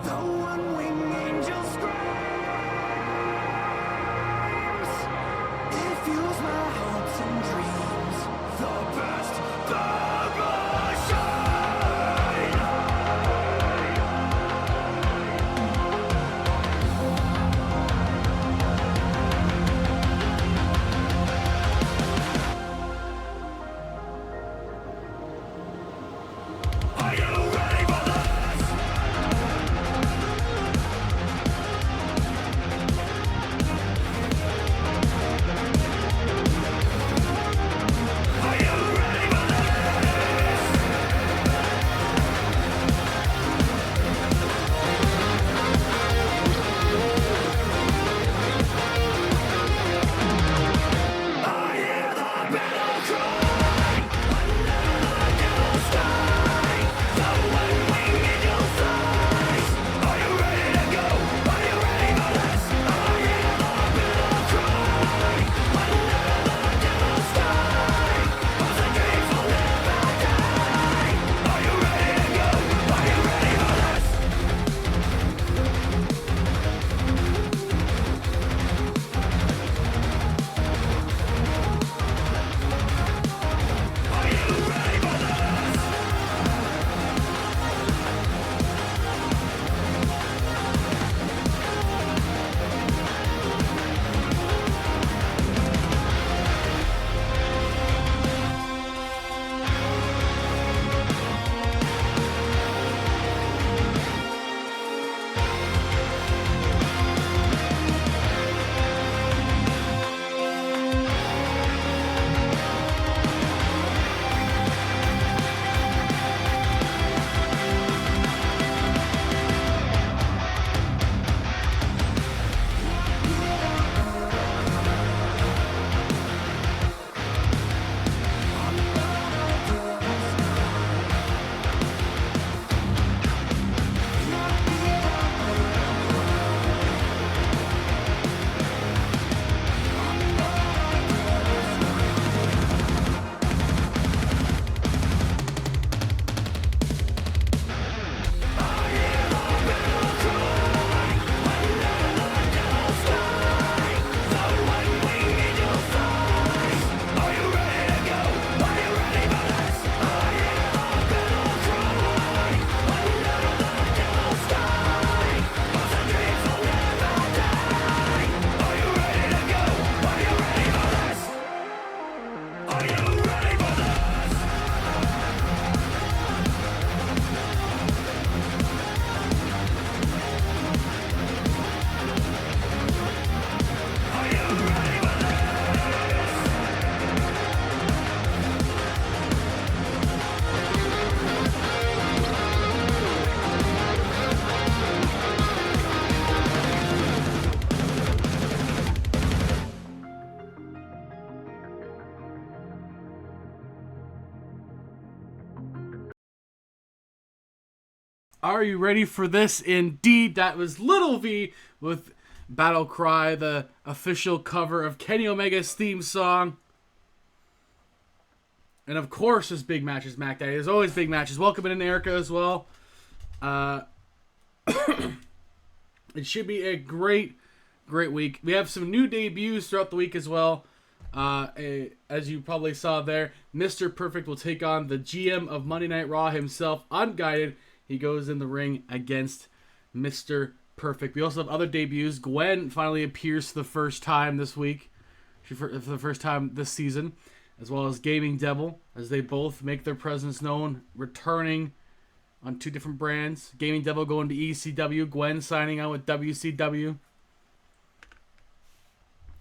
The one-winged angel screams. It fuels my hopes and dreams. The best Are you ready for this? Indeed, that was Little V with Battle Cry, the official cover of Kenny Omega's theme song. And of course, there's big matches, Mac Daddy. There's always big matches. Welcome in, Erica, as well. It should be a great week. We have some new debuts throughout the week as well. As you probably saw there, Mr. Perfect will take on the GM of Monday Night Raw himself, unguided. He goes in the ring against Mr. Perfect. We also have other debuts. Gwen finally appears for the first time this week, for the first time this season, as well as Gaming Devil, as they both make their presence known, returning on two different brands. Gaming Devil going to ECW, Gwen signing out with WCW.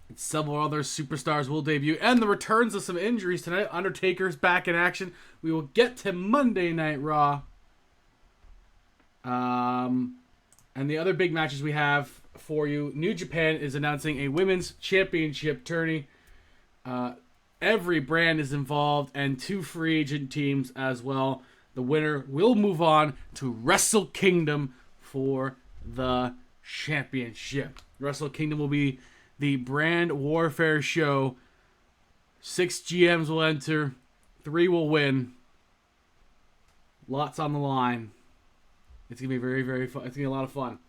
And several other superstars will debut, and the returns of some injuries tonight. Undertaker's back in action. We will get to Monday Night Raw. And the other big matches we have for you, New Japan is announcing a women's championship tourney. Every brand is involved, and 2 free agent teams as well. The winner will move on to Wrestle Kingdom for the championship. Wrestle Kingdom will be the brand warfare show. 6 GMs will enter, 3 will win. Lots on the line. It's gonna be very, very fun. It's gonna be a lot of fun.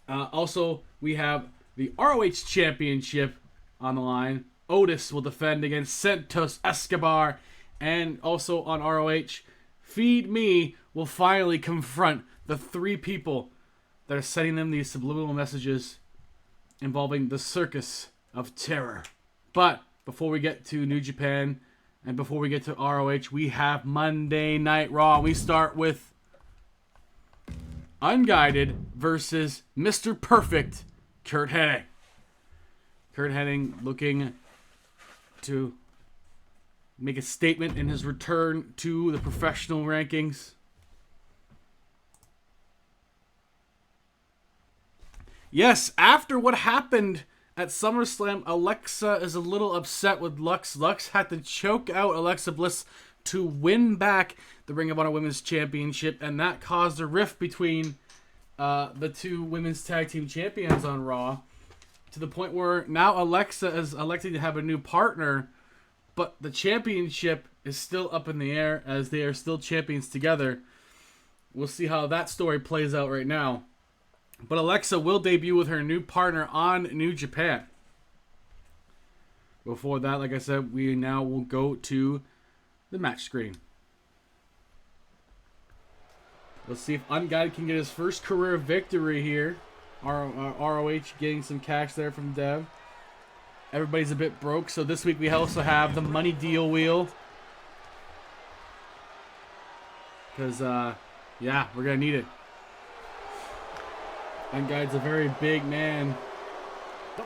Also, we have the ROH Championship on the line. Otis will defend against Santos Escobar. And also on ROH, Feed Me will finally confront the 3 people that are sending them these subliminal messages involving the Circus of Terror. But before we get to New Japan and before we get to ROH, we have Monday Night Raw. We start with Unguided versus Mr. Perfect, Kurt Hennig. Kurt Hennig looking to make a statement in his return to the professional rankings. Yes, after what happened at SummerSlam, Alexa is a little upset with Lux. Lux had to choke out Alexa Bliss to win back the Ring of Honor Women's Championship, and that caused a rift between the 2 women's tag team champions on Raw, to the point where now Alexa is electing to have a new partner, but the championship is still up in the air as they are still champions together. We'll see how that story plays out right now. But Alexa will debut with her new partner on New Japan. Before that, like I said, we now will go to the match screen. Let's see if Unguided can get his first career victory here. ROH getting some cash there from Dev. Everybody's a bit broke, so this week we also have the money deal wheel. Because, yeah, we're going to need it. Unguided's a very big man.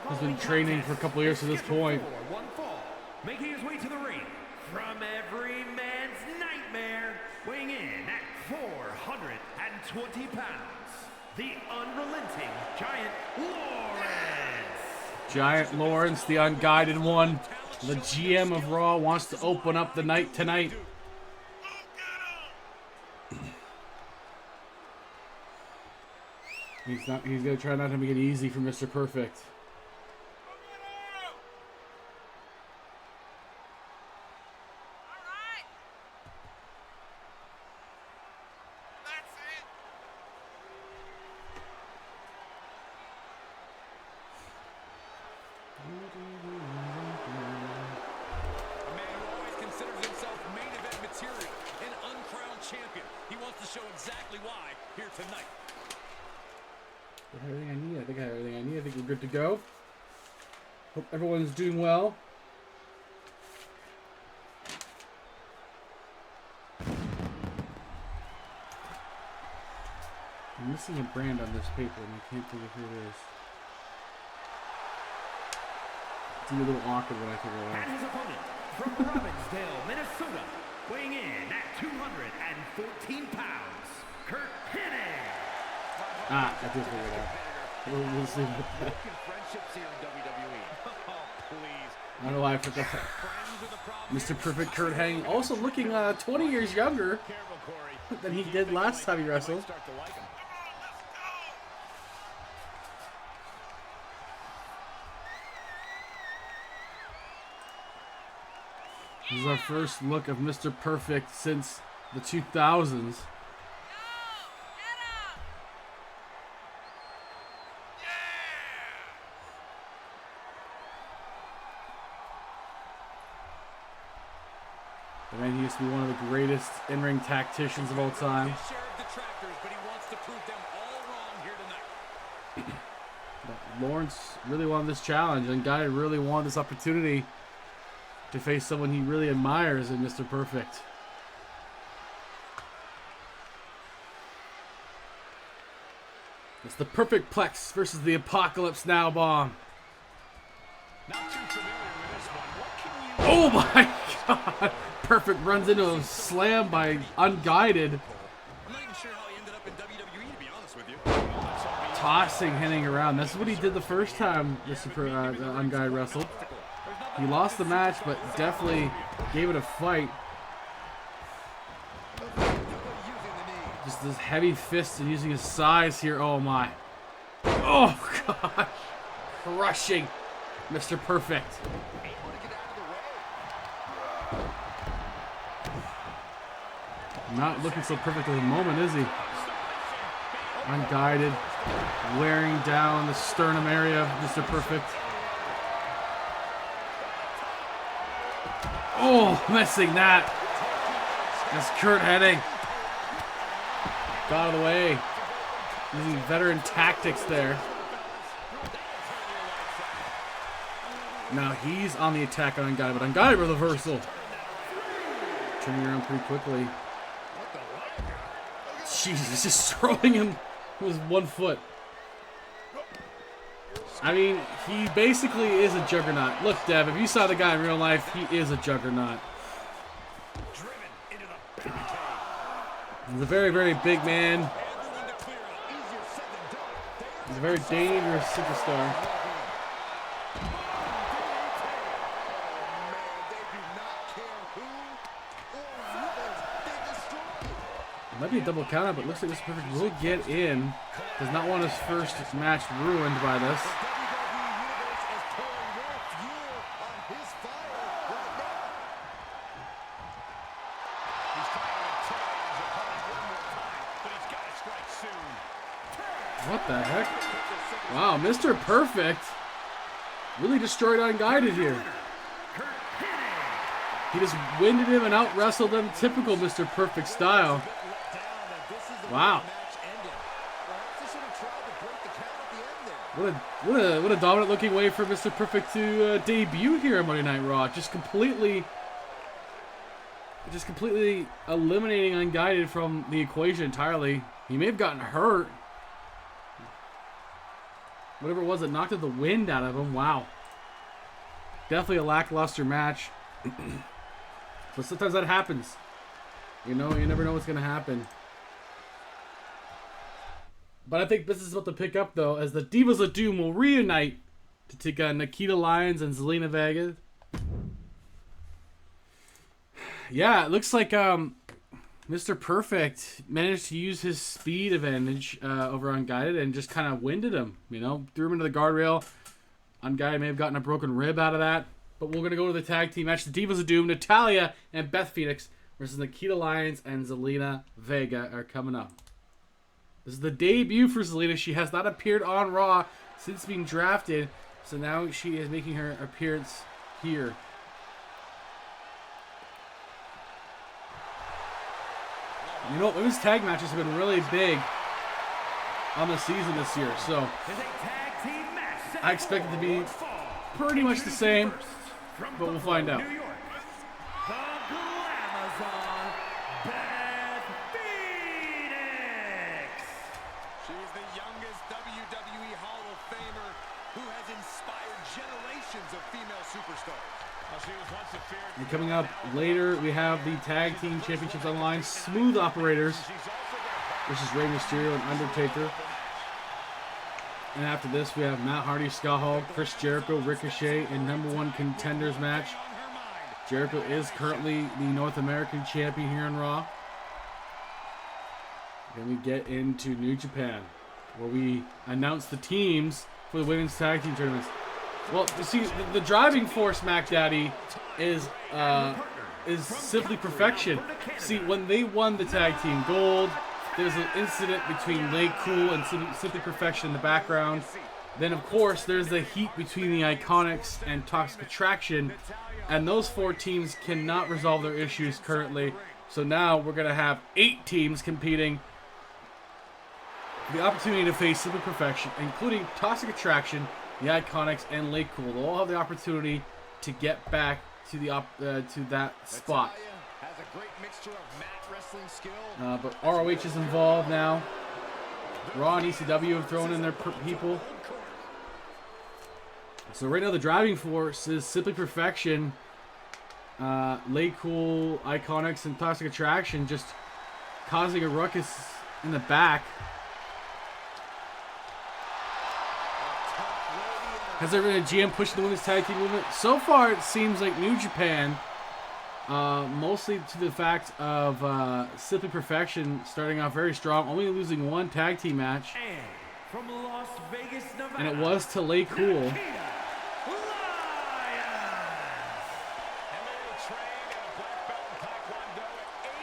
He's been training for a couple of years to this point. One fall, making his way to the ring from every man's nightmare, weighing in at 420 pounds, the unrelenting Giant Lawrence. Giant Lawrence, the Unguided one. The GM of Raw wants to open up the night tonight. He's gonna try not to make it easy for Mr. Perfect. Everything I need. I think I have everything I need. I think we're good to go. Hope everyone's doing well. I'm missing a brand on this paper and I can't think of who it is. It's gonna be a little awkward when I figure it out. And his opponent from Robbinsdale, Minnesota, weighing in at 214 pounds, Kurt Hennig. Ah, I did figure it out. We'll see about that. I don't know why I forgot that. Mr. Perfect Kurt Hennig also looking 20 years younger than he did last time he wrestled. This is our first look of Mr. Perfect since the 2000s. The man, he used to be one of the greatest in-ring tacticians of all time. But Lawrence really wanted this challenge, and Guy really wanted this opportunity to face someone he really admires in Mr. Perfect. It's the Perfect Plex versus the Apocalypse Now Bomb. Oh my God! Perfect runs into a slam by Unguided. I'm not even sure how he ended up in WWE, to be honest with you. Tossing Hennig around. That's what he did the first time Mr. Unguided wrestled. He lost the match, but definitely gave it a fight. Just this heavy fist and using his size here. Oh my. Oh God. Crushing Mr. Perfect. Not looking so perfect at the moment, is he? Unguided. Wearing down the sternum area of Mr. Perfect. Oh, missing that. That's Kurt Hennig. Got out of the way. Using veteran tactics there. Now he's on the attack on Unguided, but Unguided reversal. Turning around pretty quickly. Jesus, just throwing him with 1 foot. I mean, he basically is a juggernaut. Look, Dev, if you saw the guy in real life, he is a juggernaut. He's a very, very big man. He's a very dangerous superstar. It might be a double counter, but it looks like Mr. Perfect will get in. Does not want his first match ruined by this. What the heck? Wow, Mr. Perfect really destroyed Unguided here. He just winded him and out-wrestled him, typical Mr. Perfect style. Wow. What a dominant looking way for Mr. Perfect to debut here on Monday Night Raw. Just completely eliminating Unguided from the equation entirely. He may have gotten hurt. Whatever it was that knocked the wind out of him. Wow. Definitely a lackluster match. But sometimes that happens. You know, you never know what's going to happen. But I think this is about to pick up, though, as the Divas of Doom will reunite to take on Nikita Lyons and Zelina Vega. Yeah, it looks like Mr. Perfect managed to use his speed advantage over Unguided and just kind of winded him. You know, threw him into the guardrail. Unguided may have gotten a broken rib out of that. But we're going to go to the tag team match. The Divas of Doom, Natalya and Beth Phoenix versus Nikita Lyons and Zelina Vega are coming up. This is the debut for Zelina. She has not appeared on Raw since being drafted. So now she is making her appearance here. You know, women's tag matches have been really big on the season this year. So I expect it to be pretty much the same. But we'll find out. New York, the Glamazon, Beth Phoenix. She's the youngest WWE Hall of Famer who has inspired generations of female superstars. She was once a feared. And coming up later, we have the Tag Team Championships on the line. Smooth Operators versus Rey Mysterio and Undertaker. And after this, we have Matt Hardy, Scott Hall, Chris Jericho, Ricochet, and #1 contenders match. Jericho is currently the North American champion here on Raw. Then we get into New Japan, where we announce the teams for the women's tag team tournaments. Well, you see, the driving force, Mac Daddy, is Simply Perfection. See, when they won the tag team gold, there's an incident between Lay Cool and Simply Perfection in the background. Then, of course, there's the heat between the Iconics and Toxic Attraction. And those 4 teams cannot resolve their issues currently. So now we're going to have 8 teams competing for the opportunity to face Simply Perfection, including Toxic Attraction, the Iconics, and Lay Cool. They'll all have the opportunity to get back to to that spot. Has a great mixture of mat wrestling skill. But ROH is involved now. Raw and ECW have thrown in their people. So right now the driving force is Simply Perfection, Lay Cool, Iconics, and Toxic Attraction, just causing a ruckus in the back. Has there been a GM pushing the women's tag team movement? So far, it seems like New Japan, mostly to the fact of Simply Perfection starting off very strong, only losing 1 tag team match. And from Las Vegas, Nevada, And it was to Lay Cool.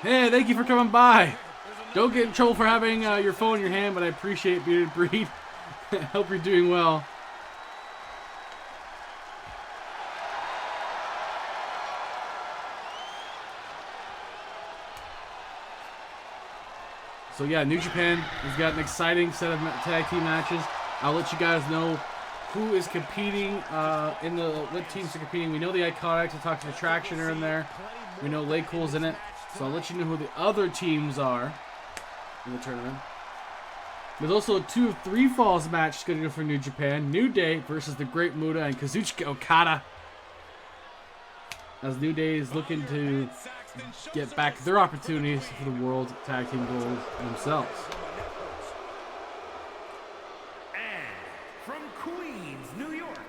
Hey, thank you for coming by. Don't get in trouble for having your phone in your hand, but I appreciate Bearded Breed. Hope you're doing well. So yeah, New Japan has got an exciting set of tag team matches. I'll let you guys know who is competing what teams are competing. We know the Iconics and Toxic Attraction are in there. We know Lay Cool's in it. So I'll let you know who the other teams are in the tournament. There's also a 2 of 3 falls match scheduled for New Japan. New Day versus the Great Muta and Kazuchika Okada. As New Day is looking to get back their opportunities for the World Tag Team goals themselves. And from Queens, New York,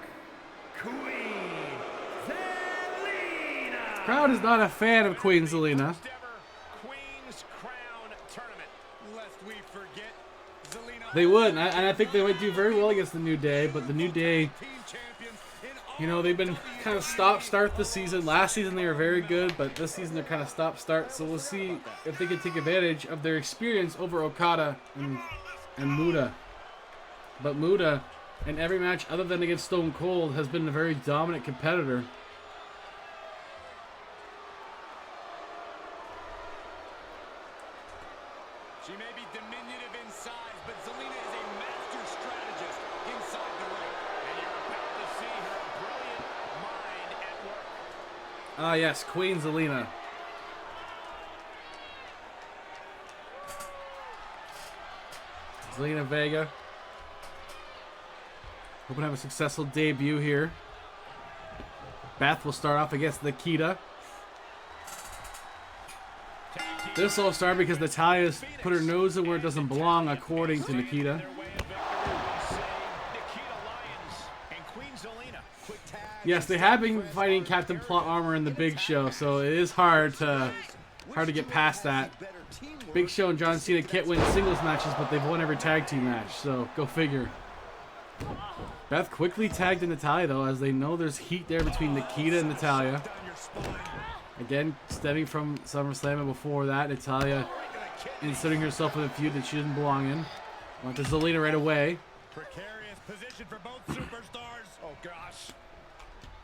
Queen Zelina. Crowd is not a fan of Queen Zelina. Queen's Crown Tournament. Lest we forget, Zelina. They would, and I think they would do very well against the New Day, but the New Day, you know, they've been kind of stop-start this season. Last season they were very good, but this season they're kind of stop-start. So we'll see if they can take advantage of their experience over Okada and Muta. But Muta, in every match other than against Stone Cold, has been a very dominant competitor. She may be diminutive in size, but Zelina is a master strategist inside the ring. And you're about to see her brilliant mind at work. Ah, yes, Queen Zelina. Zelina Vega. Hoping to have a successful debut here. Beth will start off against Nikita. This all started because Natalia's put her nose in where it doesn't belong, according to Nikita. Yes, they have been fighting Captain Plot Armor in the Big Show, so it is hard to get past that. Big Show and John Cena can't win singles matches, but they've won every tag team match, so go figure. Beth quickly tagged in Natalya, though, as they know there's heat there between Nikita and Natalya. Again, stemming from SummerSlam, and before that, Natalya inserting herself in a feud that she didn't belong in. Went to Zelina right away. Precarious position for both superstars. Oh, gosh.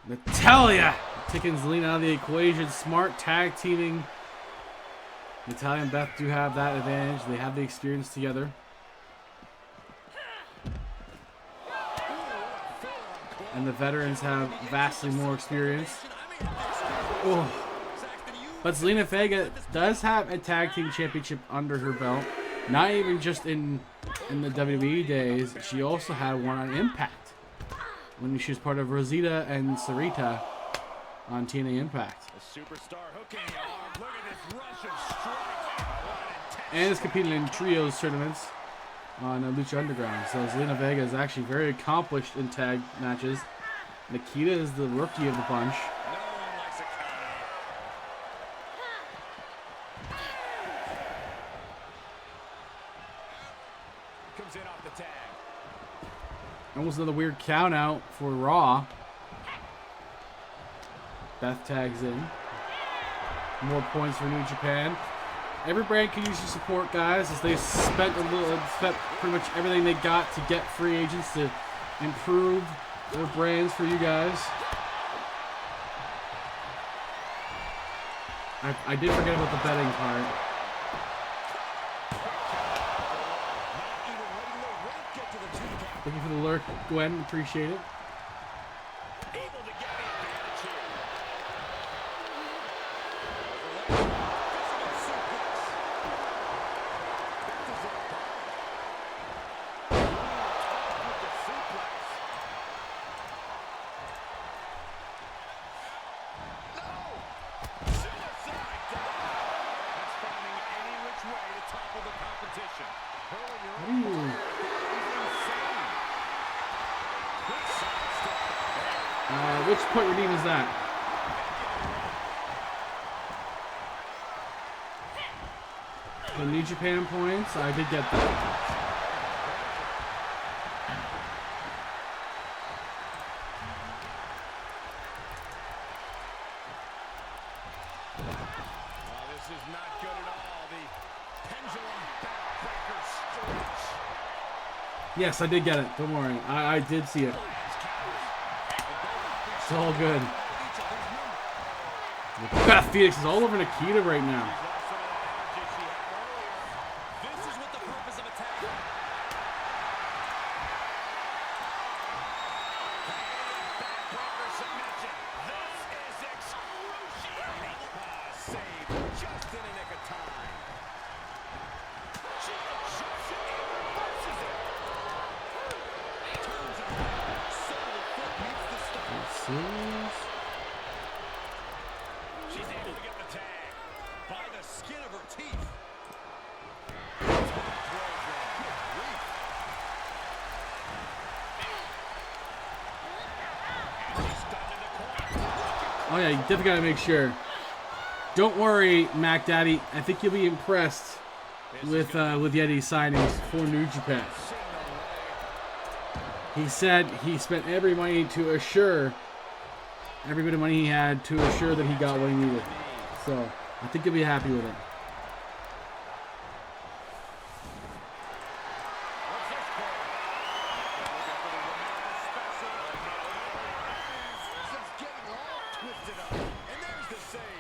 Natalya taking Zelina out of the equation. Smart tag teaming. Natalya and Beth do have that advantage. They have the experience together. And the veterans have vastly more experience. Oh. But Zelina Vega does have a tag team championship under her belt. Not even just in the WWE days. She also had one on Impact, when she was part of Rosita and Sarita on TNA Impact. And is competing in trios tournaments on Lucha Underground. So Zelina Vega is actually very accomplished in tag matches. Nikita is the rookie of the bunch. Almost another weird count out for Raw. Beth tags in. More points for New Japan. Every brand can use your support, guys, as they spent pretty much everything they got to get free agents to improve their brands for you guys. I did forget about the betting part. Looking for the lurk, Gwen. Appreciate it. Which point redeem is that? The New Japan points? I did get that. This is not good at all. The pendulum Yes, I did get it. Don't worry. I did see it. It's all good. Beth Phoenix is all over Nikita right now. This is what the purpose of attack. Backbreaker submission. This is excruciating. Save just in the nick of time. She adjusts it and reverses it. Turns around. So the foot meets the stone. She's able to get the tag by the skin of her teeth. Oh yeah, you definitely gotta make sure. Don't worry, Mac Daddy. I think you'll be impressed with Yeti's signings for New Japan. He said he spent every bit of money he had to assure that he got what he needed. So I think you'll be happy with it.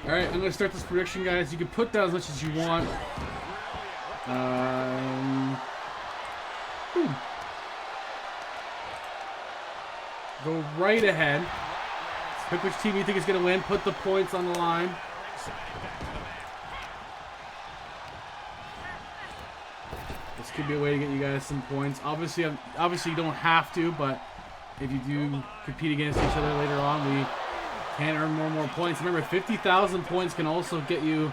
Alright, I'm going to start this prediction, guys. You can put down as much as you want. Go right ahead. Pick which team you think is going to win. Put the points on the line. This could be a way to get you guys some points. Obviously you don't have to, but if you do compete against each other later on, we can earn more and more points. Remember, 50,000 points can also get you,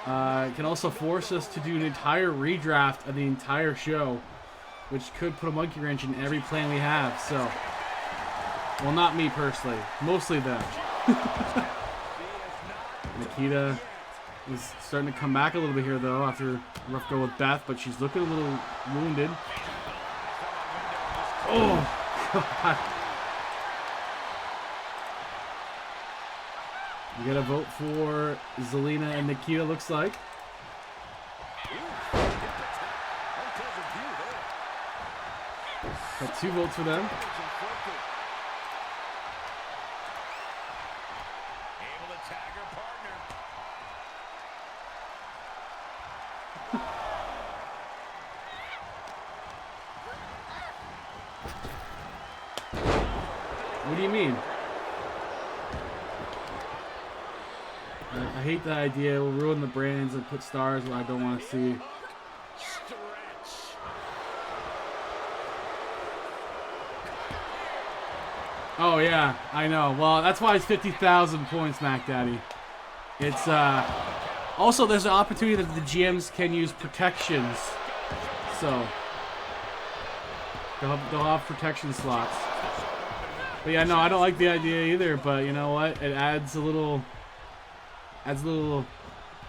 can also force us to do an entire redraft of the entire show, which could put a monkey wrench in every plan we have. So, well, not me personally, mostly them. Nikita is starting to come back a little bit here, though, after a rough go with Beth, but she's looking a little wounded. Oh, God. You gotta vote for Zelina and Nikita, looks like. Got 2 votes for them. Able to tag her partner. What do you mean? I hate that idea. We'll ruin the brands and put stars where I don't want to see. Oh yeah, I know. Well, that's why it's 50,000 points, Mac Daddy. It's also there's an opportunity that the GMs can use protections, so they'll have protection slots. But yeah, no, I don't like the idea either. But you know what? It adds a little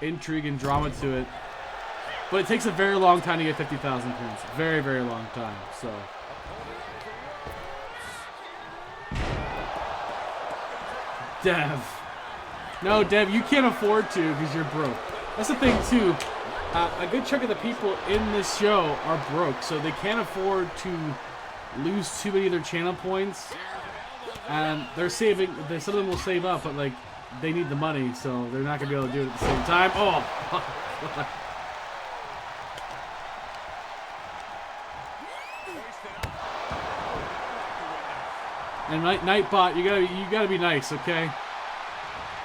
intrigue and drama to it. But it takes a very long time to get 50,000 points. Very, very long time. So. Dev. No, Dev, you can't afford to because you're broke. That's the thing, too. A good chunk of the people in this show are broke, so they can't afford to lose too many of their channel points. And they're saving, some of them will save up, but like, they need the money, so they're not going to be able to do it at the same time. Oh! And Nightbot, you gotta be nice, okay?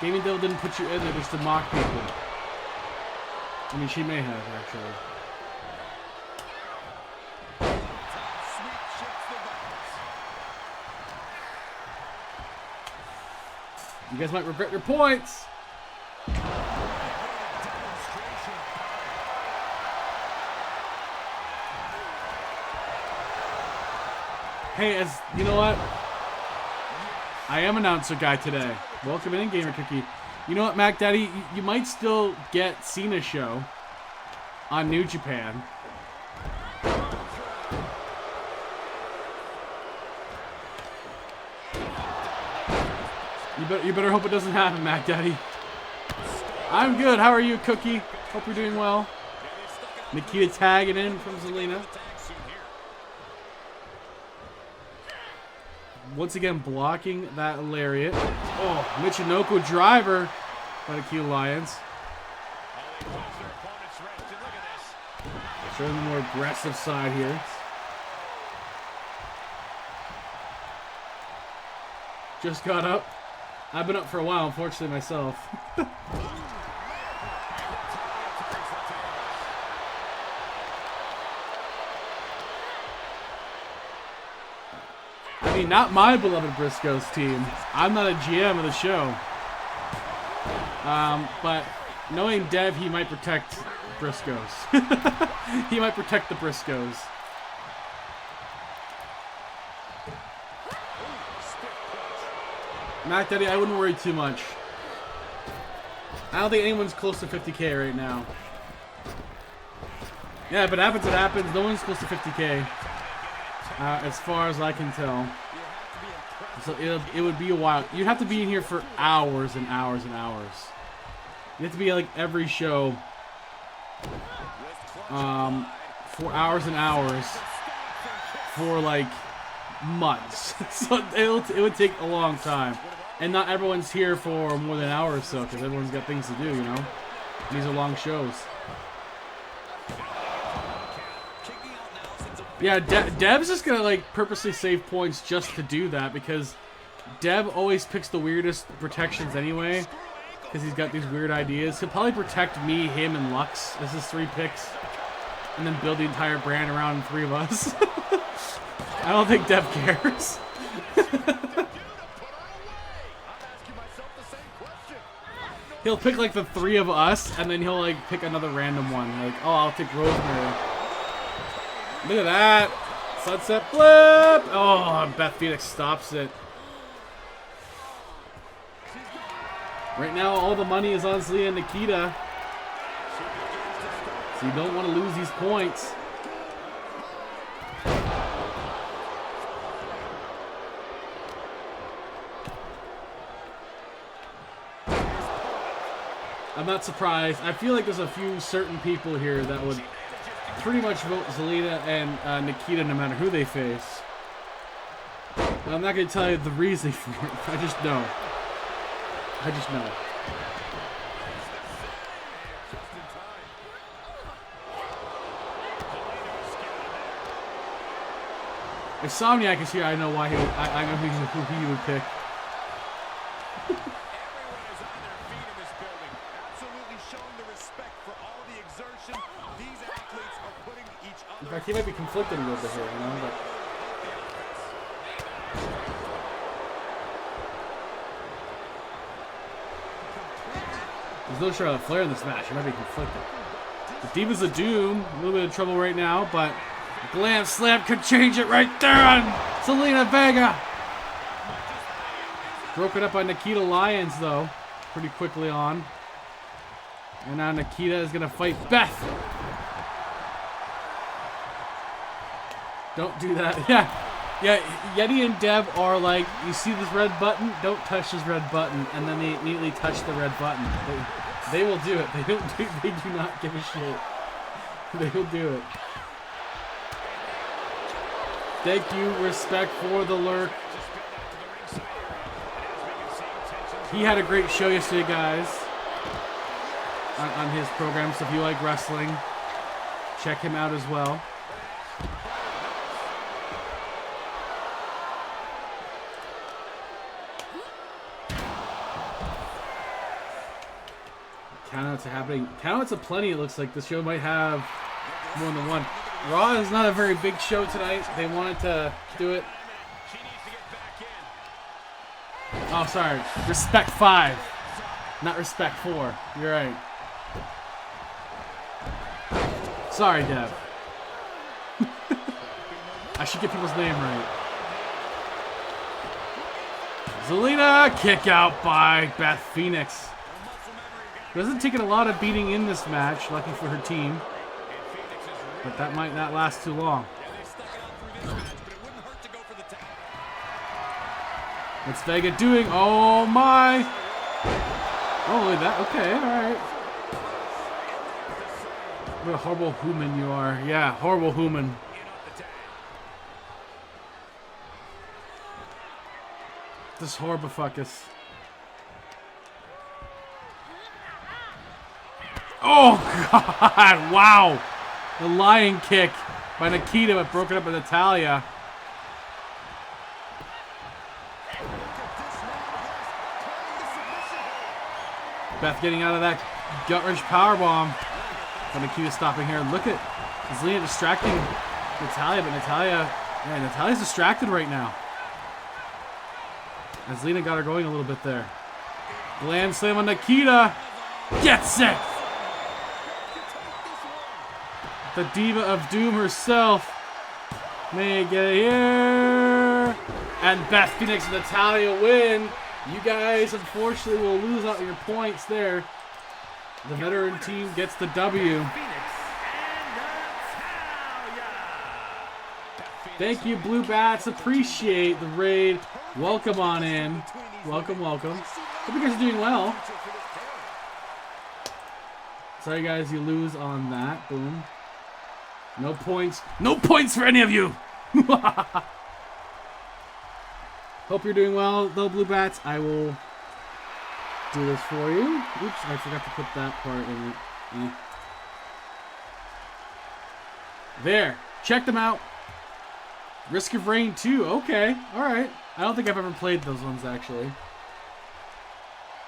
Gaming Devil didn't put you in there just to mock people. I mean, she may have, actually. You guys might regret your points. Hey, as you know what? I am announcer guy today. Welcome in, Gamer Cookie. You know what, Mac Daddy? You might still get Cena's show on New Japan. You better hope it doesn't happen, Mac Daddy. I'm good. How are you, Cookie? Hope you're doing well. Nikita tagging in from Zelina. once again blocking that lariat. Oh, Michinoku driver by the Nikita Lyons. Showing the more aggressive side here. Just got up. I've been up for a while, unfortunately, myself. I mean, not my beloved Briscoes team. I'm not a GM of the show. But knowing Dev, he might protect Briscoes. He might protect the Briscoes. Mac Daddy, I wouldn't worry too much. I don't think anyone's close to 50K right now. Yeah, but happens, it happens. No one's close to 50K. As far as I can tell. So it would be a while. You'd have to be in here for hours and hours and hours. You have to be like every show. For hours and hours. For like months. So it would take a long time. And not everyone's here for more than an hour or so, because everyone's got things to do, you know? These are long shows. Yeah, Deb's just gonna like purposely save points just to do that, because Deb always picks the weirdest protections anyway, because he's got these weird ideas. He'll probably protect me, him, and Lux as his 3 picks, and then build the entire brand around 3 of us. I don't think Deb cares. He'll pick like the 3 of us, and then he'll like pick another random one. Like, oh, I'll take Rosemary. Look at that. Sunset flip. Oh, Beth Phoenix stops it. Right now, all the money is on Zelina and Nikita. So you don't want to lose these points. I'm not surprised. I feel like there's a few certain people here that would pretty much vote Zelina and Nikita no matter who they face. I'm not going to tell you the reason for it. I just know. I just know. If Somniac is here, I know why I know who he would pick. In fact, he might be conflicted a little bit here, you know, but... There's no Charlotte Flair in this match. He might be conflicted. The Divas of Doom, a little bit of trouble right now, but Glam Slam could change it right there on Zelina Vega. Broken up by Nikita Lyons, though, pretty quickly on. And now Nikita is going to fight Beth. Don't do that. Yeah, Yeti and Deb are like, you see this red button? Don't touch this red button. And then they immediately touch the red button. They will do it. They do not give a shit. They will do it. Thank you. Respect for the lurk. He had a great show yesterday, guys. On his program. So if you like wrestling, check him out as well. Countouts are happening. Countouts are plenty, it looks like. This show might have more than one. Raw is not a very big show tonight. They wanted to do it. Oh, sorry. Respect 5. Not Respect 4. You're right. Sorry, Dev. I should get people's name right. Zelina, kick out by Beth Phoenix. Hasn't taken a lot of beating in this match, lucky for her team. But that might not last too long. What's Vega doing? Oh my! Oh, look at that. Okay, alright. What a horrible human you are. Yeah, horrible human. this horrible-fuckus. Oh, God. Wow. The lion kick by Nikita, but broken up by Natalya. Beth getting out of that gut-wrench powerbomb. But Nikita stopping here. Look at Zelina distracting Natalya, but Natalya's distracted right now. As Zelina got her going a little bit there. Gland slam on Nikita. Gets it! The Diva of Doom herself may get it here. And Beth Phoenix and Natalya win. You guys, unfortunately, will lose out your points there. The veteran team gets the W. Thank you, Blue Bats. Appreciate the raid. Welcome on in. Welcome, welcome. Hope you guys are doing well. Sorry, guys, you lose on that. Boom. No points. No points for any of you. Hope you're doing well, though, Blue Bats. I will do this for you. Oops, I forgot to put that part in it. There. Check them out. Risk of Rain 2. Okay. Alright. I don't think I've ever played those ones, actually.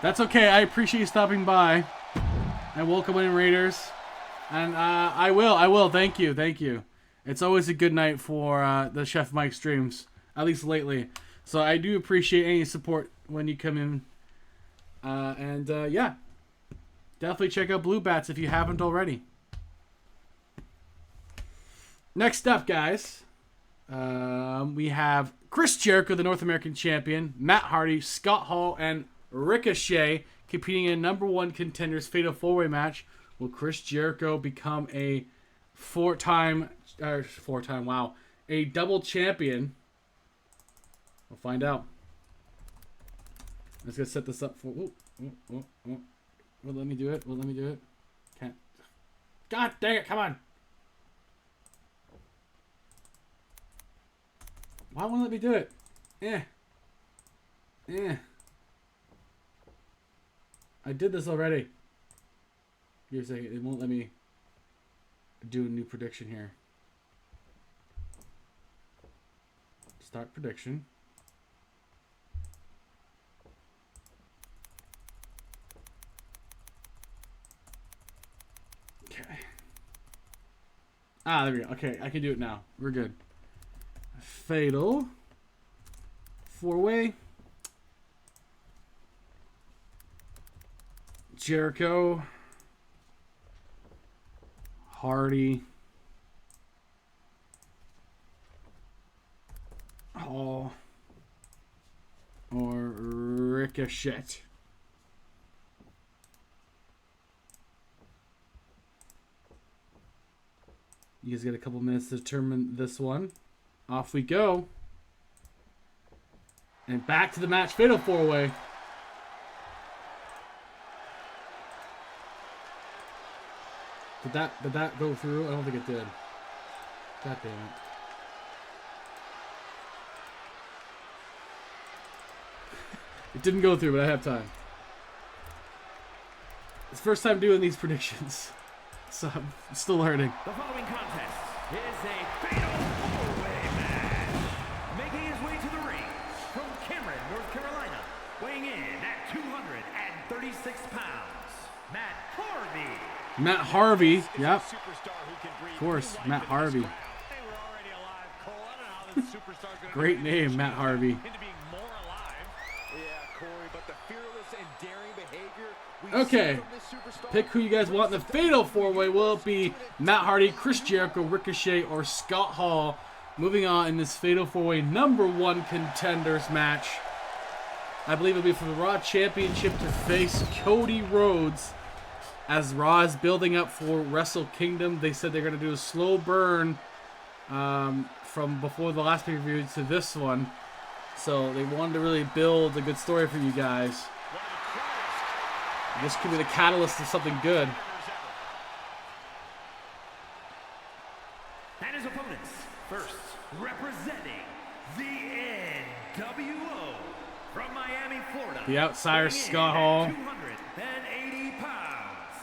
That's okay. I appreciate you stopping by. And welcome in, Raiders. And I will. Thank you. Thank you. It's always a good night for the Chef Mike streams. At least lately. So I do appreciate any support when you come in. Yeah. Definitely check out Blue Bats if you haven't already. Next up, guys. We have Chris Jericho, the North American Champion, Matt Hardy, Scott Hall, and Ricochet competing in a #1 Contenders Fatal 4-Way match. Will Chris Jericho become a a double champion? We'll find out. Let's go set this up for. Well, let me do it. Can't. God dang it! Come on. Why won't it let me do it? I did this already. Give me a second. It won't let me do a new prediction here. Start prediction. Okay. There we go. Okay, I can do it now. We're good. Fatal 4-Way. Jericho, Hardy, Hall, or Ricochet. You guys get a couple minutes to determine this one. Off we go. And back to the match. Fatal 4-Way. Did that go through? I don't think it did. God damn it. It didn't go through, but I have time. It's the first time doing these predictions. So I'm still learning. The following contest is a fatal 4-way match. Making his way to the ring from Cameron, North Carolina, weighing in at 236 pounds, Matt Harvey. Matt Harvey, yep. Of course, Matt Harvey. Great name, Matt Harvey. Okay, pick who you guys want in the Fatal 4-Way. Will it be Matt Hardy, Chris Jericho, Ricochet, or Scott Hall? Moving on in this Fatal 4-Way #1 Contenders match. I believe it'll be for the Raw Championship to face Cody Rhodes. As Raw is building up for Wrestle Kingdom, they said they're going to do a slow burn from before the last pay-per-view to this one. So they wanted to really build a good story for you guys. This could be the catalyst of something good. And his opponents, first representing the NWO from Miami, Florida. The outsider, weighing in Scott at Hall. 280 pounds.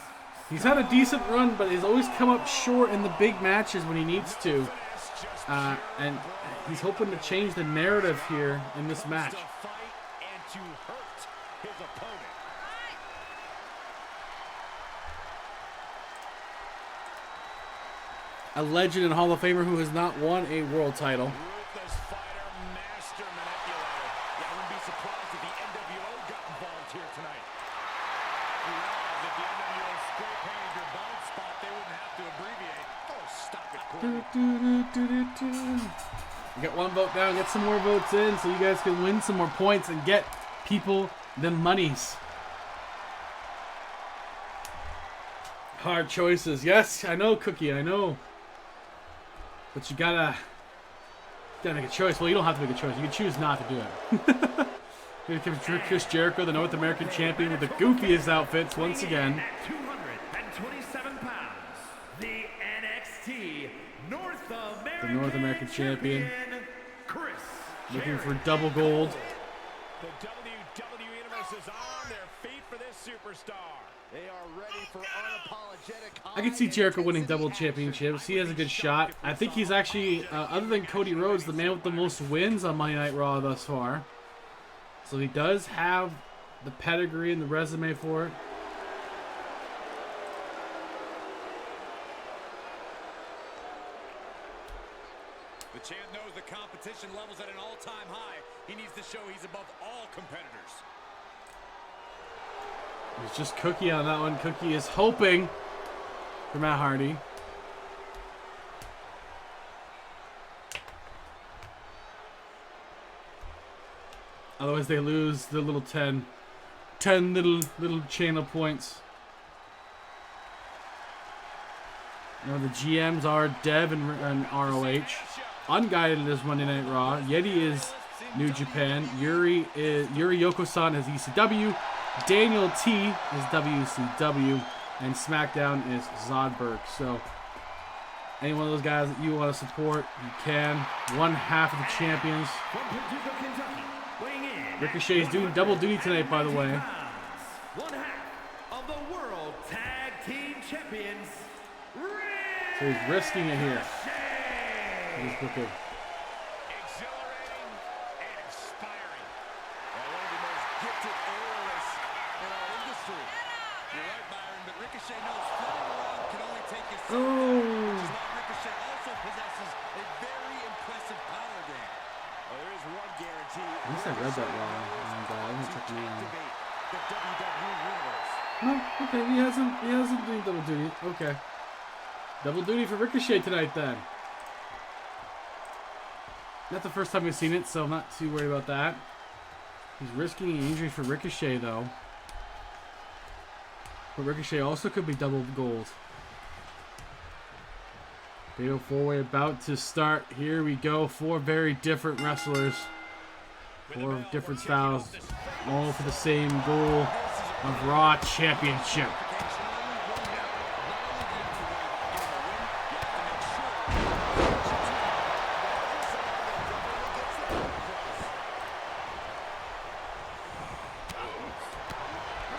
He's had a decent run, but he's always come up short in the big matches when he needs to. And he's hoping to change the narrative here in this match. To fight and to hurt his opponent. A legend and Hall of Famer who has not won a world title. Ruthless fighter, master manipulator. Yeah, I wouldn't be surprised if the NWO got involved here tonight. You realize if the NWO spray painted your bald spot, they wouldn't have to abbreviate. Oh, stop it, Corey. Get one vote down, get some more votes in so you guys can win some more points and get people them monies. Hard choices. Yes, I know, Cookie, I know. But you gotta make a choice. Well, you don't have to make a choice. You can choose not to do it. Here comes Chris Jericho, the North American champion, with the goofiest outfits once again. At 227 pounds, the NXT North American champion. Chris Looking for Jericho. double gold. The WWE Universe is on their feet for this superstar. They are ready for unapologetic. I can see Jericho winning double championships. He has a good shot. I think he's actually, other than Cody Rhodes, the man with the most wins on Monday Night Raw thus far. So he does have the pedigree and the resume for it. The champ knows the competition level's at an all-time high. He needs to show he's above all competitors. It's just Cookie on that one. Cookie is hoping for Matt Hardy. Otherwise they lose the little 10 little chain of points. Now the GMs are Dev and ROH. Unguided is Monday Night Raw. Yeti is New Japan. Yuri Yoko-san is ECW. Daniel T is WCW. And SmackDown is Zodberg. So any one of those guys that you want to support, you can. One half of the champions. From Paducah, Kentucky, weighing in Ricochet's doing double duty tonight, by the way. one half of the World Tag Team Champions. So he's risking it here. He's looking. Exhilarating and inspiring. One of the most gifted aerialists in our industry. You're right, Byron, but Ricochet knows flying around can only take you so far. Which is why Ricochet also possesses a very impressive power game. Well, there is one guarantee. At least I read that wrong. And I'm gonna check it out. Activate the WWE Universe. No, okay, he hasn't doing double duty. Okay. Double duty for Ricochet tonight then. Not the first time we've seen it, so I'm not too worried about that. He's risking an injury for Ricochet though. But Ricochet also could be double gold. Fatal 4-way about to start. Here we go. Four very different wrestlers. Four different styles. All for the same goal of Raw Championship.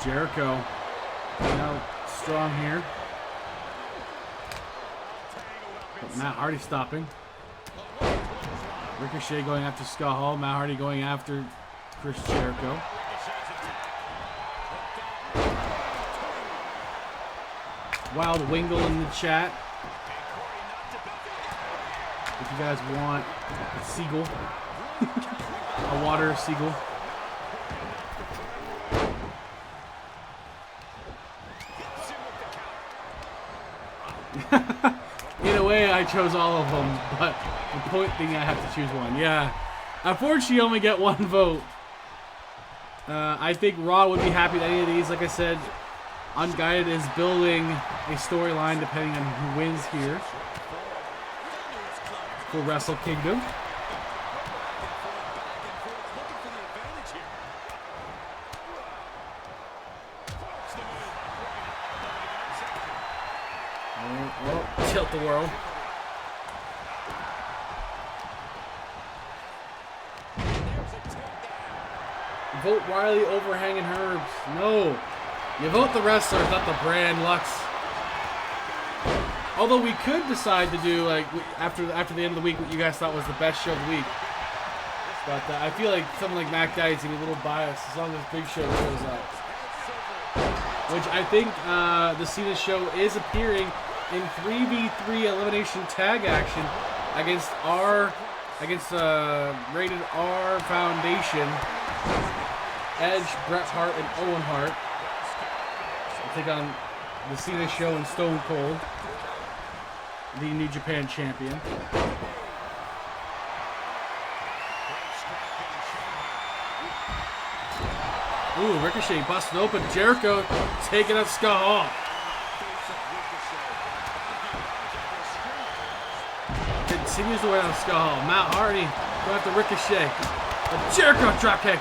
Jericho now strong here. But Matt Hardy stopping. Ricochet going after Scott Hall. Matt Hardy going after Chris Jericho. Wild Wingle in the chat. If you guys want a seagull. A water seagull. In a way, I chose all of them, but the point thing, I have to choose one. Yeah. Unfortunately, you only get one vote. I think Raw would be happy with any of these. Like I said, Unguided is building a storyline depending on who wins here for Wrestle Kingdom. Oh, tilt the world. vote Riley over Hanging Herbs. No. You vote the wrestlers, not the brand, Lux. Although we could decide to do, like, after the end of the week, what you guys thought was the best show of the week. But I feel like someone like Mac Daddy's going to be a little biased as long as Big Show shows up. Which I think the Cena Show is appearing in 3v3 elimination tag action against Rated R Foundation, Edge, Bret Hart, and Owen Hart. They'll take on the Cena Show and Stone Cold, the New Japan champion. Ooh, Ricochet busted open. Jericho taking up Scott Hall. Continues the way on Scott Hall. Matt Hardy going after Ricochet. A Jericho dropkick.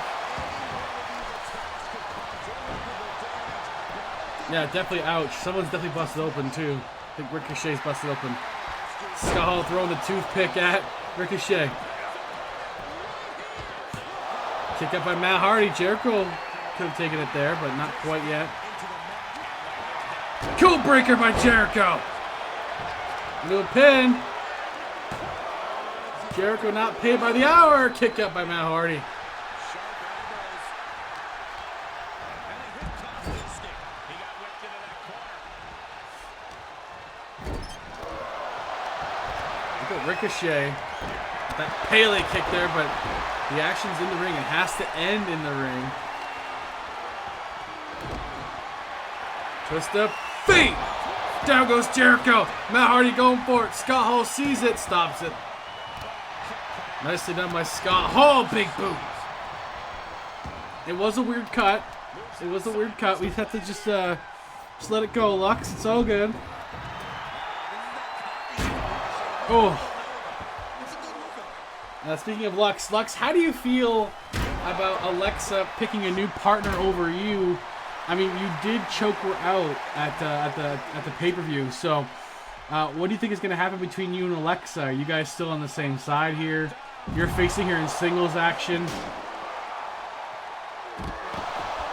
Yeah, definitely ouch. Someone's definitely busted open too. I think Ricochet's busted open. Scott Hall throwing the toothpick at Ricochet. Kick up by Matt Hardy. Jericho could have taken it there, but not quite yet. Code breaker by Jericho. Into a pin. Jericho not paid by the hour. Kick up by Matt Hardy. Look at Ricochet. That Pele kick there, but the action's in the ring. It has to end in the ring. Twist up feet. Down goes Jericho. Matt Hardy going for it. Scott Hall sees it, stops it. Nicely done by Scott Hall. Big boot. It was a weird cut. It was a weird cut. We have to just let it go, Lux. It's all good. Oh. Speaking of Lux, how do you feel about Alexa picking a new partner over you? I mean, you did choke her out at the pay-per-view. So, what do you think is going to happen between you and Alexa? Are you guys still on the same side here? You're facing her in singles action.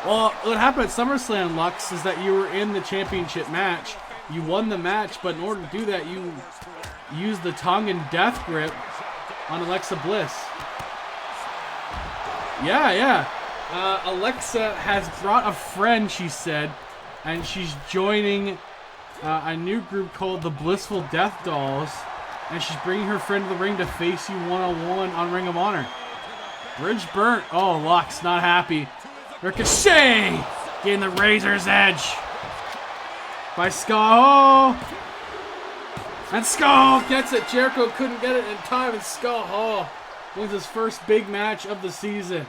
Well, what happened at SummerSlam, Lux, is that you were in the championship match. You won the match, but in order to do that, you used the Tongan Death Grip on Alexa Bliss. Yeah. Alexa has brought a friend, she said, and she's joining a new group called the Blissful Death Dolls, and she's bringing her friend to the ring to face you one-on-one on Ring of Honor. Bridge burnt. Oh, Lux not happy. Ricochet getting the razor's edge by Scott Hall. And Scott Hall gets it. Jericho couldn't get it in time, and Scott Hall wins his first big match of the season,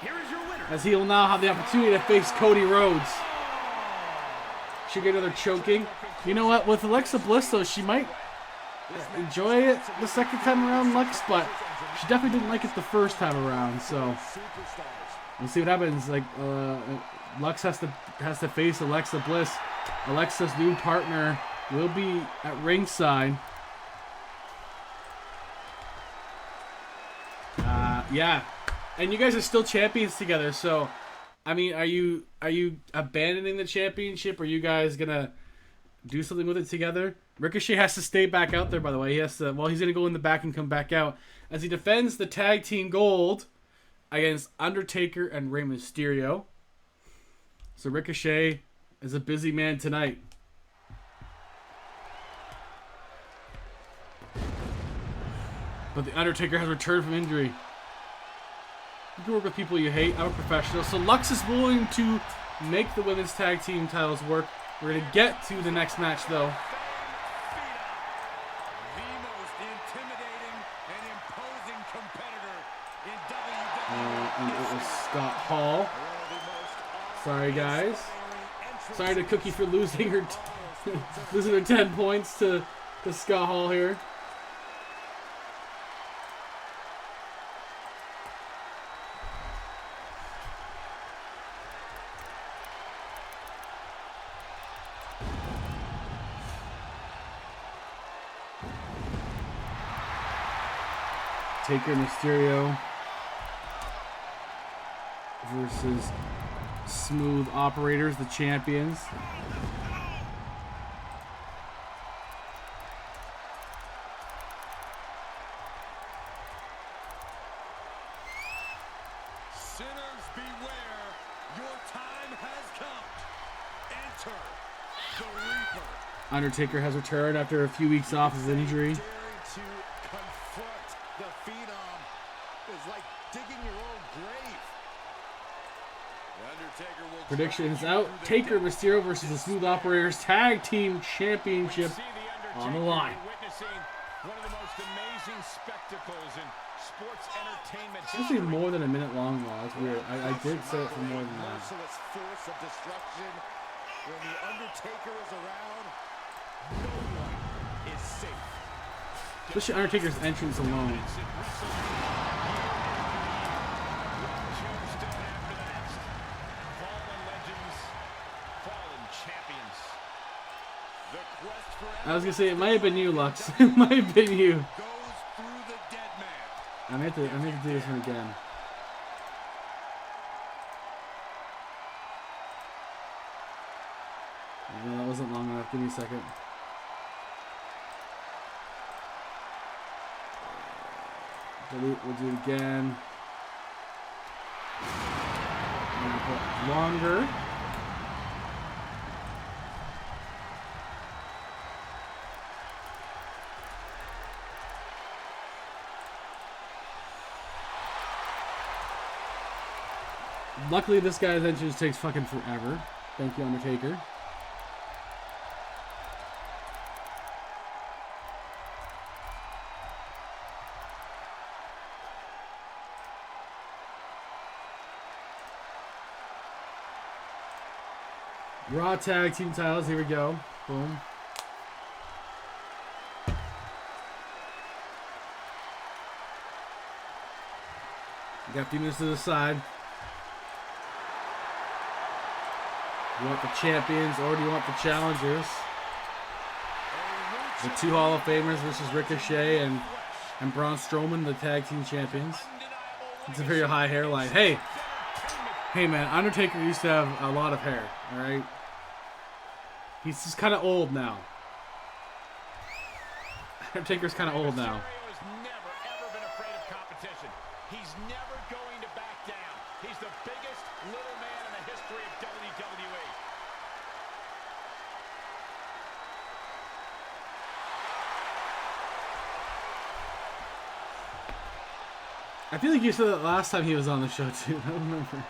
Here is your winner. as he will now have the opportunity to face Cody Rhodes. Should get another choking. You know what? With Alexa Bliss, though, she might enjoy it the second time around, Lux, but she definitely didn't like it the first time around. So we'll see what happens. Like Lux has to face Alexa Bliss. Alexa's new partner will be at ringside. Yeah, and you guys are still champions together. So, I mean, are you abandoning the championship? Or are you guys gonna do something with it together? Ricochet has to stay back out there, by the way. He has to. Well, he's gonna go in the back and come back out as he defends the tag team gold against Undertaker and Rey Mysterio. So Ricochet is a busy man tonight. But the Undertaker has returned from injury. You can work with people you hate. I'm a professional. So Lux is willing to make the women's tag team titles work. We're going to get to the next match, though. The most intimidating and imposing competitor in WWE. And it was Scott Hall. Sorry, guys. Sorry to Cookie for losing her losing her 10 points to Scott Hall here. Taker, Mysterio versus Smooth Operators, the champions. Sinners beware, your time has come. Enter the Reaper. Undertaker has returned after a few weeks off his injury. Daring to confront the Phenom is like digging your own grave. The Undertaker will Predictions drag you out. through the Taker depths. Mysterio versus the Smooth Operators Tag Team Championship See the on the Undertaker line. witnessing one of the most amazing spectacles in sports entertainment It's actually history. more than a minute long though. That's weird. I did say it for more than that. Merciless force of destruction. When the Undertaker is around, no one is safe. Especially Undertaker's entrance alone. I was gonna say it might have been you, Lux. It might have been you. Goes through the dead man. I may have to do this one again. No, that wasn't long enough. Give me a second. Delete. We'll do it again. And put longer. Luckily, this guy's entrance takes fucking forever. Thank you, Undertaker. Raw Tag Team titles. Here we go. Boom. You got a few minutes to the side. You want the champions or do you want the challengers? The two Hall of Famers versus Ricochet and Braun Strowman, the tag team champions. It's a very high hairline. Hey man, Undertaker used to have a lot of hair, alright? He's just kind of old now. Undertaker's kind of old now. Has never, ever been afraid of competition. He's never going to back down. He's the biggest little man in the history of WWE. I feel like you said that last time he was on the show too. I don't remember.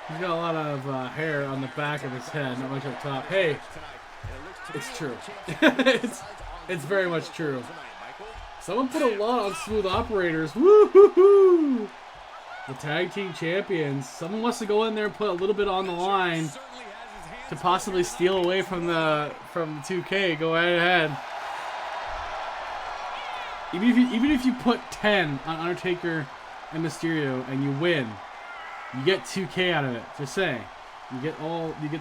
He's got a lot of hair on the back of his head, not much up top. Hey, it's true. it's very much true. Someone put a lot on Smooth Operators. Woo-hoo-hoo! The tag team champions. Someone wants to go in there and put a little bit on the line to possibly steal away from 2K. Go right ahead. Even if you put 10 on Undertaker and Mysterio and you win, you get 2K out of it. Just saying. You get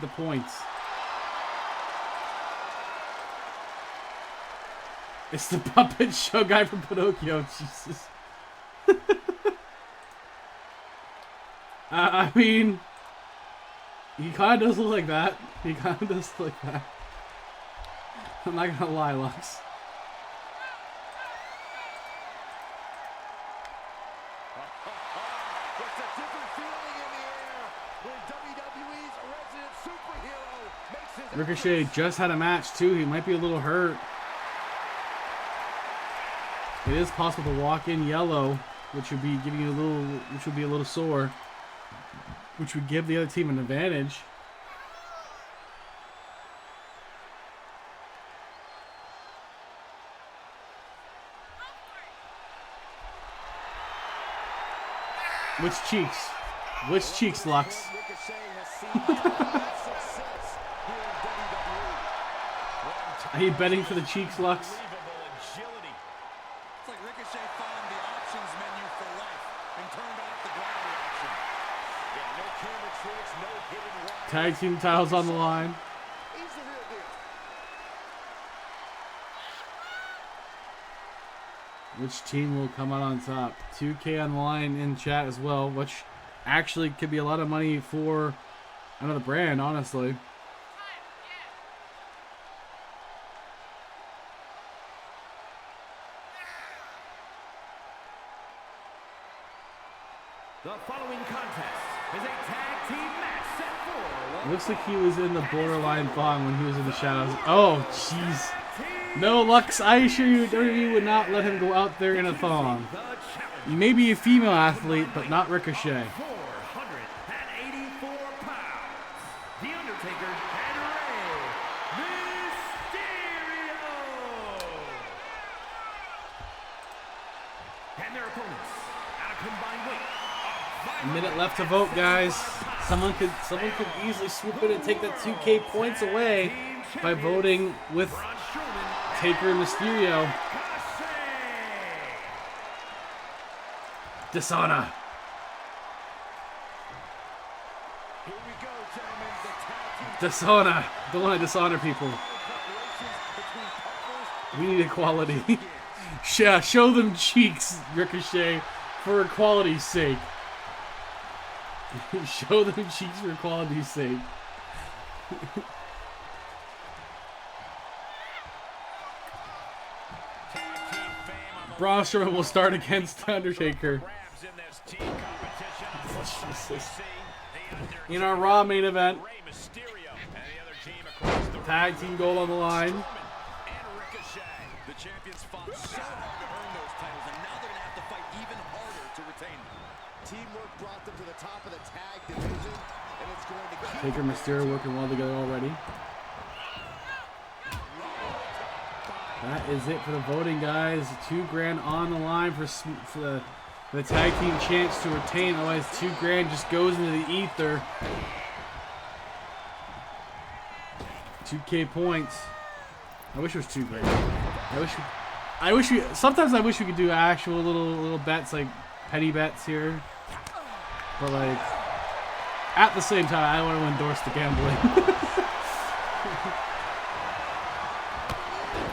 the points. It's the puppet show guy from Pinocchio. Jesus. I mean, he kind of does look like that. He kind of does look like that. I'm not gonna lie, Lux. Ricochet just had a match too. He might be a little hurt. It is possible to walk in yellow, which would be giving you which would be a little sore, which would give the other team an advantage. Which cheeks? Which cheeks, Lux? Are you betting for the cheeks, Lux? Unbelievable agility. It's like Ricochet found the options menu for life and turned off the ground reaction. Yeah, no camera tricks, no hidden wires. Tag team titles on the line. He's the real deal. Which team will come out on top? 2K on the line in chat as well, which actually could be a lot of money for another brand, honestly. The following contest is a tag team match set for It looks like he was in the borderline thong when he was in the shadows. Oh, jeez. No, Lux, I assure you, WWE would not let him go out there in a thong. the challenge. You may be a female athlete, but not Ricochet. 484 pounds. The Undertaker and Rey Mysterio. And their opponents at a combined weight of A minute left to vote, guys. Someone could easily swoop in and take that 2K points away by voting with Braun Strowman Taker and Mysterio. Ricochet. Dishonor. Here we go, gentlemen. The tag team Dishonor. Don't want to dishonor people. preparations between partners. We need equality. Yeah, show them cheeks, Ricochet, for equality's sake. Show them cheeks for equality's sake. Braun Strowman will start against Undertaker. Grabs in this team competition. Jesus. The In our Raw main event, Rey Mysterio and the other team across the tag team goal on the line. and Ricochet. The champions fought so hard to earn those titles, and now they're going to have to fight even harder to retain them. Teamwork brought them to the top of the tag division, and it's going to keep Taker and Mysterio working well together already. That is it for the voting, guys. $2,000 on the line for the tag team chance to retain. Otherwise, $2,000 just goes into the ether. 2K points. I wish it was $2,000. Sometimes I wish we could do actual little bets, like petty bets here. But like, at the same time, I don't want to endorse the gambling.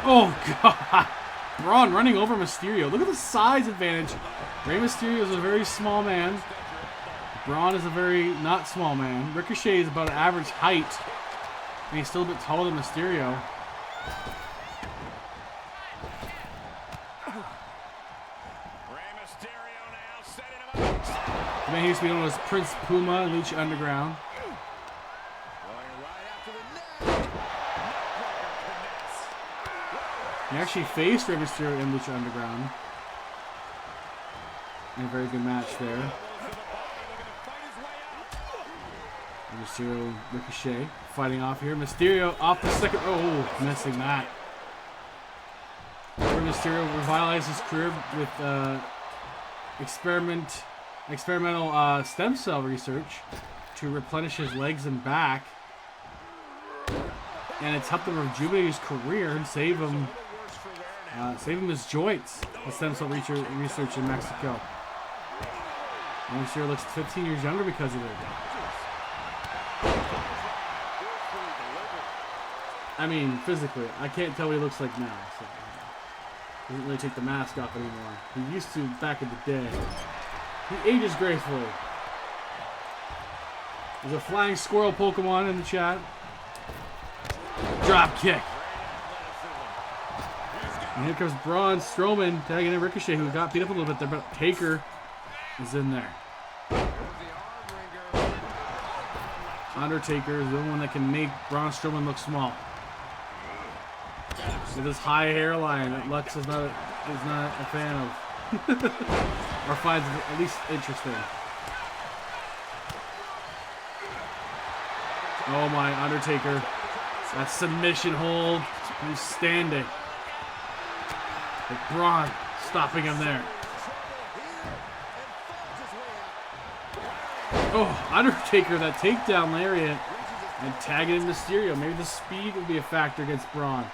Oh, God. Braun running over Mysterio. Look at the size advantage. Rey Mysterio is a very small man. Braun is a very not small man. Ricochet is about average height. And he's still a bit taller than Mysterio. Rey Mysterio now setting him up. The man he used to be known as Prince Puma in Lucha Underground. Going right after the neck. He actually faced Rey Mysterio in Lucha Underground. And a very good match there. Rey Mysterio, Ricochet fighting off here. Mysterio off the second. Oh, missing that. Rey Mysterio revitalized his career with experimental stem cell research to replenish his legs and back. And it's helped him rejuvenate his career and save him his joints with stem cell research in Mexico. And Mysterio looks 15 years younger because of it. I mean, physically. I can't tell what he looks like now. So. Doesn't really take the mask off anymore. He used to back in the day. He ages gracefully. There's a flying squirrel Pokemon in the chat. Drop kick. And here comes Braun Strowman tagging in Ricochet, who got beat up a little bit there, but Taker is in there. Undertaker is the only one that can make Braun Strowman look small. With this high hairline that Lux is not a fan of. Or finds at least interesting. Oh my, Undertaker. That submission hold. He's standing. But Braun stopping him there. Oh, Undertaker, that takedown lariat. And tagging in Mysterio. Maybe the speed will be a factor against Braun.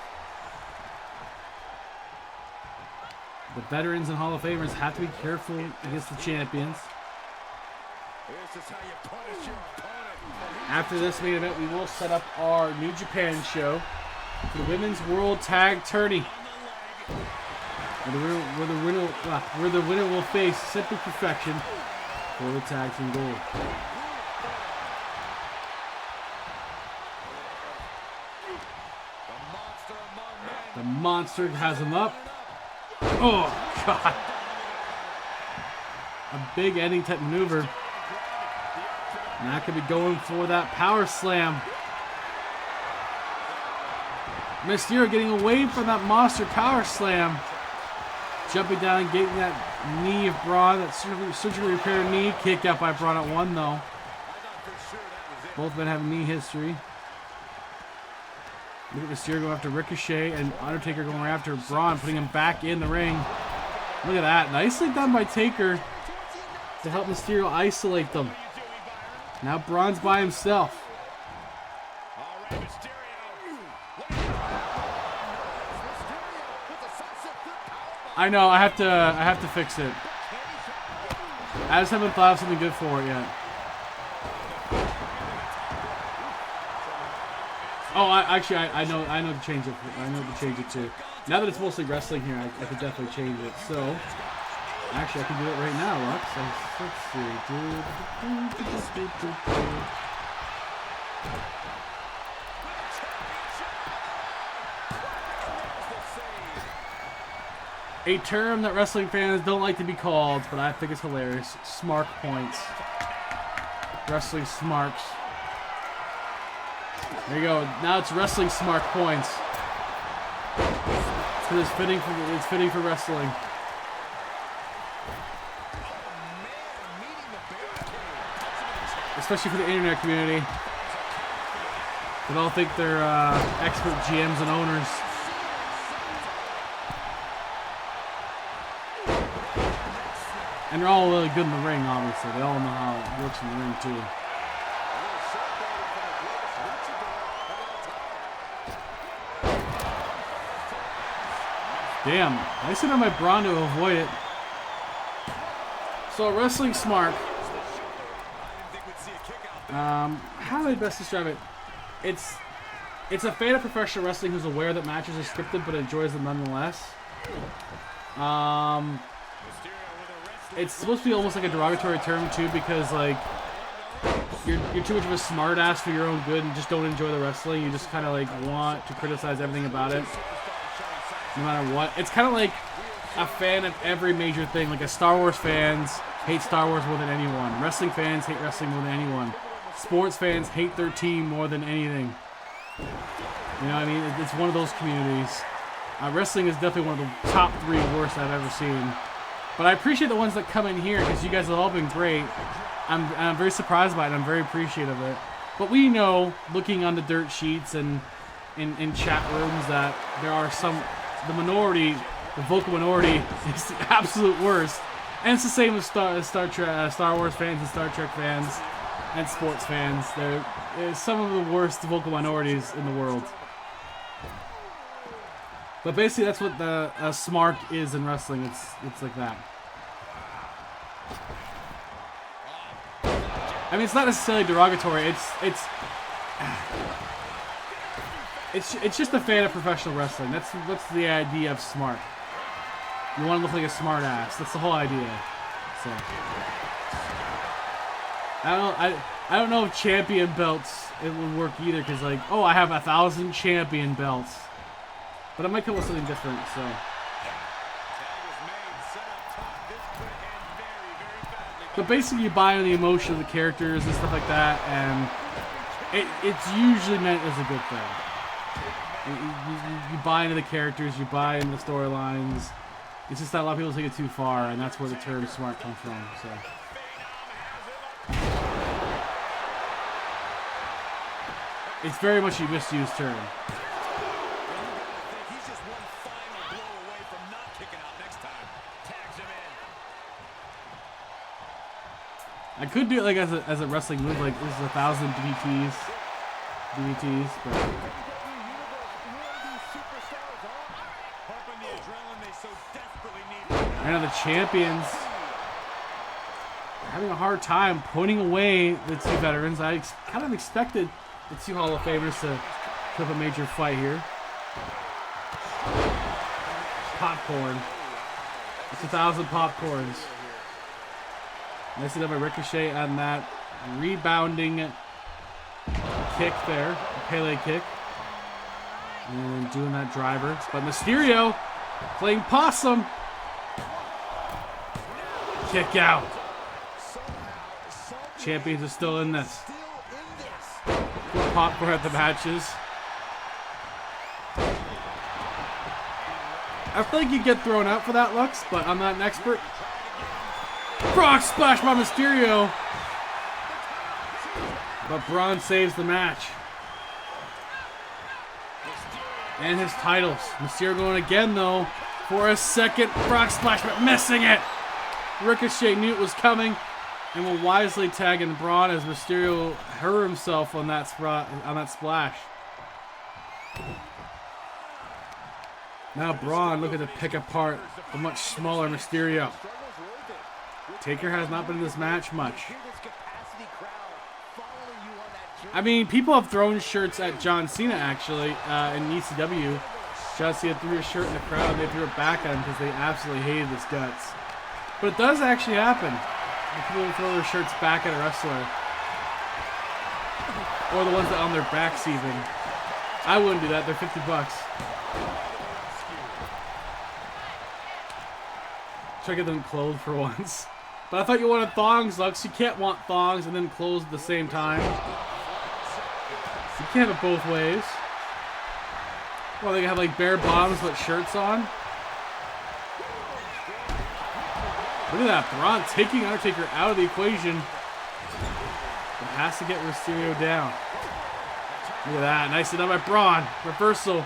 The veterans and Hall of Famers have to be careful against the champions. This is how you punish your opponent. After this main event, we will set up our New Japan show for the Women's World Tag Tourney, where the winner will face Simple Perfection for the tag team gold. The monster has him up. Oh, God. A big ending type maneuver. And that could be going for that power slam. Mysterio getting away from that monster power slam. Jumping down and getting that knee of Braun, that surgically repaired knee. Kicked out by Braun at 1, though. Both men have knee history. Look at Mysterio going after Ricochet and Undertaker going after Braun, putting him back in the ring. Look at that. Nicely done by Taker to help Mysterio isolate them. Now Braun's by himself. I know, I have to fix it. I just haven't thought of something good for it yet. Oh, I know to change it. I know to change it too. Now that it's mostly wrestling here, I could definitely change it. So, actually, I can do it right now, Lux. Let's see. A term that wrestling fans don't like to be called, but I think it's hilarious. Smark points. Wrestling smarks. There you go. Now it's wrestling smark points. Because it's fitting for wrestling. Especially for the internet community. They all think they're expert GMs and owners. And they're all really good in the ring, obviously. They all know how it works in the ring, too. Damn. I sit on my Braun to avoid it. So, wrestling smart. How do I best describe it? It's a fan of professional wrestling who's aware that matches are scripted but enjoys them nonetheless. It's supposed to be almost like a derogatory term too, because like you're too much of a smart ass for your own good and just don't enjoy the wrestling. You just kind of like want to criticize everything about it, no matter what. It's kind of like a fan of every major thing. Like a Star Wars fans hate Star Wars more than anyone. Wrestling fans hate wrestling more than anyone. Sports fans hate their team more than anything. You know what I mean? It's one of those communities. Wrestling is definitely one of the top 3 worst I've ever seen. But I appreciate the ones that come in here because you guys have all been great. I'm very surprised by it. I'm very appreciative of it. But we know, looking on the dirt sheets and in chat rooms, that there are the minority, the vocal minority, is the absolute worst. And it's the same with Star Wars fans and Star Trek fans and sports fans. They're some of the worst vocal minorities in the world. But basically, that's what the smart is in wrestling. It's like that. I mean, it's not necessarily derogatory. It's just a fan of professional wrestling. That's the idea of smart. You want to look like a smart ass. That's the whole idea. So I don't know if champion belts it would work either, because like, oh, I have 1,000 champion belts. But I might come with something different, so. But basically, you buy into the emotion of the characters and stuff like that, and it's usually meant as a good thing. You buy into the characters, you buy into the storylines. It's just that a lot of people take it too far, and that's where the term smart comes from, so. It's very much a misused term. I could do it like as a wrestling move, like this is 1,000 DDTs, but Right now the champions are having a hard time pointing away the two veterans. I kind of expected the two Hall of Famers to have a major fight here. Popcorn. It's 1,000 popcorns. Nicely done by Ricochet on that rebounding kick there. A Pele kick. And doing that driver. But Mysterio playing possum. Kick out. Champions are still in this. Put popcorn at the matches. I feel like you get thrown out for that, Lux, but I'm not an expert. Frog splash by Mysterio. But Braun saves the match. And his titles. Mysterio going again, though, for a second frog splash, but missing it. Ricochet knew it was coming and will wisely tag in Braun as Mysterio hurt himself on that splash. Now Braun looking to pick apart the much smaller Mysterio. Taker has not been in this match much. I mean, people have thrown shirts at John Cena, actually, in ECW. John Cena threw a shirt in the crowd, and they threw it back at him because they absolutely hated his guts. But it does actually happen. People throw their shirts back at a wrestler. Or the ones that are on their backs, even. I wouldn't do that. They're $50. Try to get them clothed for once. But I thought you wanted thongs, Lux. You can't want thongs and then clothes at the same time. You can't have it both ways. Well, they can have like bare bottoms but shirts on. Look at that. Braun taking Undertaker out of the equation. But has to get Mysterio down. Look at that. Nicely done by Braun. Reversal.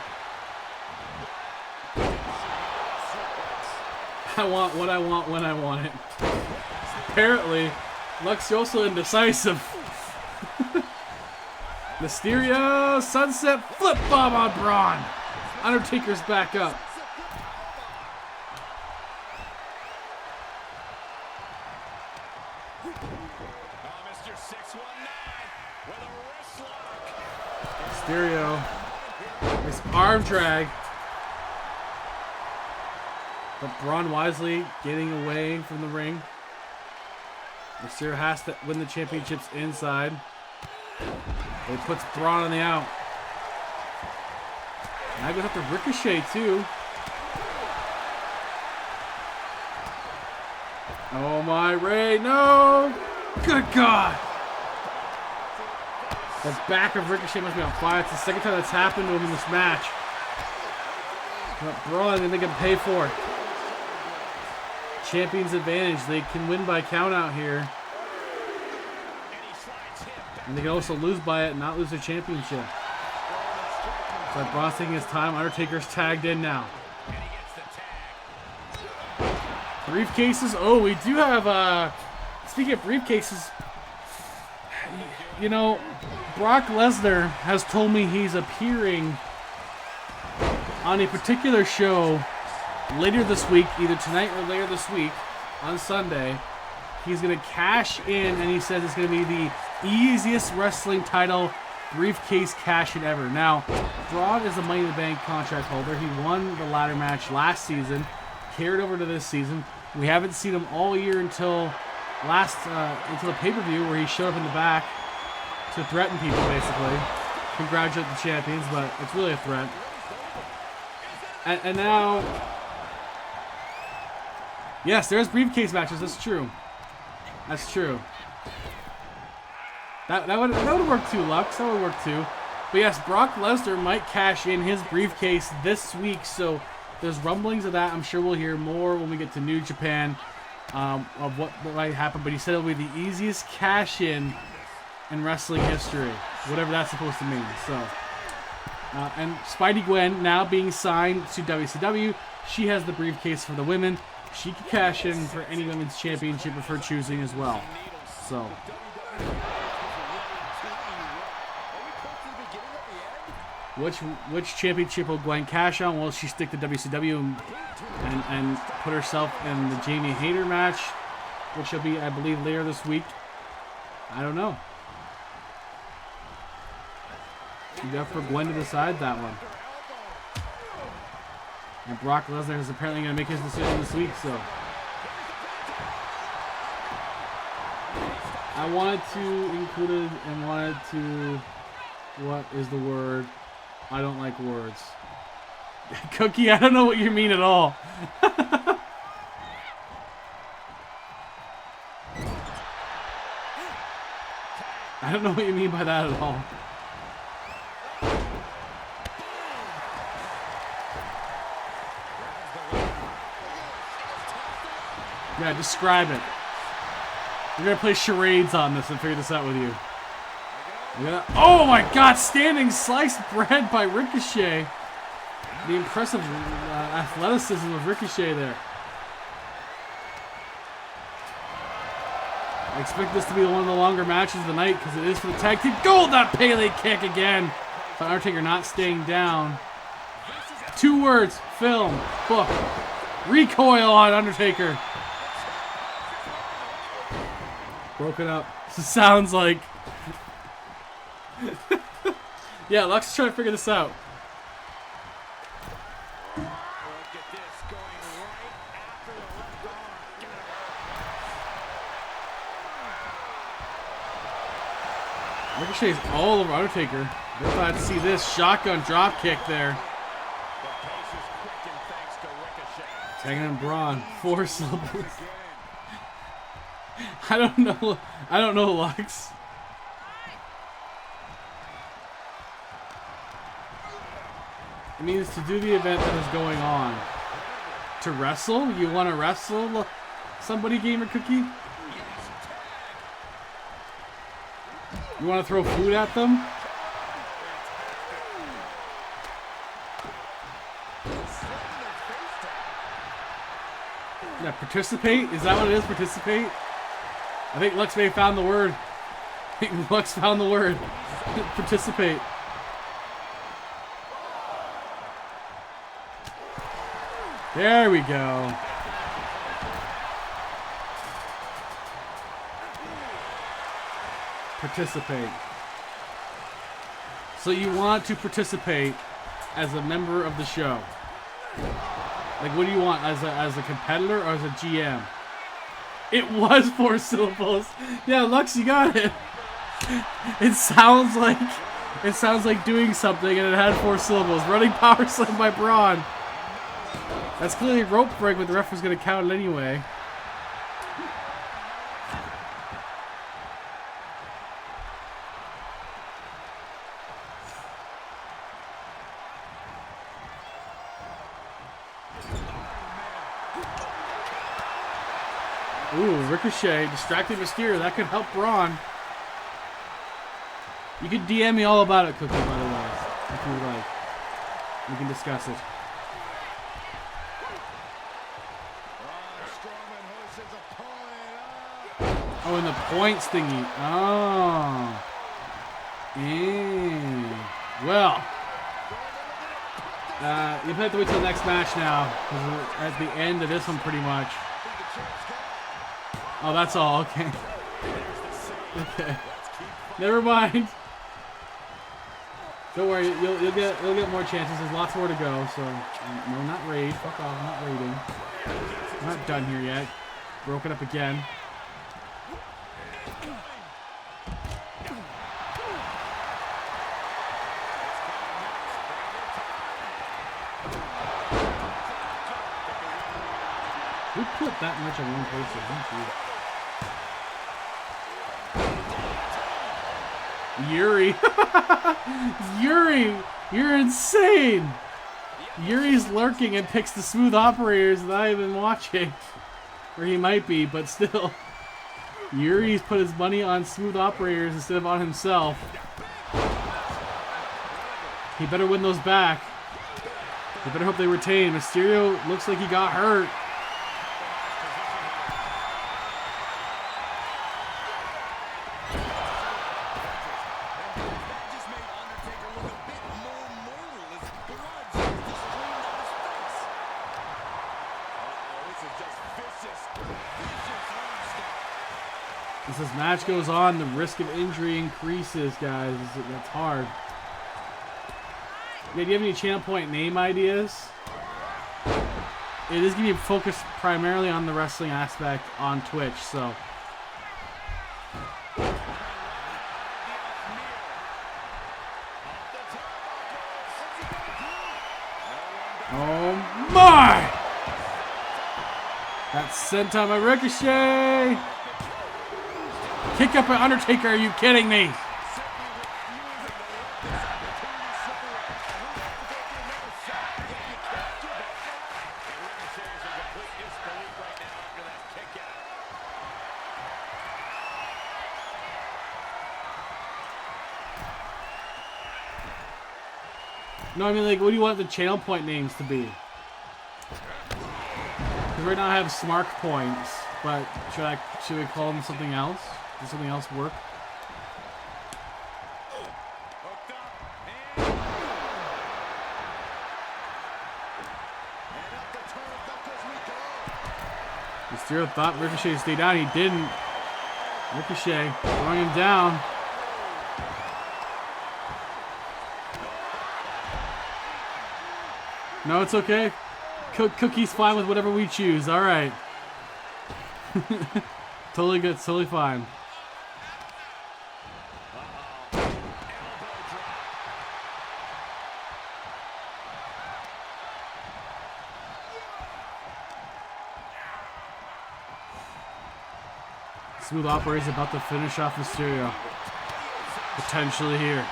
I want what I want when I want it. Apparently, Lux is also indecisive. Mysterio, sunset, flip bomb on Braun. Undertaker's back up. Mysterio, this arm drag. But Braun wisely getting away from the ring. Mysterio has to win the championships inside. It puts Braun on the out. Now goes up to Ricochet too. Oh my, Ray, no! Good God! The back of Ricochet must be on fire. It's the second time that's happened to him in this match. But Braun, and they can pay for it. Champion's advantage. They can win by count out here. And they can also lose by it and not lose their championship. So Braun's taking his time. Undertaker's tagged in now. Briefcases. Oh, we do have, speaking of briefcases, you know, Brock Lesnar has told me he's appearing on a particular show later this week, either tonight or later this week, on Sunday. He's going to cash in, and he says it's going to be the easiest wrestling title briefcase cash-in ever. Now, Braun is a Money in the Bank contract holder. He won the ladder match last season, carried over to this season. We haven't seen him all year until until the pay-per-view where he showed up in the back to threaten people, basically. Congratulate the champions, but it's really a threat. And now... Yes, there's briefcase matches. That's true. That's true. That would work too, Lux. That would work too. But yes, Brock Lesnar might cash in his briefcase this week, so there's rumblings of that. I'm sure we'll hear more when we get to New Japan of what might happen. But he said it'll be the easiest cash-in wrestling history, whatever that's supposed to mean. So, and Spidey Gwen now being signed to WCW. She has the briefcase for the women. She can cash in for any women's championship of her choosing as well. So. Which championship will Gwen cash on? Will she stick to WCW and put herself in the Jamie Hayter match, which will be, I believe, later this week? I don't know. You have for Gwen to decide that one. And Brock Lesnar is apparently going to make his decision this week, so. I wanted to include it and wanted to, what is the word? I don't like words. Cookie, I don't know what you mean at all. I don't know what you mean by that at all. Yeah, describe it. We're gonna play charades on this and figure this out with you. Oh my God! Standing sliced bread by Ricochet. The impressive athleticism of Ricochet there. I expect this to be one of the longer matches of the night because it is for the tag team gold. That Pele kick again. But Undertaker not staying down. 2 words: film, book, recoil on Undertaker. Broken up. Sounds like. Yeah, Lux is trying to figure this out. Look at this, going right after the left arm. Ricochet's all over Undertaker. They're glad to see this shotgun drop kick there. The pace is quickened thanks to Ricochet. Tagging in Braun. 4 syllables. I don't know, Lux. It means to do the event that is going on. To wrestle? You want to wrestle somebody, Gamer Cookie? You want to throw food at them? Yeah, participate? Is that what it is? Participate? I think Lux may have found the word. I think Lux found the word. Participate. There we go. Participate. So you want to participate as a member of the show. Like, what do you want, as a competitor or as a GM? It was 4 syllables. Yeah, Lux, you got it. It sounds like doing something, and it had 4 syllables. Running power slam by Braun. That's clearly a rope break, but the ref was going to count it anyway. Ooh, Ricochet, distracted Mysterio. That could help Braun. You can DM me all about it, Cookie, by the way, if you would like. We can discuss it. Oh, and the points thingy. Oh. Well. You have to wait till the next match now. Because we're at the end of this one, pretty much. Oh, that's all. Okay. Okay. Never mind. Don't worry. You'll get more chances. There's lots more to go. So, no, not raid. Fuck off. I'm not raiding. I'm not done here yet. Broken up again. Who put that much on one person? Yuri. Yuri, you're insane. Yuri's lurking and picks the smooth operators that I've been watching. Or he might be, but still. Yuri's put his money on smooth operators instead of on himself. He better win those back. He better hope they retain. Mysterio looks like he got hurt. this match goes on, the risk of injury increases, guys. That's hard. Yeah, do you have any channel point name ideas? It is going to be focused primarily on the wrestling aspect on Twitch, so. Oh my! That's sent on by Ricochet! Kick up by Undertaker, are you kidding me? No, I mean, like, what do you want the channel point names to be? Because right now I have Smark points, but should we call them something else? Does something else work? Mysterio thought Ricochet would stay down. He didn't. Ricochet throwing him down. No, it's okay. Cookie's fine with whatever we choose. All right. Totally good. Totally fine. Smooth operator about to finish off Mysterio. Potentially here.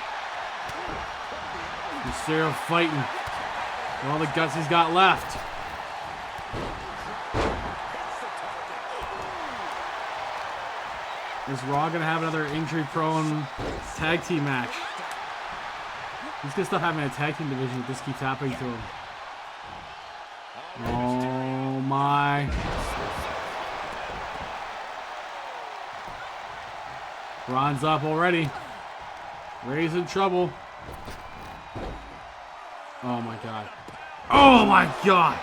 Mysterio fighting. All the guts he's got left. Is Raw gonna have another injury-prone tag team match? He's gonna stop having a tag team division if this keeps happening to him. Oh my. Braun's up already. Ray's in trouble. Oh my god. Oh my god!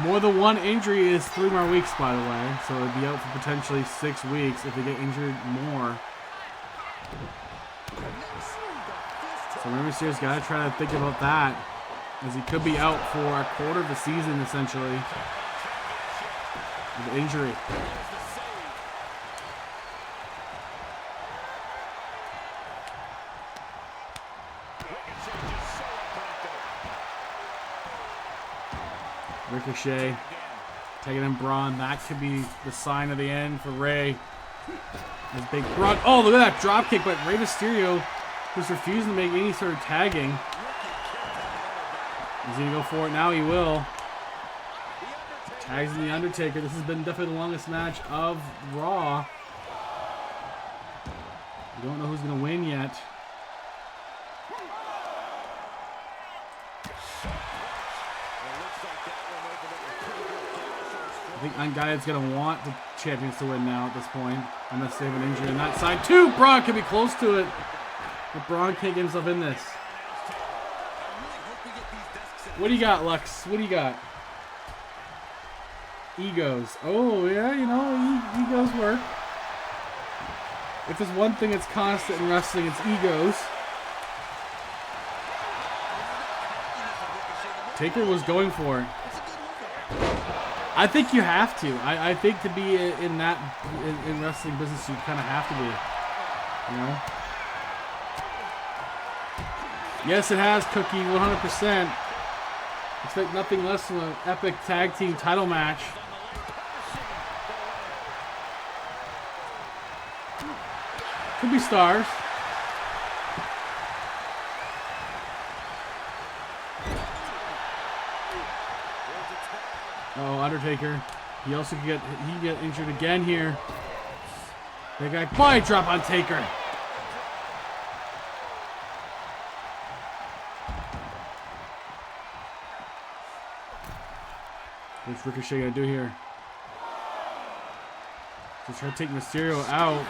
More than one injury is 3 more weeks, by the way. So it'd be out for potentially 6 weeks if they get injured more. So Rey Mysterio's got to try to think about that, as he could be out for a quarter of the season, essentially, with injury. Ricochet taking in Braun. That could be the sign of the end for Rey. As big Braun. Oh, look at that drop kick, but Rey Mysterio was refusing to make any sort of tagging. Is he gonna go for it now? He will. Tags in the Undertaker. This has been definitely the longest match of Raw. We don't know who's gonna win yet. I think Unguyed's gonna want the champions to win now at this point, unless they have an injury on that side too. Braun could be close to it, but Braun can't get himself in this. What do you got, Lux? What do you got? Egos. Oh yeah, you know, egos work. If there's one thing that's constant in wrestling, it's egos. Taker was going for it. I think you have to. I think to be in that in wrestling business, you kind of have to be. You know. Yes, it has, Cookie, 100%. Expect nothing less than an epic tag team title match. Could be stars. Oh, Undertaker. He also could get injured again here. Big guy body drop on Taker. What's Ricochet gonna do here? Just try to take Mysterio out.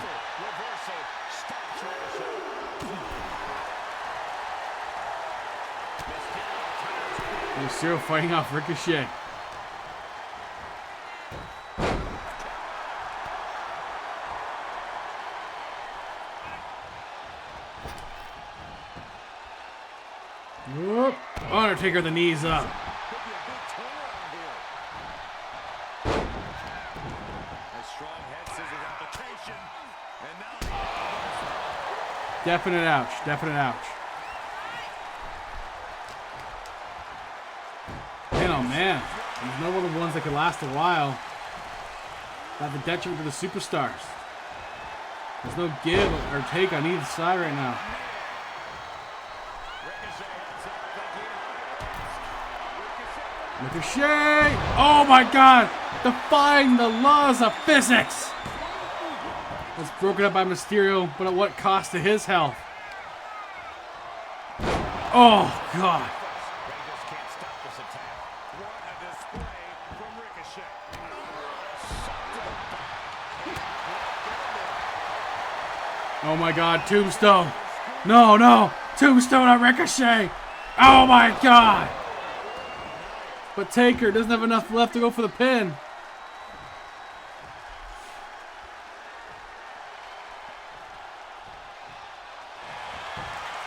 Mysterio fighting off Ricochet. Whoop. Undertaker the knees up. Could be a big turnaround here. A strong head scissors application. And now Definite ouch. Definite ouch. Man, oh man. There's no other ones that could last a while. At the detriment to the superstars. There's no give or take on either side right now. Ricochet! Oh my god! Defying the laws of physics! That's broken up by Mysterio, but at what cost to his health? Oh god! Rangers can't stop this attack. What a display from Ricochet. Oh my god, Tombstone! No, no! Tombstone on Ricochet! Oh my god! But Taker doesn't have enough left to go for the pin.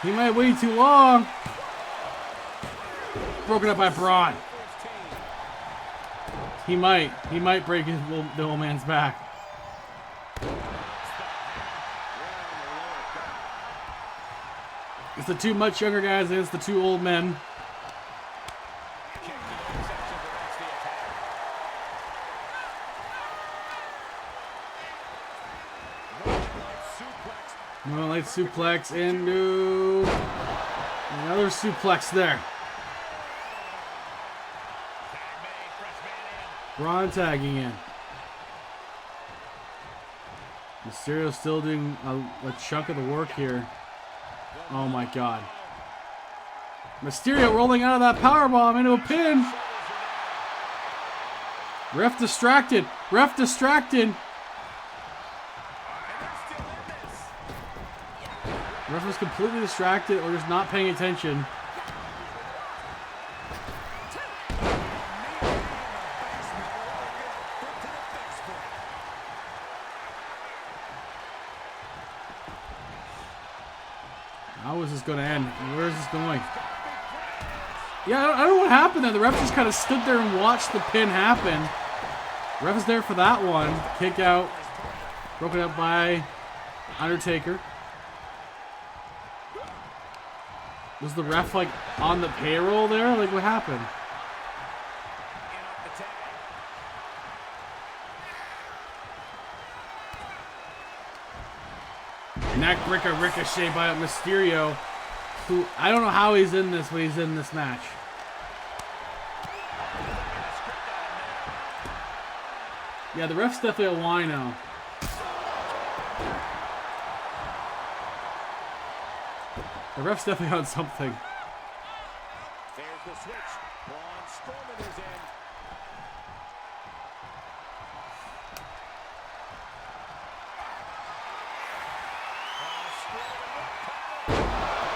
He might wait too long. Broken up by Braun. He might break the old man's back. It's the two much younger guys against the two old men. Northern Lights suplex into another suplex there. Braun tagging in. Mysterio still doing a chunk of the work here. Oh my god. Mysterio rolling out of that powerbomb into a pin. Ref distracted. Ref distracted. Ref was completely distracted or just not paying attention. How is this going to end? Where is this going? Yeah, I don't know what happened there. The ref just kind of stood there and watched the pin happen. The ref is there for that one. Kick out. Broken up by Undertaker. Was the ref like on the payroll there? Like what happened? Neckbreaker Ricochet by Mysterio, who I don't know how he's in this, but he's in this match. Yeah, the ref's definitely a wino. The ref's definitely on something. There's the switch. Braun Strowman is in.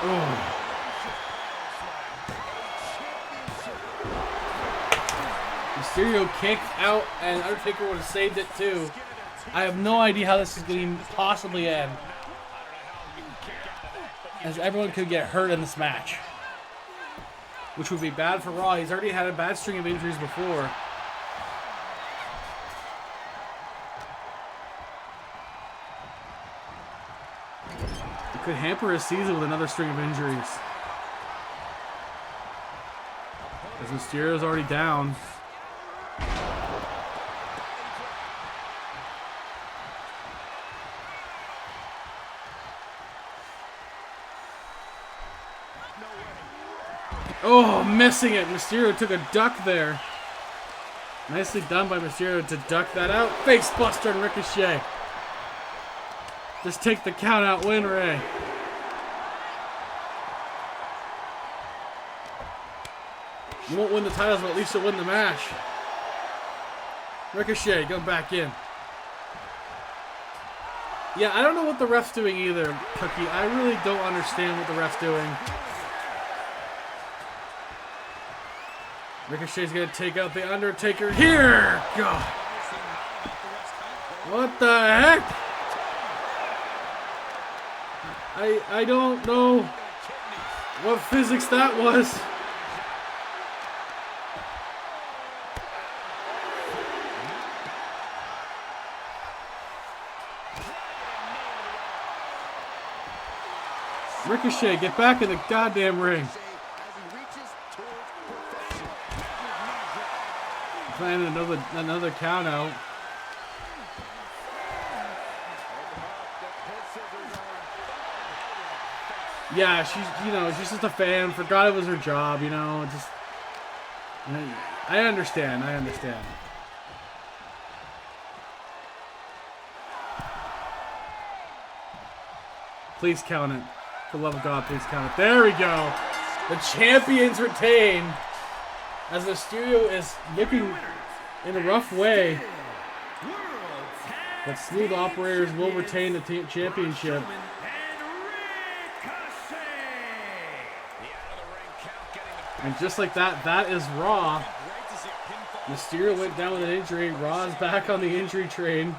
Oh. Mysterio kicked out, and Undertaker would have saved it too. I have no idea how this is going to possibly end, as everyone could get hurt in this match, which would be bad for Raw. He's already had a bad string of injuries before. It could hamper his season with another string of injuries, as Mysterio's already down. Oh, missing it. Mysterio took a duck there. Nicely done by Mysterio to duck that out. Face buster and Ricochet. Just take the count out win, Ray. You won't win the titles, but at least you'll win the match. Ricochet, go back in. Yeah, I don't know what the ref's doing either, Cookie. I really don't understand what the ref's doing. Ricochet's gonna take out the Undertaker here. God. What the heck? I don't know what physics that was. Ricochet, get back in the goddamn ring. Planning another count out. Yeah, she's just a fan. Forgot it was her job, just. I understand. Please count it. For the love of God, please count it. There we go. The champions retain. As the studio is looking in a rough way. But Smooth Operators will retain the championship. And just like that, that is Raw. Mysterio went down with an injury. Raw's back on the injury train.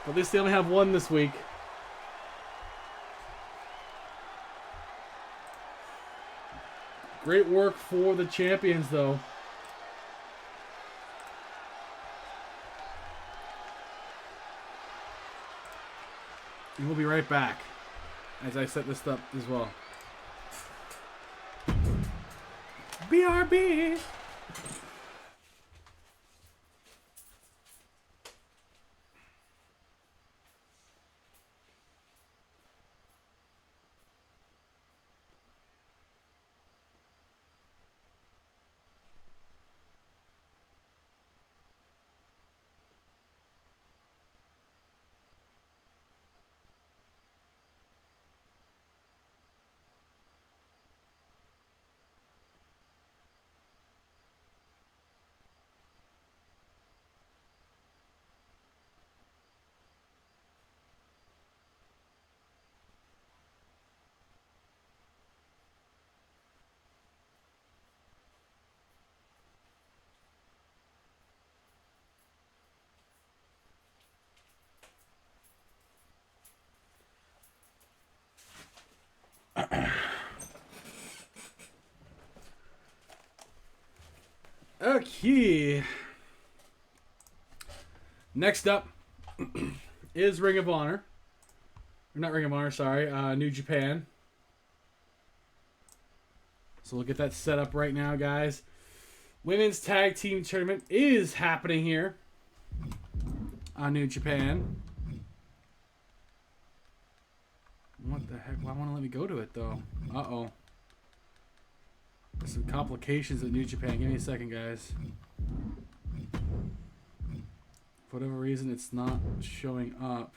But at least they only have one this week. Great work for the champions, though. And we'll be right back as I set this up as well. BRB! Okay. Next up is Ring of Honor. Or not Ring of Honor, sorry. New Japan. So we'll get that set up right now, guys. Women's Tag Team Tournament is happening here on New Japan. What the heck? Why won't it let me go to it, though? Uh-oh. There's some complications at New Japan. Give me a second, guys. For whatever reason, it's not showing up.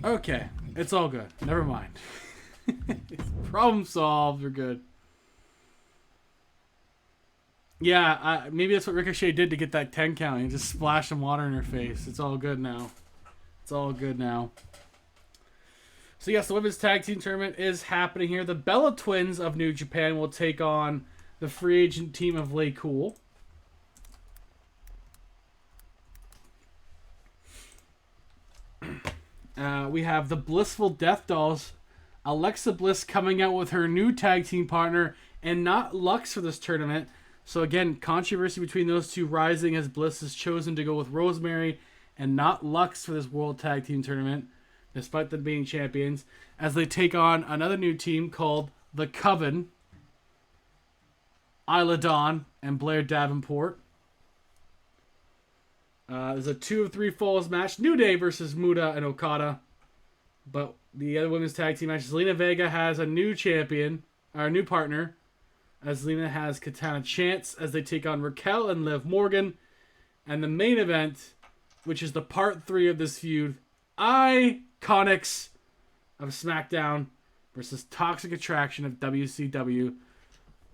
Okay, it's all good. Never mind. Problem solved. We're good. Yeah, maybe that's what Ricochet did to get that 10 count. He just splashed some water in her face. It's all good now. It's all good now. So yes, the Women's Tag Team Tournament is happening here. The Bella Twins of New Japan will take on the free agent team of Lay Cool. We have the Blissful Death Dolls. Alexa Bliss coming out with her new tag team partner and not Lux for this tournament. So again, controversy between those two rising as Bliss has chosen to go with Rosemary and not Lux for this World Tag Team Tournament, despite them being champions, as they take on another new team called The Coven, Isla Dawn, and Blair Davenport. There's a 2 of 3 falls match. New Day versus Muta and Okada. But the other women's tag team match, Zelina Vega has a new champion, or a new partner, as Zelina has Katana Chance as they take on Raquel and Liv Morgan. And the main event, which is the part 3 of this feud, Iconics of SmackDown versus Toxic Attraction of WCW.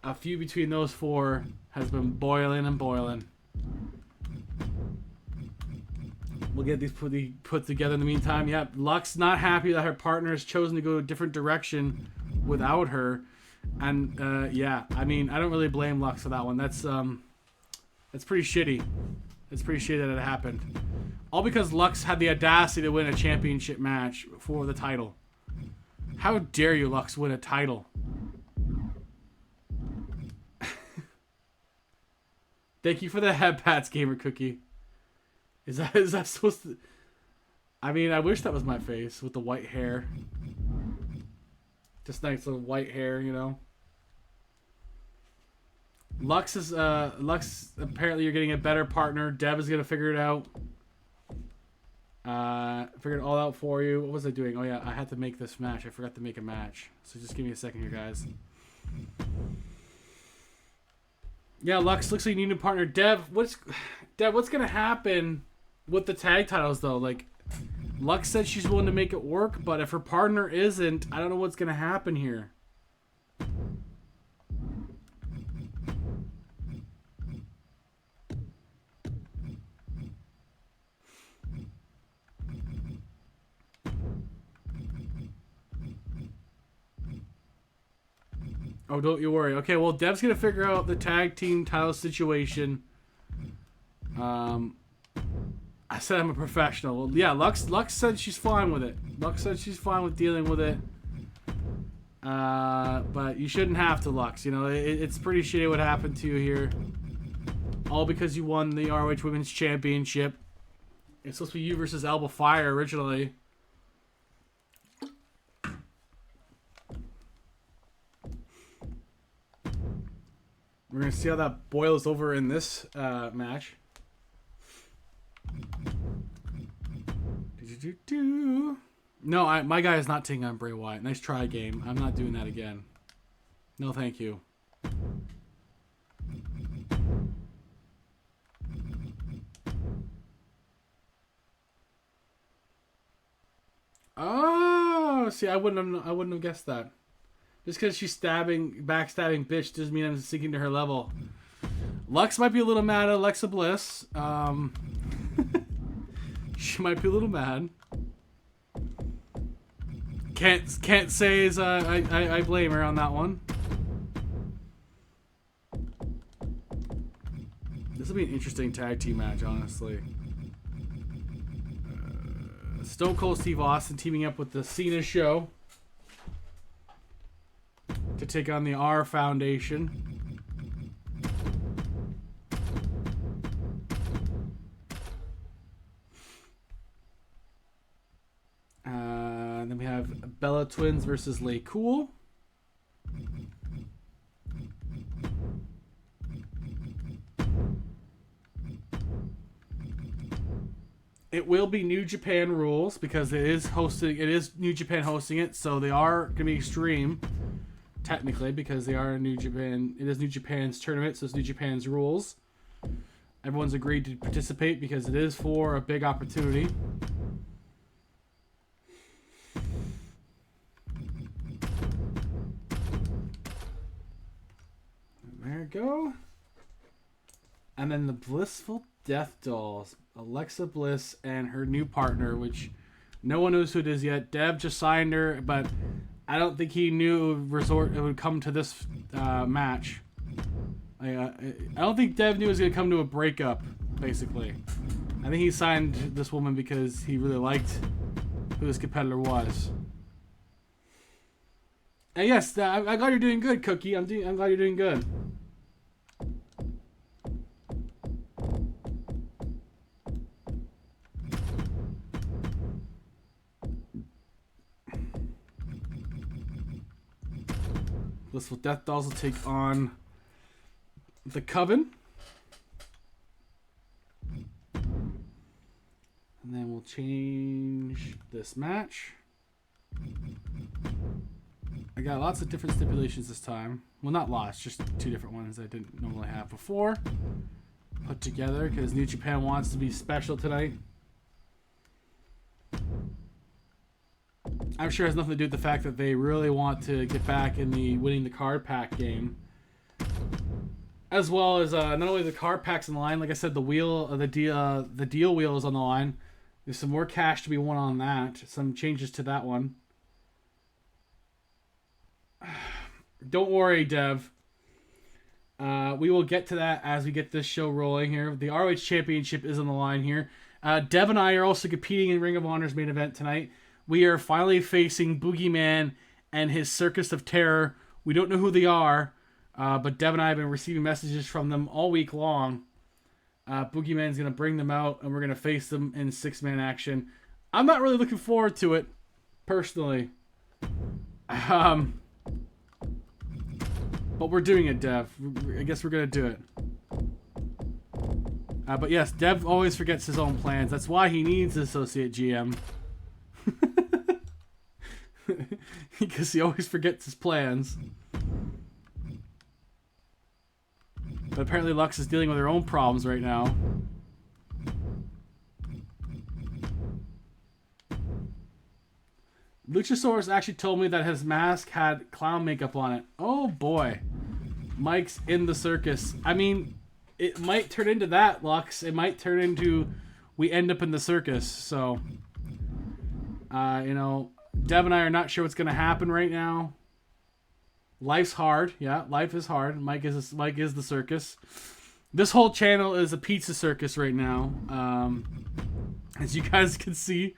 A feud between those four has been boiling and boiling. we'll get these put together in the meantime. Yeah, Lux not happy that her partner has chosen to go a different direction without her. And, yeah, I mean, I don't really blame Lux for that one. That's pretty shitty. It's pretty shitty that it happened. All because Lux had the audacity to win a championship match for the title. How dare you, Lux, win a title? Thank you for the head pats, Gamer Cookie. Is that supposed to... I mean, I wish that was my face with the white hair. Just nice little white hair, you know. Lux is apparently you're getting a better partner. Deb is gonna figure it out. Figured it all out for you. What was I doing? Oh yeah, I had to make this match. I forgot to make a match. So just give me a second here, guys. Yeah, Lux looks like you need a partner. Deb, what's gonna happen with the tag titles though? Like, Lux said she's willing to make it work, but if her partner isn't, I don't know what's gonna happen here. Oh, don't you worry. Okay, well, Deb's gonna figure out the tag team title situation. I said I'm a professional. Well, yeah, Lux said she's fine with it. Lux said she's fine with dealing with it. But you shouldn't have to, Lux. You know, it's pretty shitty what happened to you here. All because you won the ROH Women's Championship. It's supposed to be you versus Alba Fire originally. We're going to see how that boils over in this match. No, my guy is not taking on Bray Wyatt. Nice try, game. I'm not doing that again. No, thank you. Oh, see, I wouldn't have guessed that. Just because she's backstabbing bitch doesn't mean I'm sinking to her level. Lux might be a little mad at Alexa Bliss. She might be a little mad. Can't say as I blame her on that one. This will be an interesting tag team match, honestly. Stone Cold Steve Austin teaming up with the Cena Show to take on the R Foundation. Then we have Bella Twins versus Lay Cool. It will be New Japan rules because it is New Japan hosting it, so they are going to be extreme. Technically, because they are New Japan, it is New Japan's tournament, so it's New Japan's rules. Everyone's agreed to participate because it is for a big opportunity. There we go. And then the Blissful Death Dolls, Alexa Bliss and her new partner, which no one knows who it is yet. Deb just signed her, but I don't think he knew it would come to this match. I don't think Dev knew it was going to come to a breakup, basically. I think he signed this woman because he really liked who this competitor was. And yes, I'm glad you're doing good, Cookie. I'm glad you're doing good. Blissful Death Dolls will take on the Coven. And then we'll change this match. I got lots of different stipulations this time. Well, not lots, just two different ones I didn't normally have before. Put together because New Japan wants to be special tonight. I'm sure it has nothing to do with the fact that they really want to get back in the winning the card pack game, as well as not only the card packs on the line. Like I said, the deal wheel is on the line, There's some more cash to be won on that. Some changes to that one. Don't worry, Dev. We will get to that as we get this show rolling here. The ROH Championship is on the line here. Dev and I are also competing in Ring of Honor's main event tonight. We are finally facing Boogeyman and his Circus of Terror. We don't know who they are, but Dev and I have been receiving messages from them all week long. Boogeyman's going to bring them out, and we're going to face them in 6-man action. I'm not really looking forward to it, personally. But we're doing it, Dev. I guess we're going to do it. But yes, Dev always forgets his own plans. That's why he needs Associate GM. Because he always forgets his plans. But apparently Lux is dealing with her own problems right now. Luchasaurus actually told me that his mask had clown makeup on it. Oh boy. Mike's in the circus. I mean, it might turn into that, Lux. It might turn into we end up in the circus. So, you know, Dev and I are not sure what's going to happen right now. Life's hard. Yeah, life is hard. Mike is the circus. This whole channel is a pizza circus right now. As you guys can see.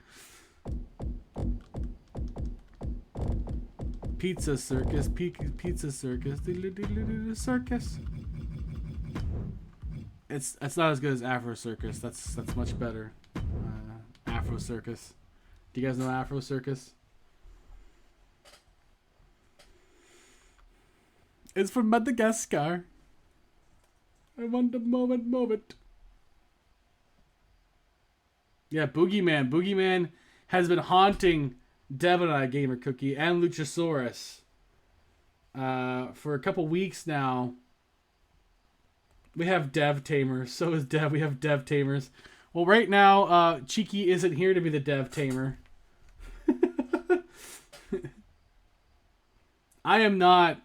Pizza circus. Pizza circus. Circus. It's not as good as Afro Circus. That's much better. Afro Circus. Do you guys know Afro Circus? It's from Madagascar. I want to move it. Yeah, Boogeyman. Boogeyman has been haunting Dev and I, Gamer Cookie, and Luchasaurus for a couple weeks now. We have Dev Tamers. So is Dev. We have Dev Tamers. Well, right now, Cheeky isn't here to be the Dev Tamer. I am not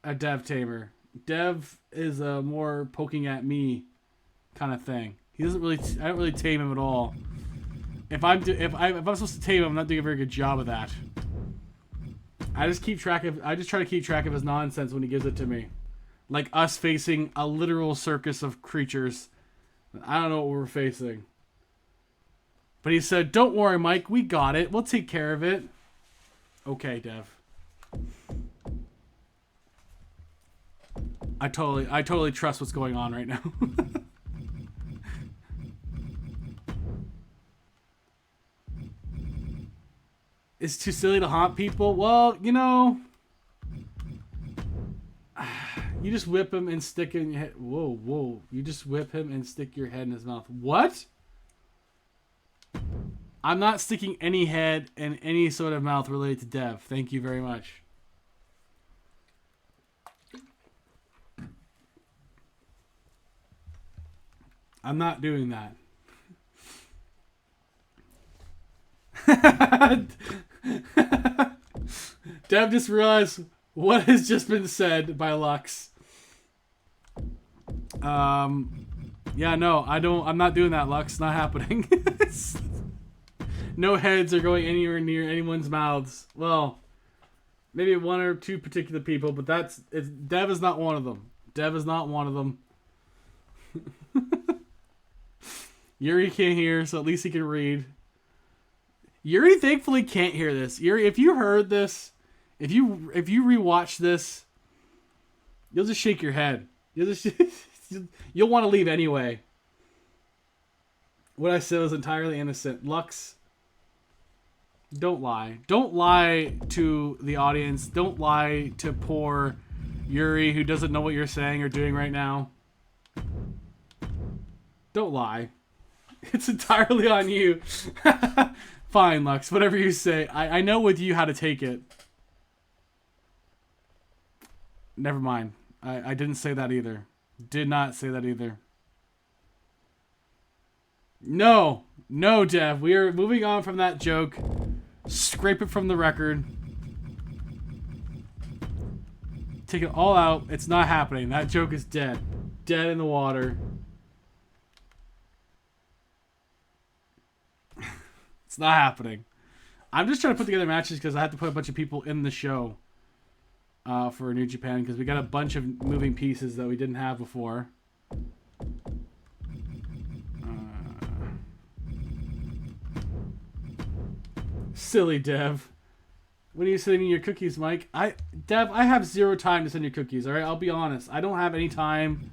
a Dev Tamer. Dev is a more poking at me kind of thing. He doesn't really. I don't really tame him at all. If I'm supposed to tame him, I'm not doing a very good job of that. I just try to keep track of his nonsense when he gives it to me. Like us facing a literal circus of creatures. I don't know what we're facing. But he said, "Don't worry, Mike. We got it. We'll take care of it." Okay, Dev. I totally trust what's going on right now. It's too silly to haunt people. Well, you know, you just whip him and stick it in your head. Whoa. You just whip him and stick your head in his mouth. What? I'm not sticking any head in any sort of mouth related to Dev. Thank you very much. I'm not doing that. Dev just realized what has just been said by Lux. Yeah, no, I'm not doing that, Lux. Not happening. No heads are going anywhere near anyone's mouths. Well, maybe one or two particular people, but Dev is not one of them. Dev is not one of them. Yuri can't hear, so at least he can read. Yuri thankfully can't hear this. Yuri, if you heard this, if you rewatch this, you'll just shake your head. You'll want to leave anyway. What I said was entirely innocent. Lux, don't lie. Don't lie to the audience. Don't lie to poor Yuri who doesn't know what you're saying or doing right now. Don't lie. It's entirely on you. Fine, Lux. Whatever you say. I know with you how to take it. Never mind. I didn't say that either. Did not say that either. No. No, Dev. We are moving on from that joke. Scrape it from the record. Take it all out. It's not happening. That joke is dead. Dead in the water. It's not happening. I'm just trying to put together matches because I have to put a bunch of people in the show for New Japan because we got a bunch of moving pieces that we didn't have before. Silly Dev. When are you sending me your cookies, Mike? Dev, I have zero time to send you cookies, alright? I'll be honest. I don't have any time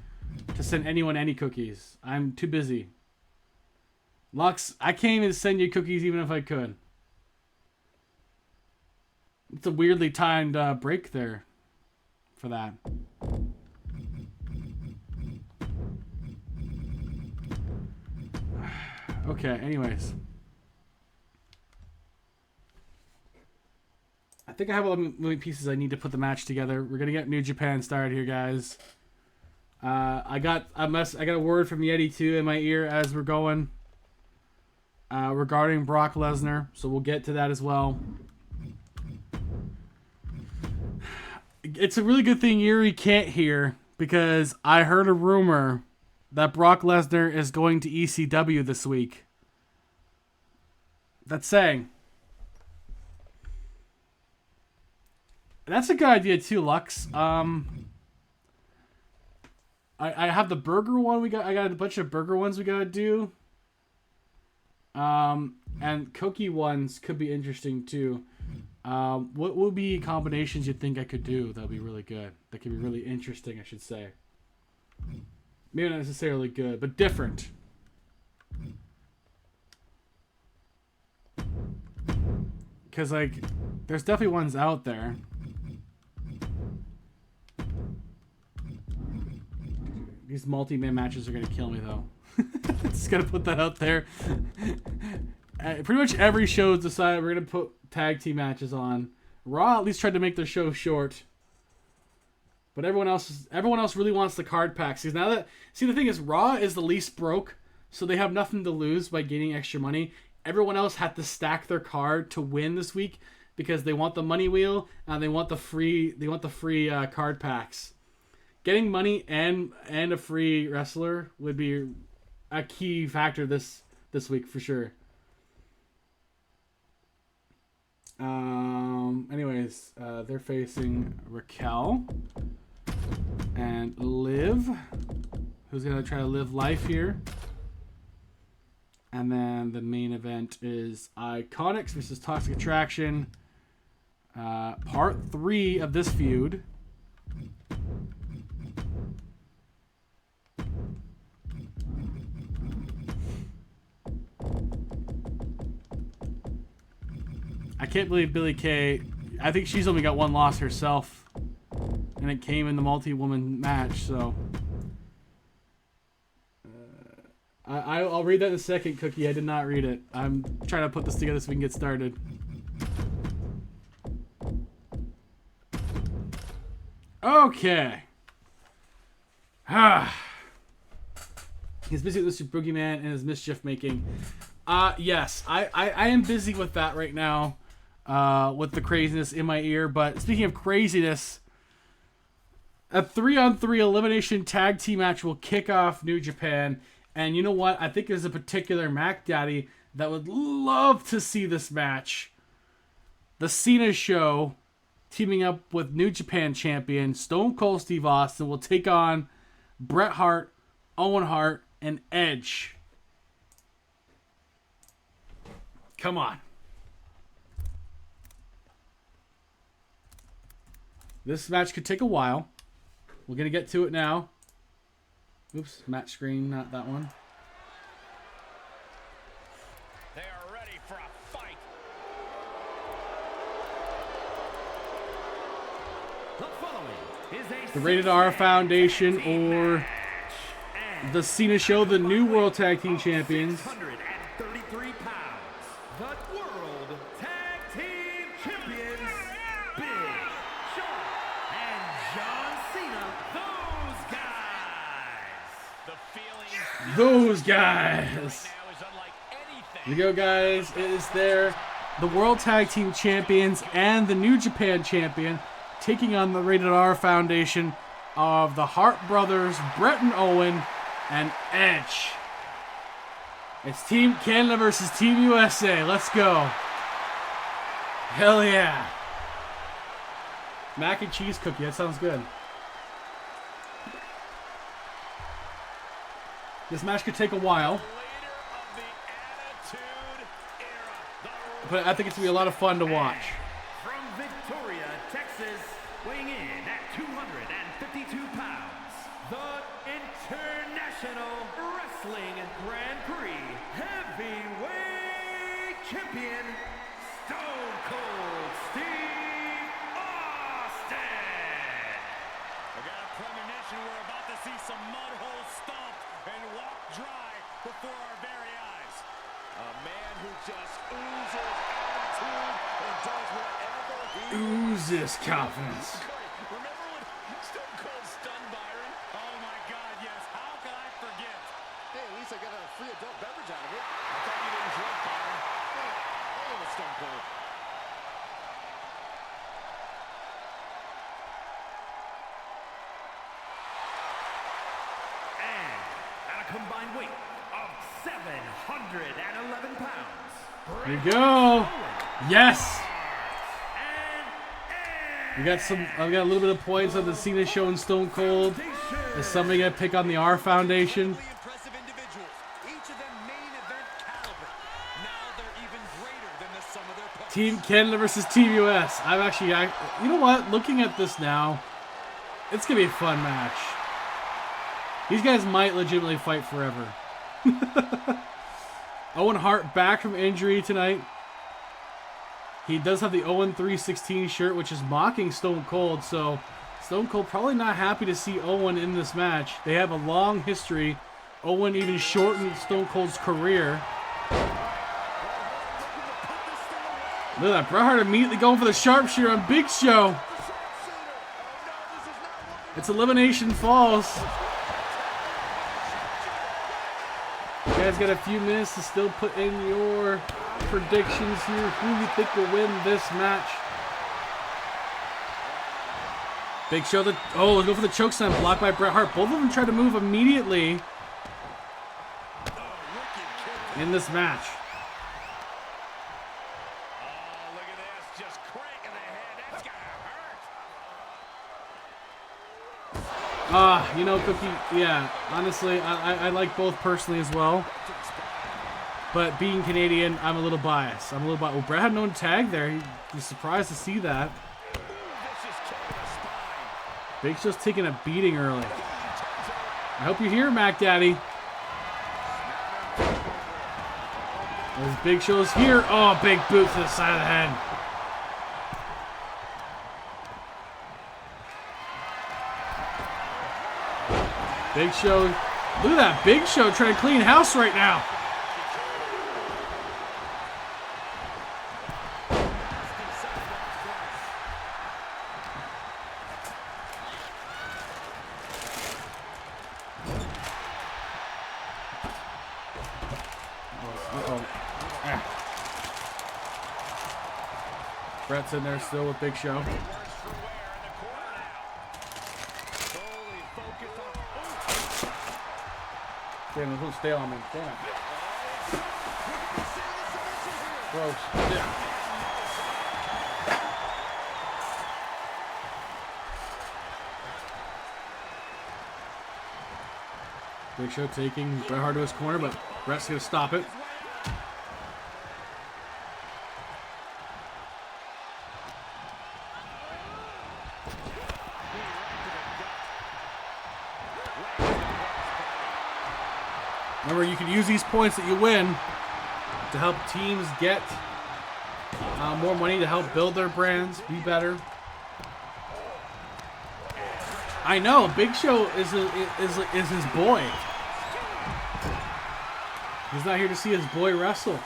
to send anyone any cookies. I'm too busy. Lux, I can't even send you cookies even if I could. It's a weirdly timed break there for that. Okay, anyways. I think I have all the moving pieces I need to put the match together. We're gonna get New Japan started here, guys. I got a word from Yeti too in my ear as we're going regarding Brock Lesnar, so we'll get to that as well. It's a really good thing Yuri can't hear because I heard a rumor that Brock Lesnar is going to ECW this week. That's saying. That's a good idea too, Lux. I have the burger one I got a bunch of burger ones we gotta do. And cookie ones could be interesting too. What would be combinations you think I could do that would be really good? That could be really interesting, I should say. Maybe not necessarily good, but different. Because, like, there's definitely ones out there. These multi-man matches are going to kill me, though. Just got to put that out there. Pretty much every show has decided we're going to put tag team matches on. Raw at least tried to make their show short. But everyone else really wants the card packs. See, the thing is, Raw is the least broke, so they have nothing to lose by gaining extra money. Everyone else had to stack their card to win this week because they want the money wheel and they want the free card packs. Getting money and a free wrestler would be a key factor this week for sure. Anyways, they're facing Raquel and Liv, who's gonna try to live life here. And then the main event is Iconics versus Toxic Attraction. Part 3 of this feud. I can't believe Billie Kay. I think she's only got one loss herself. And it came in the multi-woman match, so. I'll read that in a second, Cookie. I did not read it. I'm trying to put this together so we can get started. Okay. He's busy with Mr. Boogeyman and his mischief making. Yes, I am busy with that right now. With the craziness in my ear. But speaking of craziness, a 3-on-3 elimination tag team match will kick off New Japan. And you know what? I think there's a particular Mac Daddy that would love to see this match. The Cena Show, teaming up with New Japan champion Stone Cold Steve Austin, will take on Bret Hart, Owen Hart, and Edge. Come on. This match could take a while. We're going to get to it now. Oops, match screen, not that one. They are ready for a fight. The following is The Rated R Foundation or the Cena Show, the new World Tag Team Champions. 633 pounds. The World Tag Team Champions. Big Show and John Cena. Those guys. Here we go, guys. It is there. The World Tag Team Champions and the New Japan Champion taking on the Rated R Foundation of the Hart Brothers, Bret and Owen, and Edge. It's Team Canada versus Team USA. Let's go. Hell yeah. Mac and cheese cookie. That sounds good. This match could take a while, but I think it's going to be a lot of fun to watch. From Victoria, Texas, weighing in at 252 pounds, the International Wrestling Grand Prix Heavyweight Champion, Stone Cold Steve Austin. We got a premonition we're about to see some mud holes stomped and walk dry before our very eyes. A man who just oozes attitude and does whatever he Oozes confidence. Remember when Stone Cold stunned Byron? Oh my God, yes. How could I forget? Hey, at least I got a free adult beverage out of it. I thought you didn't drink, Byron. Hey, with Stone Cold. And at a combined weight of 711 pounds, There you go. Yes. and We got some. I've got a little bit of points on the Cena Show and Stone Cold. Is somebody gonna pick on the R Foundation? Really impressive individuals. Each of them main event caliber. Now they're even greater than the sum of their parts. Team Canada versus Team US. I'm actually, you know what? Looking at this now, it's gonna be a fun match. These guys might legitimately fight forever. Owen Hart back from injury tonight. He does have the Owen 316 shirt, which is mocking Stone Cold, so Stone Cold probably not happy to see Owen in this match. They have a long history. Owen even shortened Stone Cold's career. Look at that. Bret Hart immediately going for the sharpshooter on Big Show. It's elimination falls. You guys got a few minutes to still put in your predictions here. Who you think will win this match? Big Show. Let's go for the chokeslam. Blocked by Bret Hart. Both of them try to move immediately in this match. Oh, look at this. Just cranking the head. That's gonna hurt. You know, Cookie, yeah, honestly, I like both personally as well. But being Canadian, I'm a little biased. Well, Bret had no tag there. He was surprised to see that. Big Show's taking a beating early. I hope you're here, Mac Daddy. As Big Show's here. Oh, big boot to the side of the head. Big Show. Look at that. Big Show trying to clean house right now. Bret's in there still with Big Show. Damn, it won't stay on me. Damn it. Gross. Yeah. Big Show taking Bret Hart to his corner, but Bret's going to stop it. Remember, you can use these points that you win to help teams get more money to help build their brands, be better. I know, Big Show is his boy. He's not here to see his boy wrestle.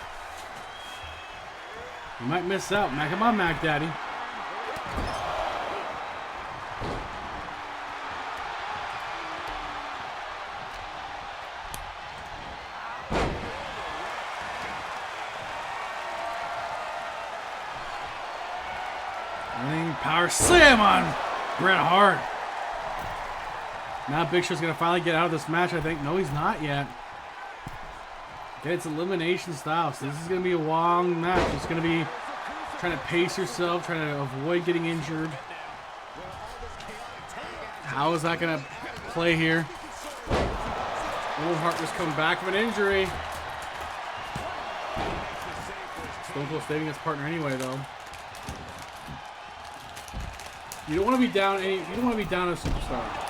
You might miss out. Come on, Mac Daddy. Running power slam on Bret Hart. Now Big Show's going to finally get out of this match, I think. No, he's not yet. Okay, it's elimination style, so this is going to be a long match. It's going to be trying to pace yourself, trying to avoid getting injured. How is that going to play here? Owen Hart just coming back from an injury. Stone Cold saving his partner anyway, though. You don't want to be down any. You don't want to be down a superstar.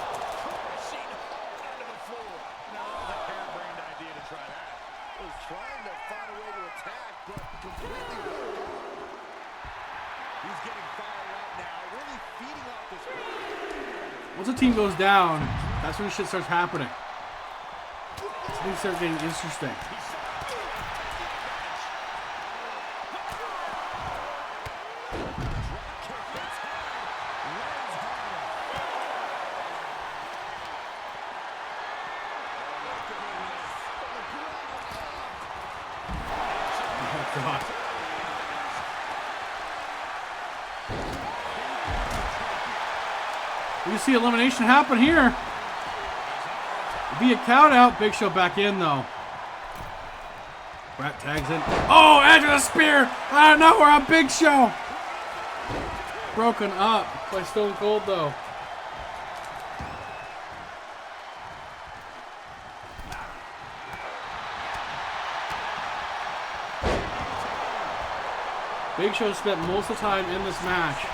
Once a team goes down, that's when shit starts happening. Things start getting interesting. Oh, God. You see elimination happen here. Be a count out. Big Show back in though. Brat tags in. Oh, edge of the spear out of nowhere on Big Show. Broken up by Stone Cold though. Big Show spent most of the time in this match.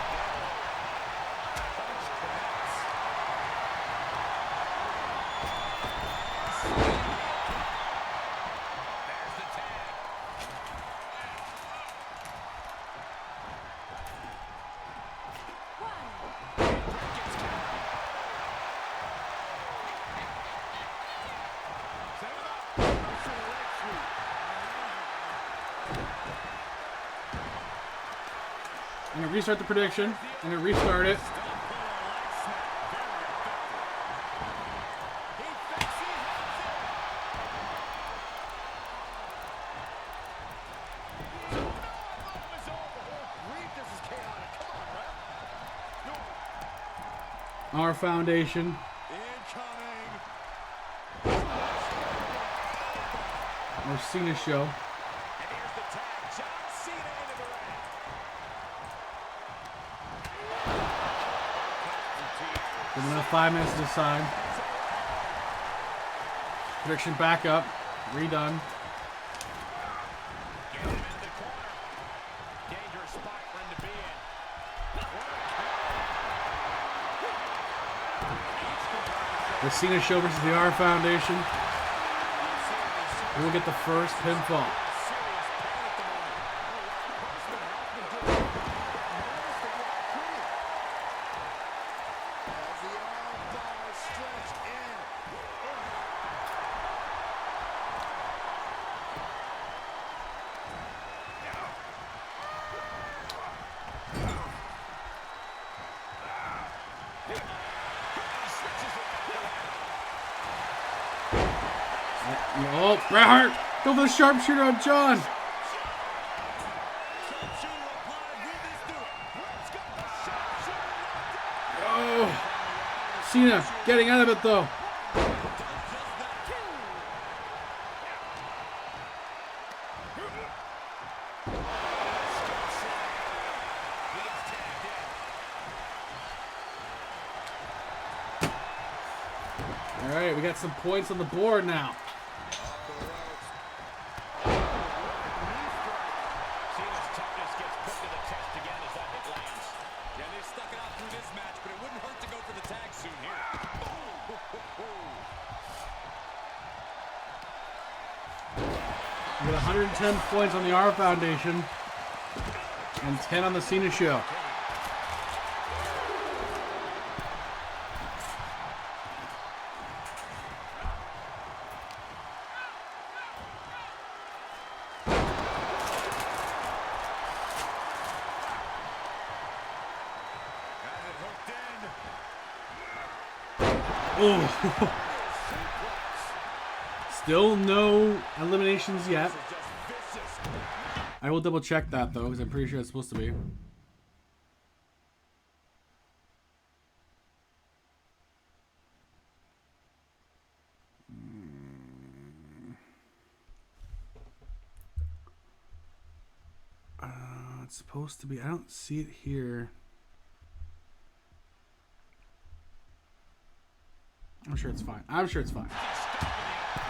I'm going to restart the prediction. I'm going to restart it. Our foundation. Our Cena show. We're going to have 5 minutes to decide. Prediction back up. Redone. The Cena show versus the R Foundation. We'll get the first pinfall. Oh, Bret Hart, go for the sharpshooter on John. Oh, Cena getting out of it though. All right, we got some points on the board now. We got 110 points on the R Foundation and 10 on the Cena show. Oh. Still no eliminations yet. I will double check that though, because I'm pretty sure it's supposed to be. it's supposed to be. I don't see it here. I'm sure it's fine. I'm sure it's fine.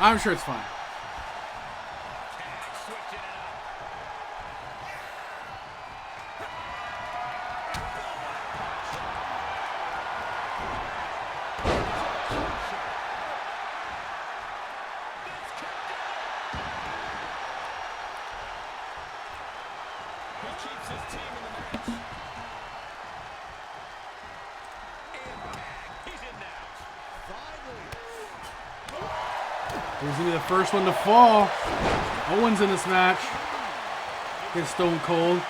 I'm sure it's fine. Keeps his team in the match. And he's in now. Finally. He's gonna be the first one to fall. Owens in this match against Stone Cold.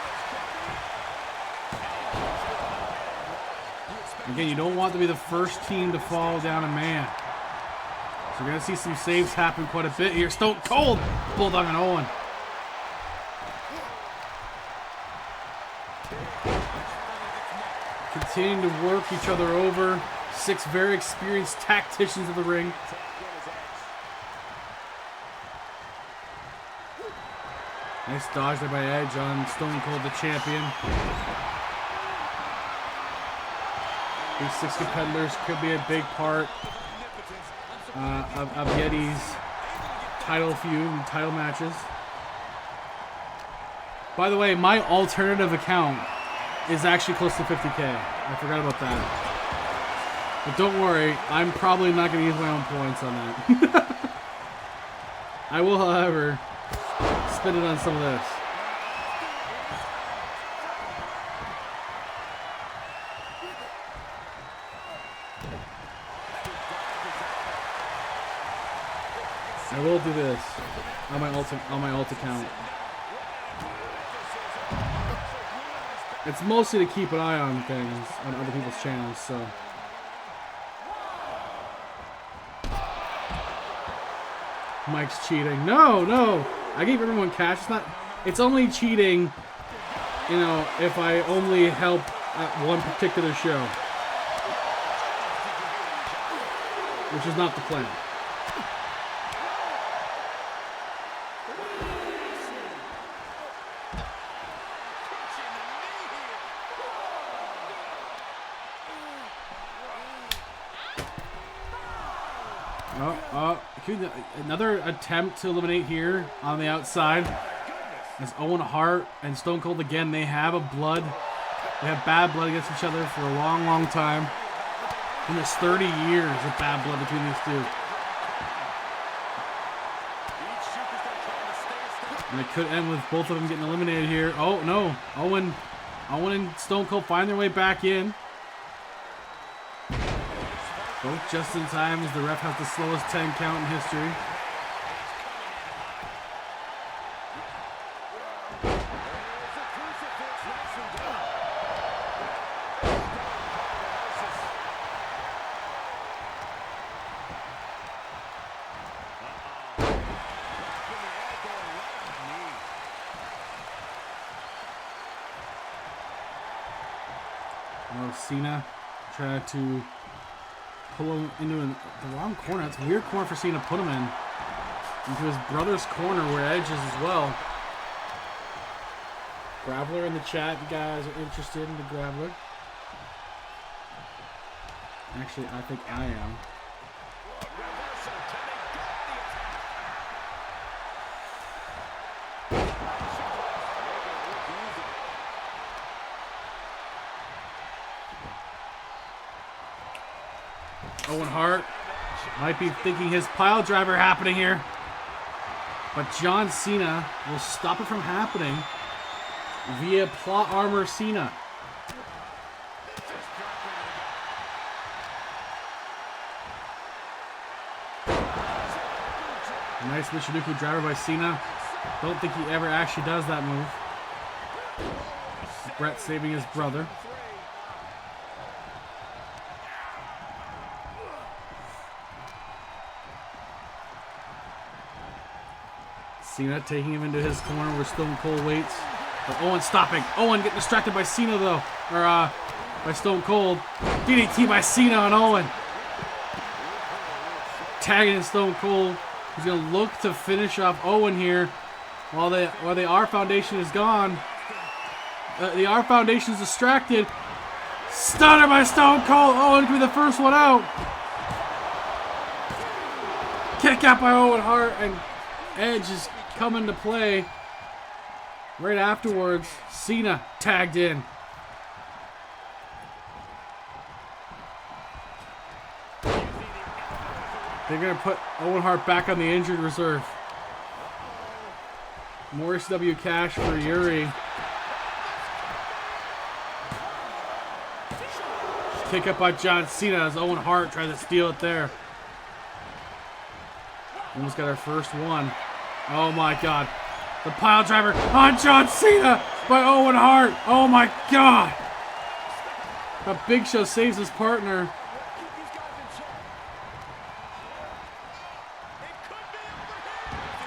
Again, you don't want to be the first team to fall down a man. So you're gonna see some saves happen quite a bit here. Stone Cold, Bulldog and Owen. Continuing to work each other over. 6 very experienced tacticians of the ring. Nice dodge there by Edge on Stone Cold, the champion. These 6 competitors could be a big part of Yeti's title feud and title matches. By the way, my alternative account is actually close to 50K. I forgot about that. But don't worry, I'm probably not going to use my own points on that. I will, however, spend it on some of this. I will do this on my alt account. It's mostly to keep an eye on things on other people's channels, so. Mike's cheating. No. I gave everyone cash. It's only cheating, you know, if I only help at one particular show. Which is not the plan. Another attempt to eliminate here on the outside. As Owen Hart and Stone Cold again, they have bad blood against each other for a long, long time. And there's 30 years of bad blood between these two. And it could end with both of them getting eliminated here. Oh no, Owen and Stone Cold find their way back in. Both just in time as the ref has the slowest 10 count in history. Oh, Cena tried to pull him into the wrong corner. That's a weird corner for Cena to put him in. Into his brother's corner where Edge is as well. Graveler in the chat. You guys are interested in the Graveler? Actually, I think I am. Owen Hart might be thinking his pile driver happening here. But John Cena will stop it from happening via plot armor Cena. Nice Michinoku driver by Cena. Don't think he ever actually does that move. Brett saving his brother. Cena taking him into his corner where Stone Cold waits. But Owen stopping. Owen getting distracted by Cena though. Or by Stone Cold. DDT by Cena on Owen. Tagging Stone Cold. He's going to look to finish off Owen here. While the R Foundation is gone. The R Foundation's distracted. Stunner by Stone Cold. Owen could be the first one out. Kick out by Owen Hart, and Edge is coming to play. Right afterwards, Cena tagged in. They're going to put Owen Hart back on the injured reserve. Morris W. Cash for Yuri. Kick up by John Cena as Owen Hart tries to steal it there. Almost got our first one. Oh my god. The pile driver on John Cena by Owen Hart. Oh my god. But Big Show saves his partner.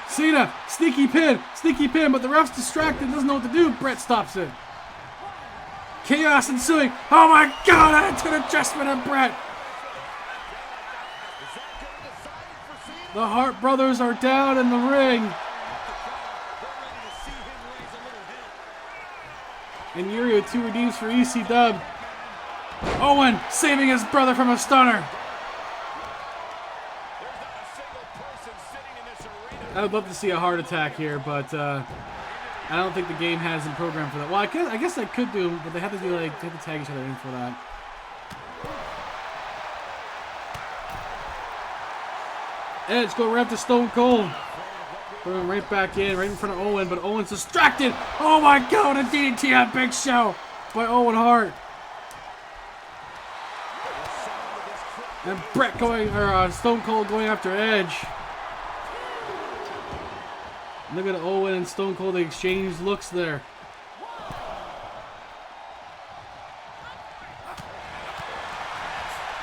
Cena, sneaky pin, but the ref's distracted, doesn't know what to do. Brett stops it. Chaos ensuing. Oh my god, that's an adjustment on Brett. The Hart brothers are down in the ring. And Yuri with 2 redeems for EC Dub. Owen saving his brother from a stunner. I would love to see a heart attack here, but I don't think the game has him programmed for that. Well, I guess they could do, but they have to do like they have to tag each other in for that. Edge go right up to Stone Cold. Put him right back in, right in front of Owen, but Owen's distracted. Oh my god, a DDT on Big Show by Owen Hart. And Brett going, or Stone Cold going after Edge. Look at Owen and Stone Cold, they exchange looks there.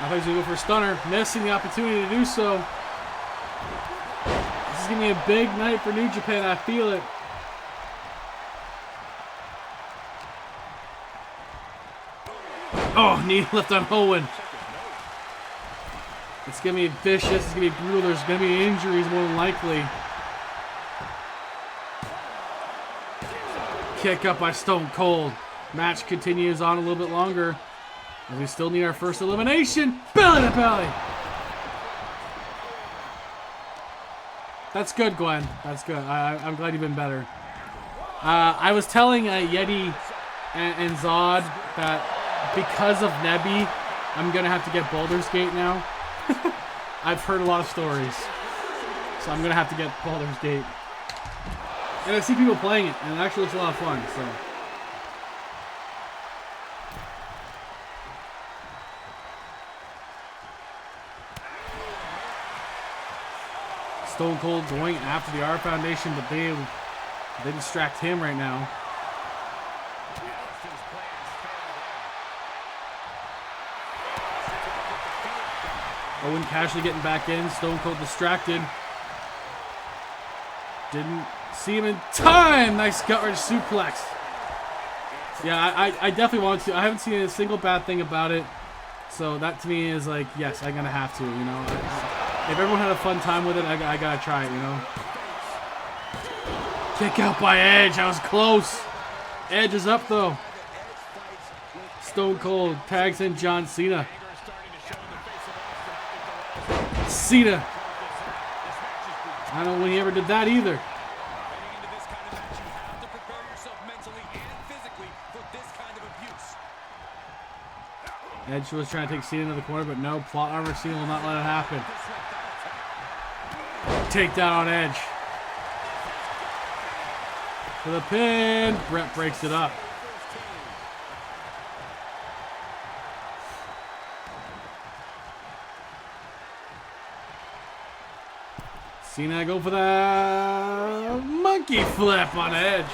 I thought he was going to go for a stunner, missing the opportunity to do so. This is going to be a big night for New Japan, I feel it. Oh, knee left on Owen. It's going to be vicious, it's going to be brutal, there's going to be injuries more than likely. Kick up by Stone Cold. Match continues on a little bit longer. And we still need our first elimination. Belly to belly. That's good, Gwen. That's good. I'm glad you've been better. I was telling Yeti and Zod that because of Nebby, I'm going to have to get Baldur's Gate now. I've heard a lot of stories. So I'm going to have to get Baldur's Gate. And I see people playing it, and it actually looks a lot of fun, so. Stone Cold going after the R Foundation, but they distract him right now. Owen casually getting back in, Stone Cold distracted. Didn't see him in time. Nice gut wrench suplex. Yeah, I definitely want to. I haven't seen a single bad thing about it. So that to me is like, yes, I'm gonna have to. You know, if everyone had a fun time with it, I gotta try it. You know. Kick out by Edge. That was close. Edge is up though. Stone Cold tags in John Cena. Cena. I don't know when he ever did that either. Edge was trying to take Cena into the corner, but no, plot armor Cena will not let it happen. Takedown on Edge. For the pin. Brett breaks it up. Cena go for the monkey flip on Edge.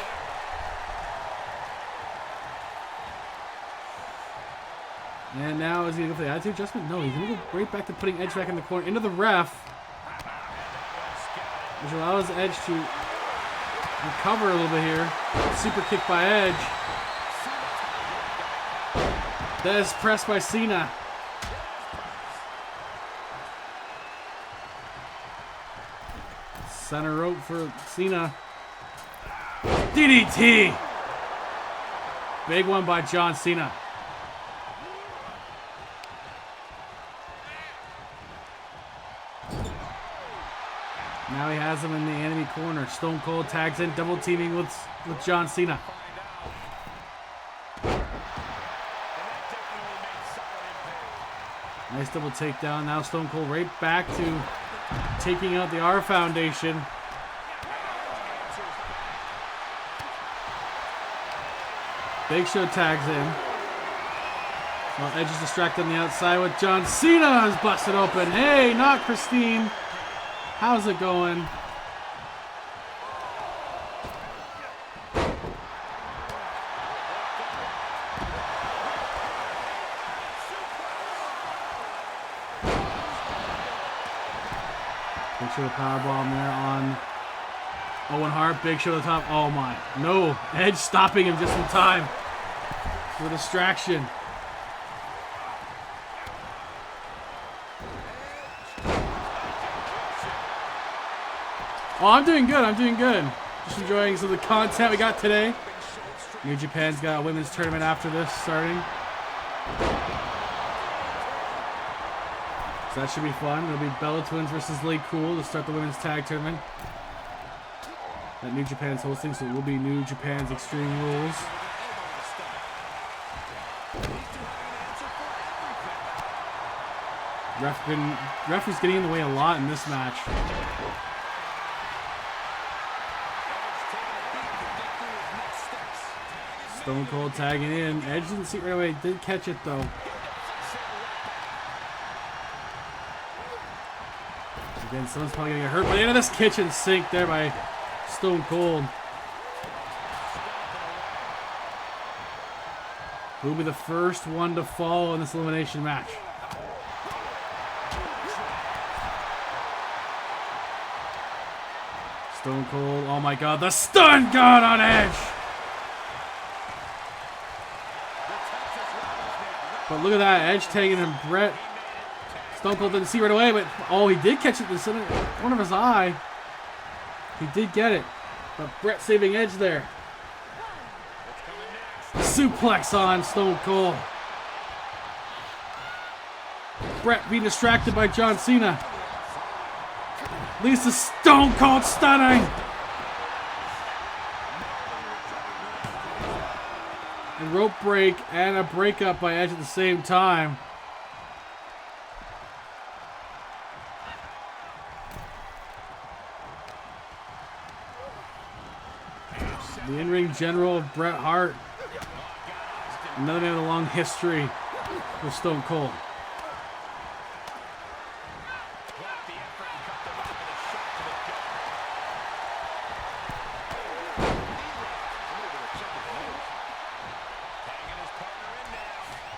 And now is he going to go for the attitude adjustment? No, he's going to go right back to putting Edge back in the corner into the ref. Which allows Edge to recover a little bit here. Super kick by Edge. That is pressed by Cena. Center rope for Cena. DDT. Big one by John Cena. Now he has him in the enemy corner. Stone Cold tags in, double teaming with John Cena. Nice double takedown. Now Stone Cold right back to taking out the R Foundation. Big Show tags in. Well, Edge is distracted on the outside with John Cena is busted open. Hey, not Christine. How's it going? Big Show the powerbomb there on Owen Hart. Big Show to the top. Oh my. No. Edge stopping him just in time. For distraction. Oh, I'm doing good. I'm doing good. Just enjoying some of the content we got today. New Japan's got a women's tournament after this starting. So that should be fun. It'll be Bella Twins versus Lay Cool to start the women's tag tournament that New Japan's hosting, so it will be New Japan's Extreme Rules. Ref is getting in the way a lot in this match. Stone Cold tagging in. Edge didn't see it right away. Did catch it though. Again, someone's probably gonna get hurt by the end of this kitchen sink there by Stone Cold. Who will be the first one to fall in this elimination match? Stone Cold. Oh my god, the stun gun on Edge! But look at that, Edge tagging him. Brett. Stone Cold didn't see right away, but oh, he did catch it in the center, corner of his eye. He did get it. But Brett saving Edge there. Suplex on Stone Cold. Brett being distracted by John Cena. Leads to Stone Cold stunning. And rope break and a breakup by Edge at the same time. The in-ring general of Bret Hart. Another man with a long history with Stone Cold.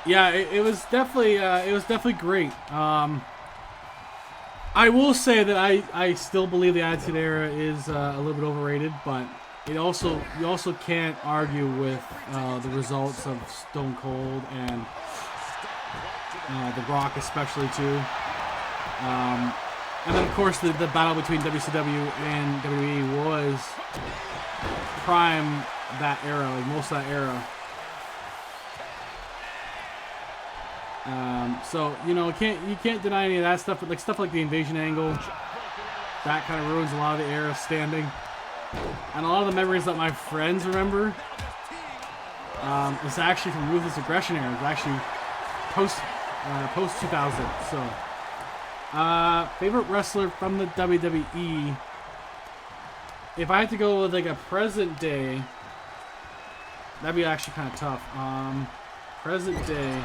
Yeah, it was definitely great. I will say that I still believe the Attitude Era is a little bit overrated, but you also can't argue with the results of Stone Cold and The Rock especially too. And then of course the battle between WCW and WWE was prime that era, like most of that era. So you know, you can't deny any of that stuff, but like stuff like the invasion angle, that kind of ruins a lot of the era standing. And a lot of the memories that my friends remember is actually from Ruthless Aggression era. It's actually post 2000. So favorite wrestler from the WWE. If I had to go with like a present day, that'd be actually kind of tough. Present day.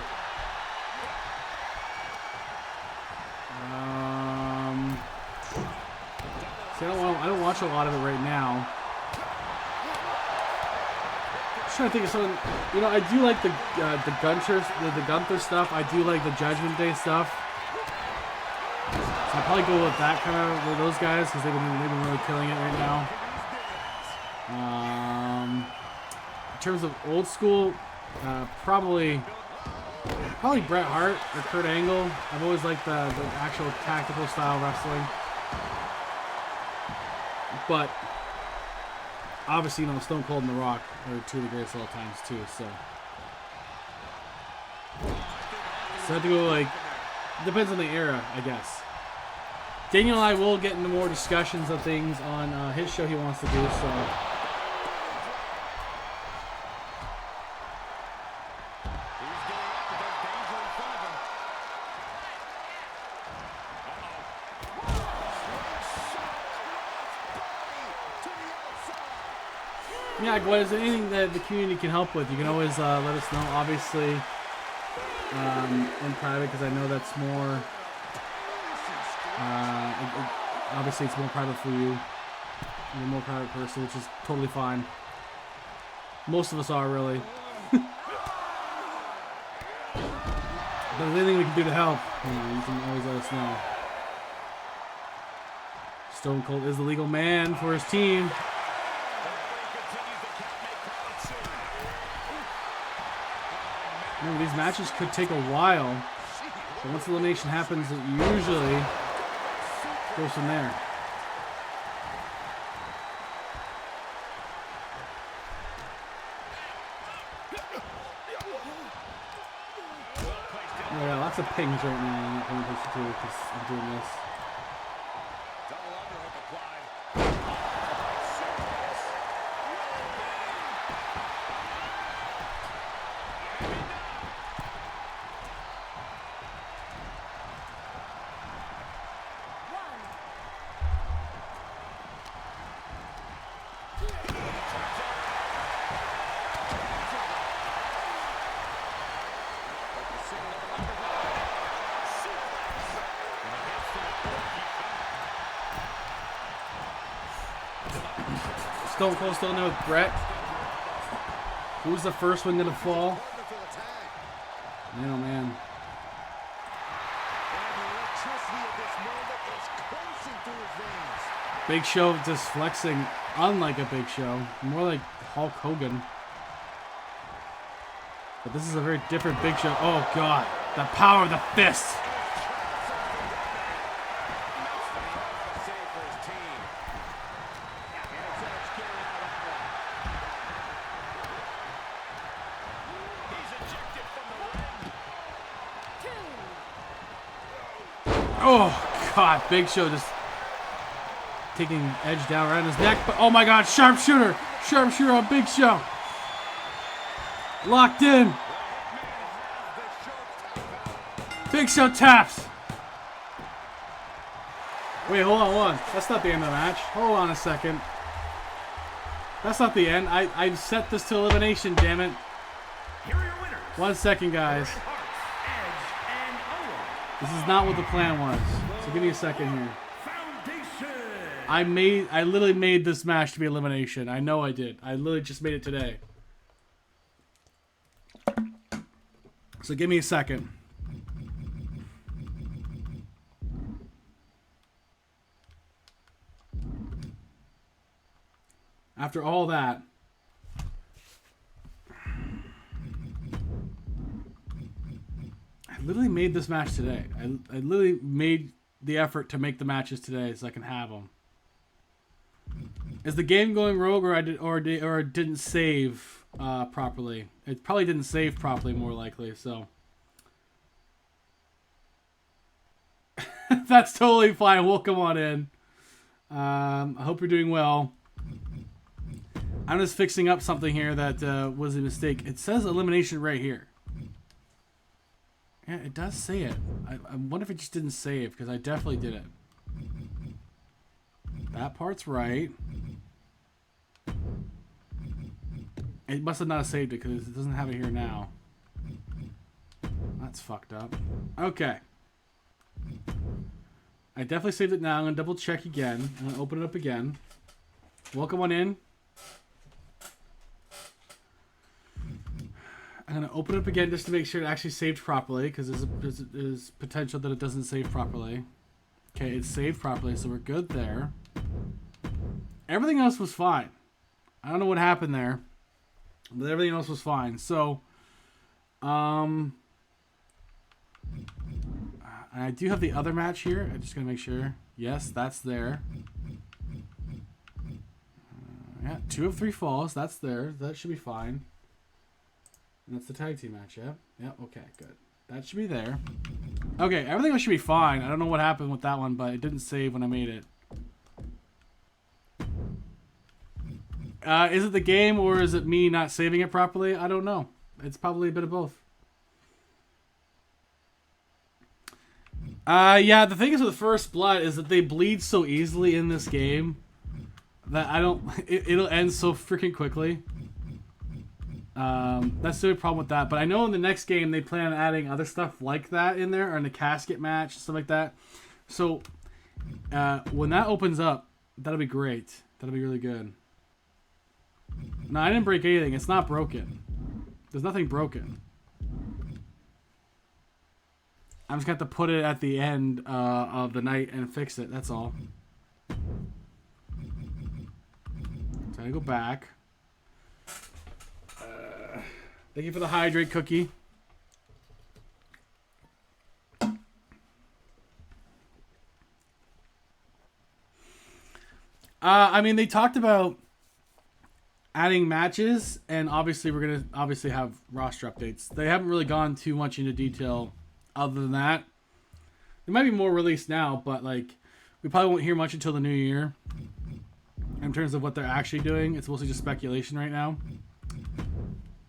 See, I don't watch a lot of it right now. I'm trying to think of something. You know, I do like the Gunther stuff. I do like the Judgment Day stuff. So I'd probably go with that kind of with those guys because they've been really killing it right now. In terms of old school, probably Bret Hart or Kurt Angle. I've always liked the actual tactical style wrestling. But obviously, you know, Stone Cold and The Rock are two of the greatest of all times too. So I have to go like depends on the era, I guess. Daniel and I will get into more discussions of things on his show he wants to do. So. Yeah, what is there anything that the community can help with? You can always let us know, obviously, in private, because I know that's more, obviously it's more private for you. You're a more private person, which is totally fine. Most of us are, really. But if there's anything we can do to help, you can always let us know. Stone Cold is the legal man for his team. Remember, these matches could take a while, but once elimination happens, it usually goes from there. Oh yeah, lots of pings right now. I'm not paying attention to because I'm doing this. Stone Cold still in there with Brett. Who's the first one gonna fall? Man, oh man. Big Show just flexing, unlike a Big Show, more like Hulk Hogan. But this is a very different Big Show. Oh God, the power of the fist. Oh God, Big Show just taking Edge down around his neck. But oh my God, sharpshooter on Big Show. Locked in. Big Show taps. Wait, hold on. That's not the end of the match. Hold on a second. That's not the end. I set this to elimination, damn it. Here are your winners. 1 second, guys. This is not what the plan was. So give me a second here. I literally made this match to be elimination. I know I did. I literally just made it today. So give me a second. After all that, I literally made this match today. I literally made the effort to make the matches today so I can have them. Is the game going rogue, or it didn't save properly? It probably didn't save properly, more likely. So that's totally fine. We'll come on in. I hope you're doing well. I'm just fixing up something here that was a mistake. It says elimination right here. Yeah, it does say it. I wonder if it just didn't save, because I definitely did it. That part's right. It must have not saved it, because it doesn't have it here now. That's fucked up. Okay. I definitely saved it now. I'm going to double check again. I'm going to open it up again. Welcome on in. I'm going to open it up again just to make sure it actually saved properly, because there's potential that it doesn't save properly. Okay, it's saved properly, so we're good there. Everything else was fine. I don't know what happened there, but everything else was fine. So, I do have the other match here. I'm just going to make sure. Yes, that's there. Yeah, 2 of 3 falls. That's there. That should be fine. And that's the tag team match, yeah? Yeah, okay, good. That should be there. Okay, everything else should be fine. I don't know what happened with that one, but it didn't save when I made it. Is it the game or is it me not saving it properly? I don't know. It's probably a bit of both. Yeah, the thing is with First Blood is that they bleed so easily in this game that I don't... It'll end so freaking quickly. That's the only problem with that. But I know in the next game they plan on adding other stuff like that in there, or in the casket match, stuff like that. So, when that opens up, that'll be great. That'll be really good. No, I didn't break anything. It's not broken. There's nothing broken. I'm just going to have to put it at the end of the night and fix it. That's all. So I go back. Thank you for the hydrate cookie. I mean, they talked about adding matches, and obviously we're gonna have roster updates. They haven't really gone too much into detail other than that. There might be more released now, but like we probably won't hear much until the new year. In terms of what they're actually doing, it's mostly just speculation right now.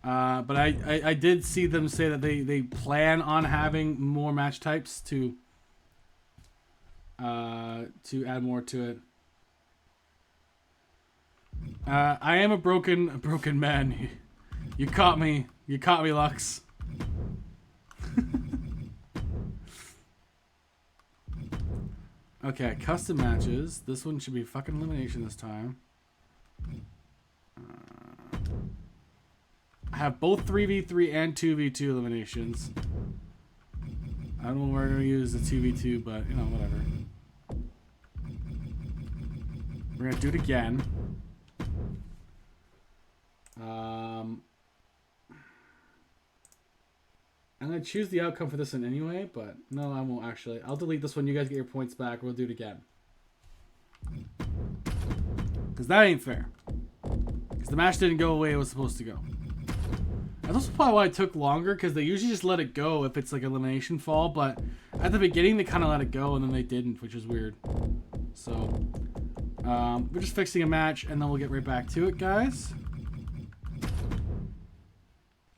But I did see them say that they plan on having more match types to add more to it. I am a broken man. You caught me. You caught me, Lux. Okay, custom matches. This one should be fucking elimination this time. I have both 3v3 and 2v2 eliminations. I don't know where I'm going to use the 2v2, but, you know, whatever. We're going to do it again. I'm going to choose the outcome for this one anyway, but no, I won't actually. I'll delete this one. You guys get your points back. We'll do it again. Because that ain't fair. Because the match didn't go away it was supposed to go. That's also probably why it took longer, because they usually just let it go if it's like elimination fall, but at the beginning they kind of let it go and then they didn't, which is weird. So, we're just fixing a match and then we'll get right back to it, guys.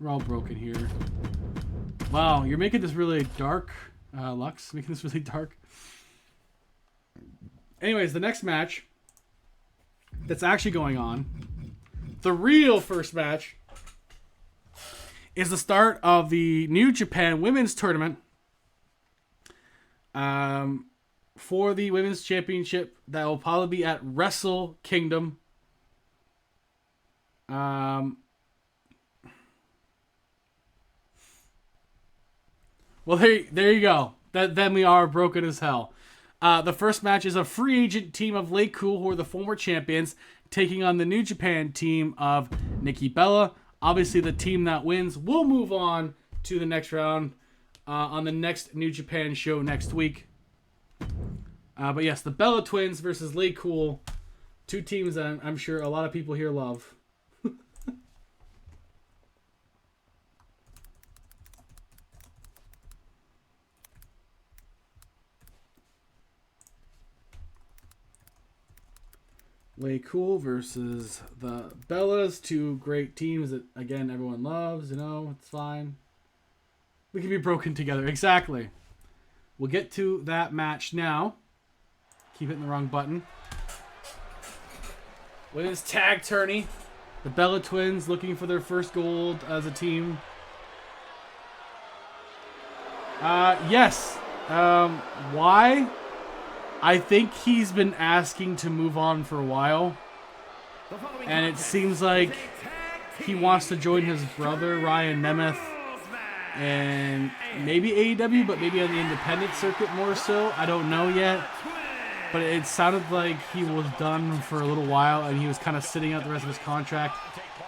We're all broken here. Wow, you're making this really dark, Lux. Making this really dark. Anyways, the next match that's actually going on, the real first match, is the start of the New Japan Women's Tournament for the Women's Championship that will probably be at Wrestle Kingdom. Well, there you go. Then we are broken as hell. The first match is a free agent team of Lay Cool, who are the former champions, taking on the New Japan team of Nikki Bella. Obviously, the team that wins will move on to the next round on the next New Japan show next week. But yes, the Bella Twins versus Lay Cool. Two teams that I'm sure a lot of people here love. Lay Cool versus the Bellas, two great teams that, again, everyone loves. You know, it's fine. We can be broken together. Exactly. We'll get to that match now. Keep hitting the wrong button. Women's tag tourney. The Bella Twins looking for their first gold as a team. Yes. Why? I think he's been asking to move on for a while. And it seems like he wants to join his brother, Ryan Nemeth, and maybe AEW, but maybe on the independent circuit more so. I don't know yet. But it sounded like he was done for a little while, and he was kind of sitting out the rest of his contract.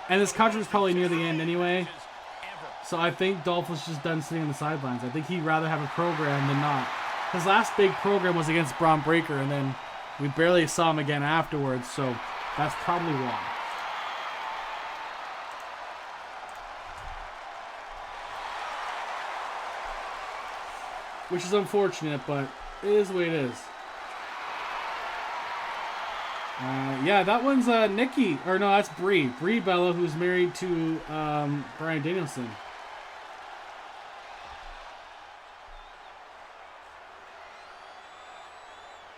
And his contract was probably near the end anyway. So I think Dolph was just done sitting on the sidelines. I think he'd rather have a program than not. His last big program was against Braun Breaker, and then we barely saw him again afterwards, so that's probably why. which is unfortunate, but it is the way it is. Yeah, that one's Nikki, or no, that's Brie Bella, who's married to Bryan Danielson.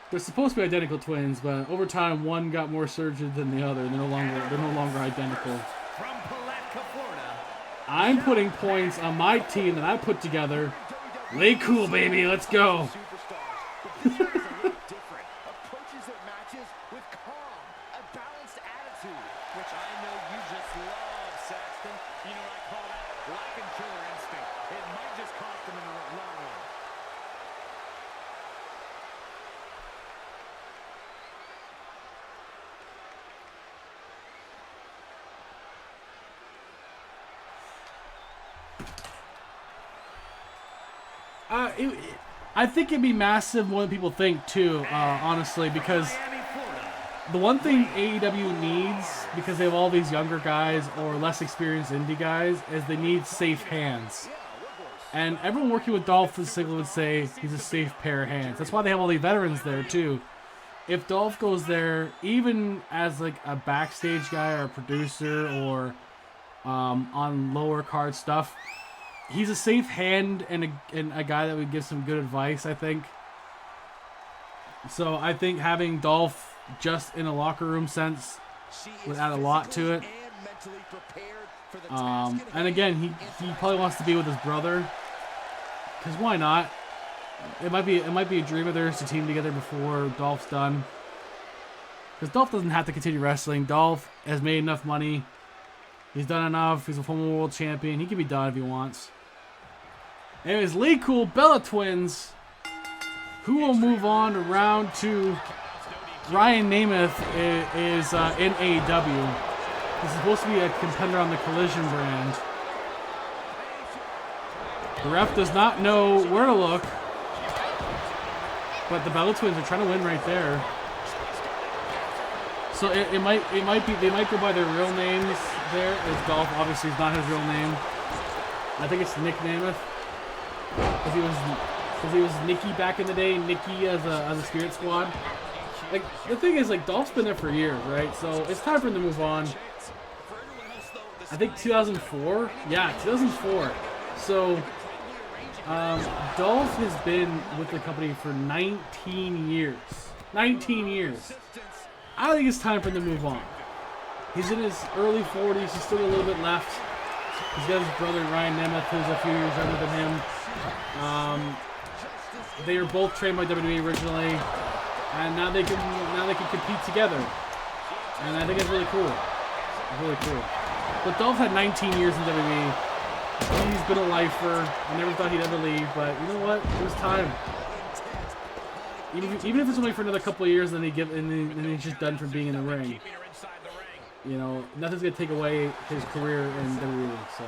They're supposed to be identical twins, but over time, one got more surgery than the other. They're no longer identical. From Palatka, Florida. I'm putting points on my team that I put together. Lay cool, baby. Let's go. Superstars. But this one is a little different. Approaches their matches with calm, a balanced attitude. Which I know you just love, Saxton. You know what I call that? Lacking killer instinct. It might just cost them in the long run. I think it'd be massive more than people think too, honestly, because Miami, Florida. the one thing AEW needs, because they have all these younger guys or less experienced indie guys, is they need safe hands. And everyone working with Dolph Ziggler would say he's a safe pair of hands. That's why they have all the veterans there too. If Dolph goes there, even as like a backstage guy or a producer or on lower card stuff, he's a safe hand and a guy that would give some good advice, I think. So I think having Dolph just in a locker room sense would add a lot to it. And again, he probably wants to be with his brother, because why not? It might be a dream of theirs to team together before Dolph's done. Because Dolph doesn't have to continue wrestling. Dolph has made enough money. He's done enough. He's a former world champion. He can be done if he wants. Anyways, Lee Cool, Bella Twins, who will move on to round 2. Ryan Namath is in AEW. He's supposed to be a contender on the Collision brand. The ref does not know where to look, but the Bella Twins are trying to win right there. So it might be, they might go by their real names there. As Dolph obviously is not his real name. I think it's Nick Namath. Because he was Nikki back in the day, Nikki as a Spirit Squad. Like, the thing is, like, Dolph's been there for years, right? So it's time for him to move on. I think 2004? Yeah, 2004. So Dolph has been with the company for 19 years. 19 years. I think it's time for him to move on. He's in his early 40s. He's still got a little bit left. He's got his brother Ryan Nemeth, who's a few years younger than him. They were both trained by WWE originally, and now they can compete together. And I think it's really cool. It's really cool. But Dolph had 19 years in WWE. He's been a lifer. I never thought he'd ever leave, but you know what? It was time. Even if it's only for another couple of years, then he's just done from being in the ring. You know, nothing's gonna take away his career in WWE. So,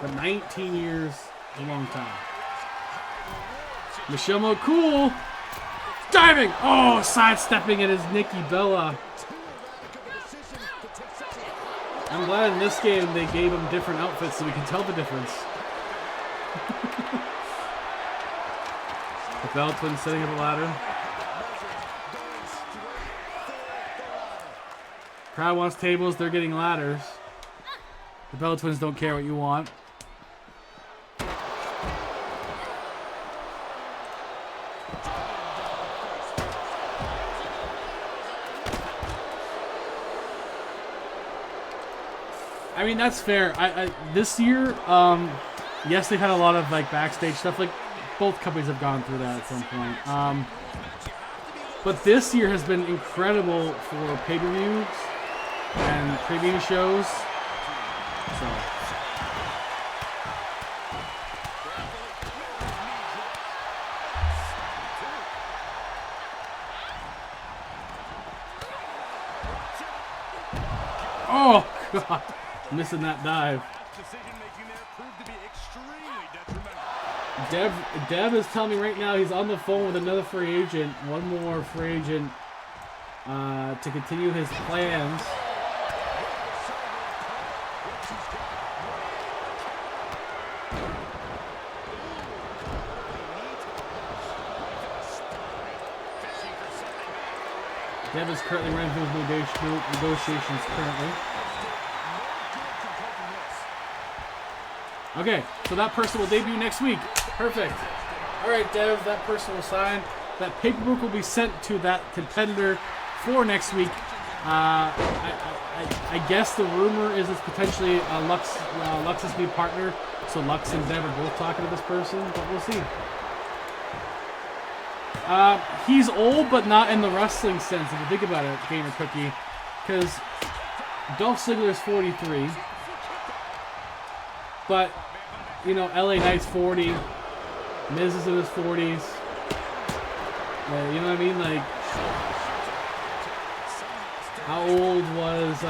but 19 years is a long time. Michelle McCool diving. Oh, sidestepping it is Nikki Bella. I'm glad in this game they gave him different outfits so we can tell the difference. The Bella Twins setting up a ladder. Crowd wants tables, they're getting ladders. The Bella Twins don't care what you want. I mean, that's fair. This year, yes, they've had a lot of like backstage stuff. Like both companies have gone through that at some point. But this year has been incredible for pay-per-views and preview shows. So. Oh God. Missing that dive. Dev is telling me right now he's on the phone with another free agent. One more free agent to continue his plans. Dev is currently running through his negotiations currently. Okay, so that person will debut next week. Perfect. All right, Dev, that person will sign. That paperwork will be sent to that competitor for next week. I guess the rumor is it's potentially Lux's new partner. So Lux and Dev are both talking to this person, but we'll see. He's old, but not in the wrestling sense, if you think about it, Gamer Cookie. Because Dolph Ziggler is 43. But, you know, LA Knight's 40. Miz is in his 40s. You know what I mean? Like, how old was,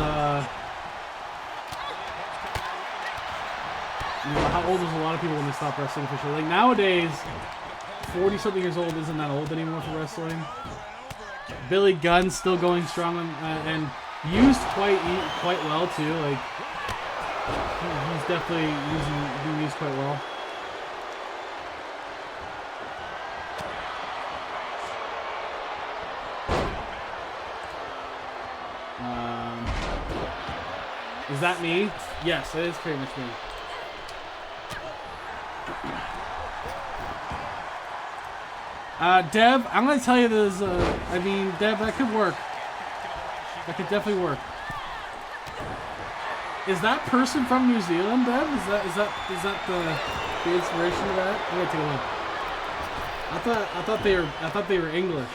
you know, how old was a lot of people when they stopped wrestling officially? Like, nowadays, 40-something years old isn't that old anymore for wrestling. Billy Gunn's still going strong and used quite well, too. Like, he's definitely being used quite well. Is that me? Yes, it is pretty much me. Dev, I'm going to tell you there's, I mean, Dev, that could work. That could definitely work. Is that person from New Zealand, Dev? Is that the inspiration of that? I'm gonna take a look. I thought they were English.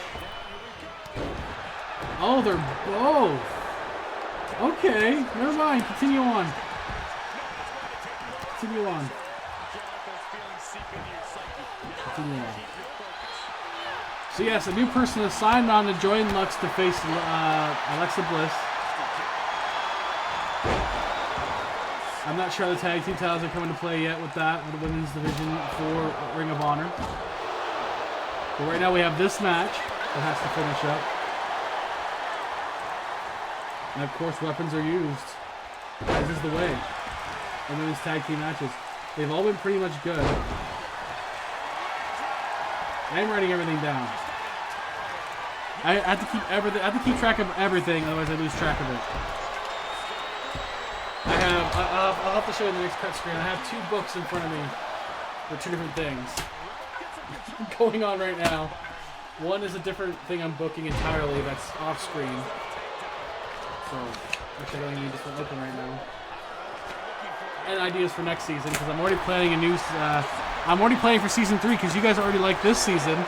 Oh, they're both. Okay, never mind. Continue on. Continue on. Continue on. So yes, a new person has signed on to join Lux to face Alexa Bliss. I'm not sure how the tag team titles are coming to play yet with that, with the women's division for Ring of Honor. But right now we have this match that has to finish up. And of course weapons are used, as is the way in women's tag team matches. They've all been pretty much good. I'm writing everything down. I have to keep everything. I have to keep track of everything, otherwise I lose track of it. I'll have to show you the next cut screen. I have two books in front of me for two different things going on right now. One is a different thing I'm booking entirely that's off screen. So actually I don't even need this one open right now. And ideas for next season because I'm already planning a new. I'm already planning for season 3 because you guys already like this season.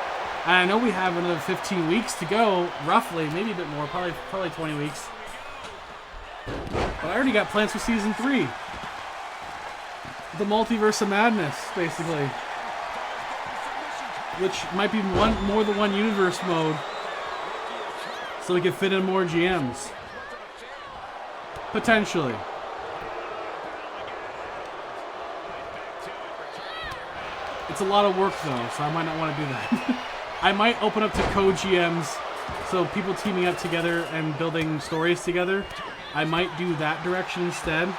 And I know we have another 15 weeks to go, roughly, maybe a bit more, probably 20 weeks. But I already got plans for season 3. The Multiverse of Madness, basically. Which might be more than one universe mode. So we can fit in more GMs. Potentially. It's a lot of work though, so I might not want to do that. I might open up to co-GMs, so people teaming up together and building stories together. I might do that direction instead.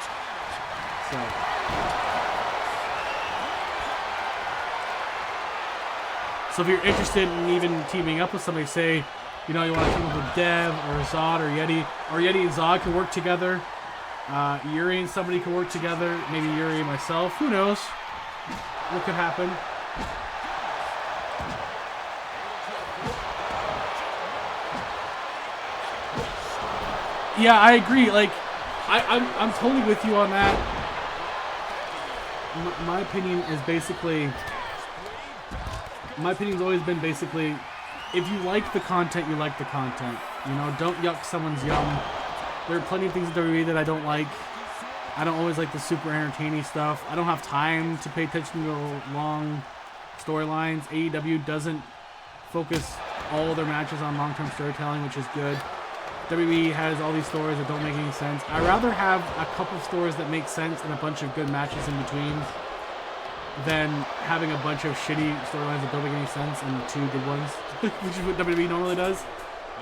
So if you're interested in even teaming up with somebody, say, you know, you want to team up with Dev or Zod or Yeti and Zod can work together. Yuri and somebody can work together. Maybe Yuri and myself. Who knows? What could happen? Yeah, I agree. Like, I'm totally with you on that. My opinion is basically. My opinion's always been basically, if you like the content, you like the content. You know, don't yuck someone's yum. There are plenty of things in WWE that I don't like. I don't always like the super entertaining stuff. I don't have time to pay attention to long storylines. AEW doesn't focus all their matches on long-term storytelling, which is good. WWE has all these stories that don't make any sense. I'd rather have a couple stories that make sense and a bunch of good matches in between than having a bunch of shitty storylines that don't make any sense and 2 good ones, which is what WWE normally does.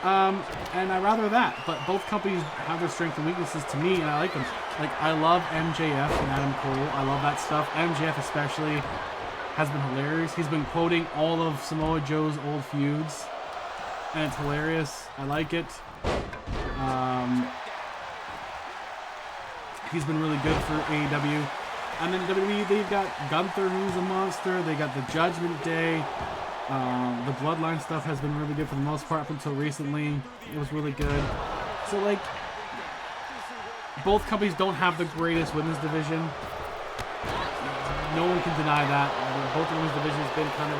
And I'd rather that, but both companies have their strengths and weaknesses to me, and I like them. Like, I love MJF and Adam Cole. I love that stuff. MJF especially has been hilarious. He's been quoting all of Samoa Joe's old feuds, and it's hilarious. I like it. He's been really good for AEW. And then WWE, they've got Gunther, who's a monster. They got the Judgment Day. The Bloodline stuff has been really good for the most part up until recently. It was really good. So, like, both companies don't have the greatest women's division. No one can deny that. Both women's divisions have been kind of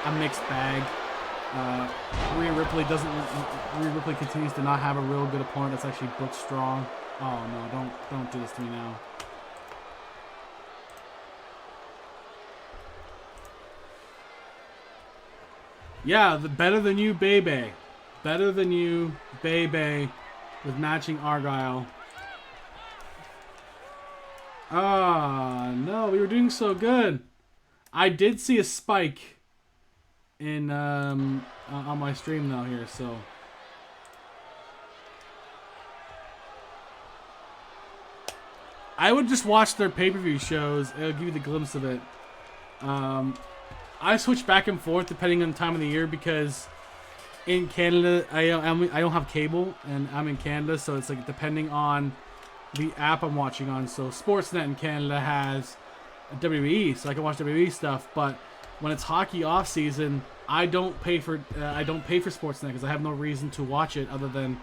a mixed bag. Rhea Ripley continues to not have a real good opponent that's actually booked strong. Oh no, don't do this to me now. Yeah, the Better Than You, Baby. Better Than You, Baby, with matching Argyle. Ah, no, we were doing so good. I did see a spike in on my stream though here, so I would just watch their pay-per-view shows. It'll give you the glimpse of it. I switch back and forth depending on the time of the year because in Canada I don't have cable and I'm in Canada, so it's like depending on the app I'm watching on. So Sportsnet in Canada has WWE, so I can watch WWE stuff. But when it's hockey off season, I don't pay for Sportsnet because I have no reason to watch it other than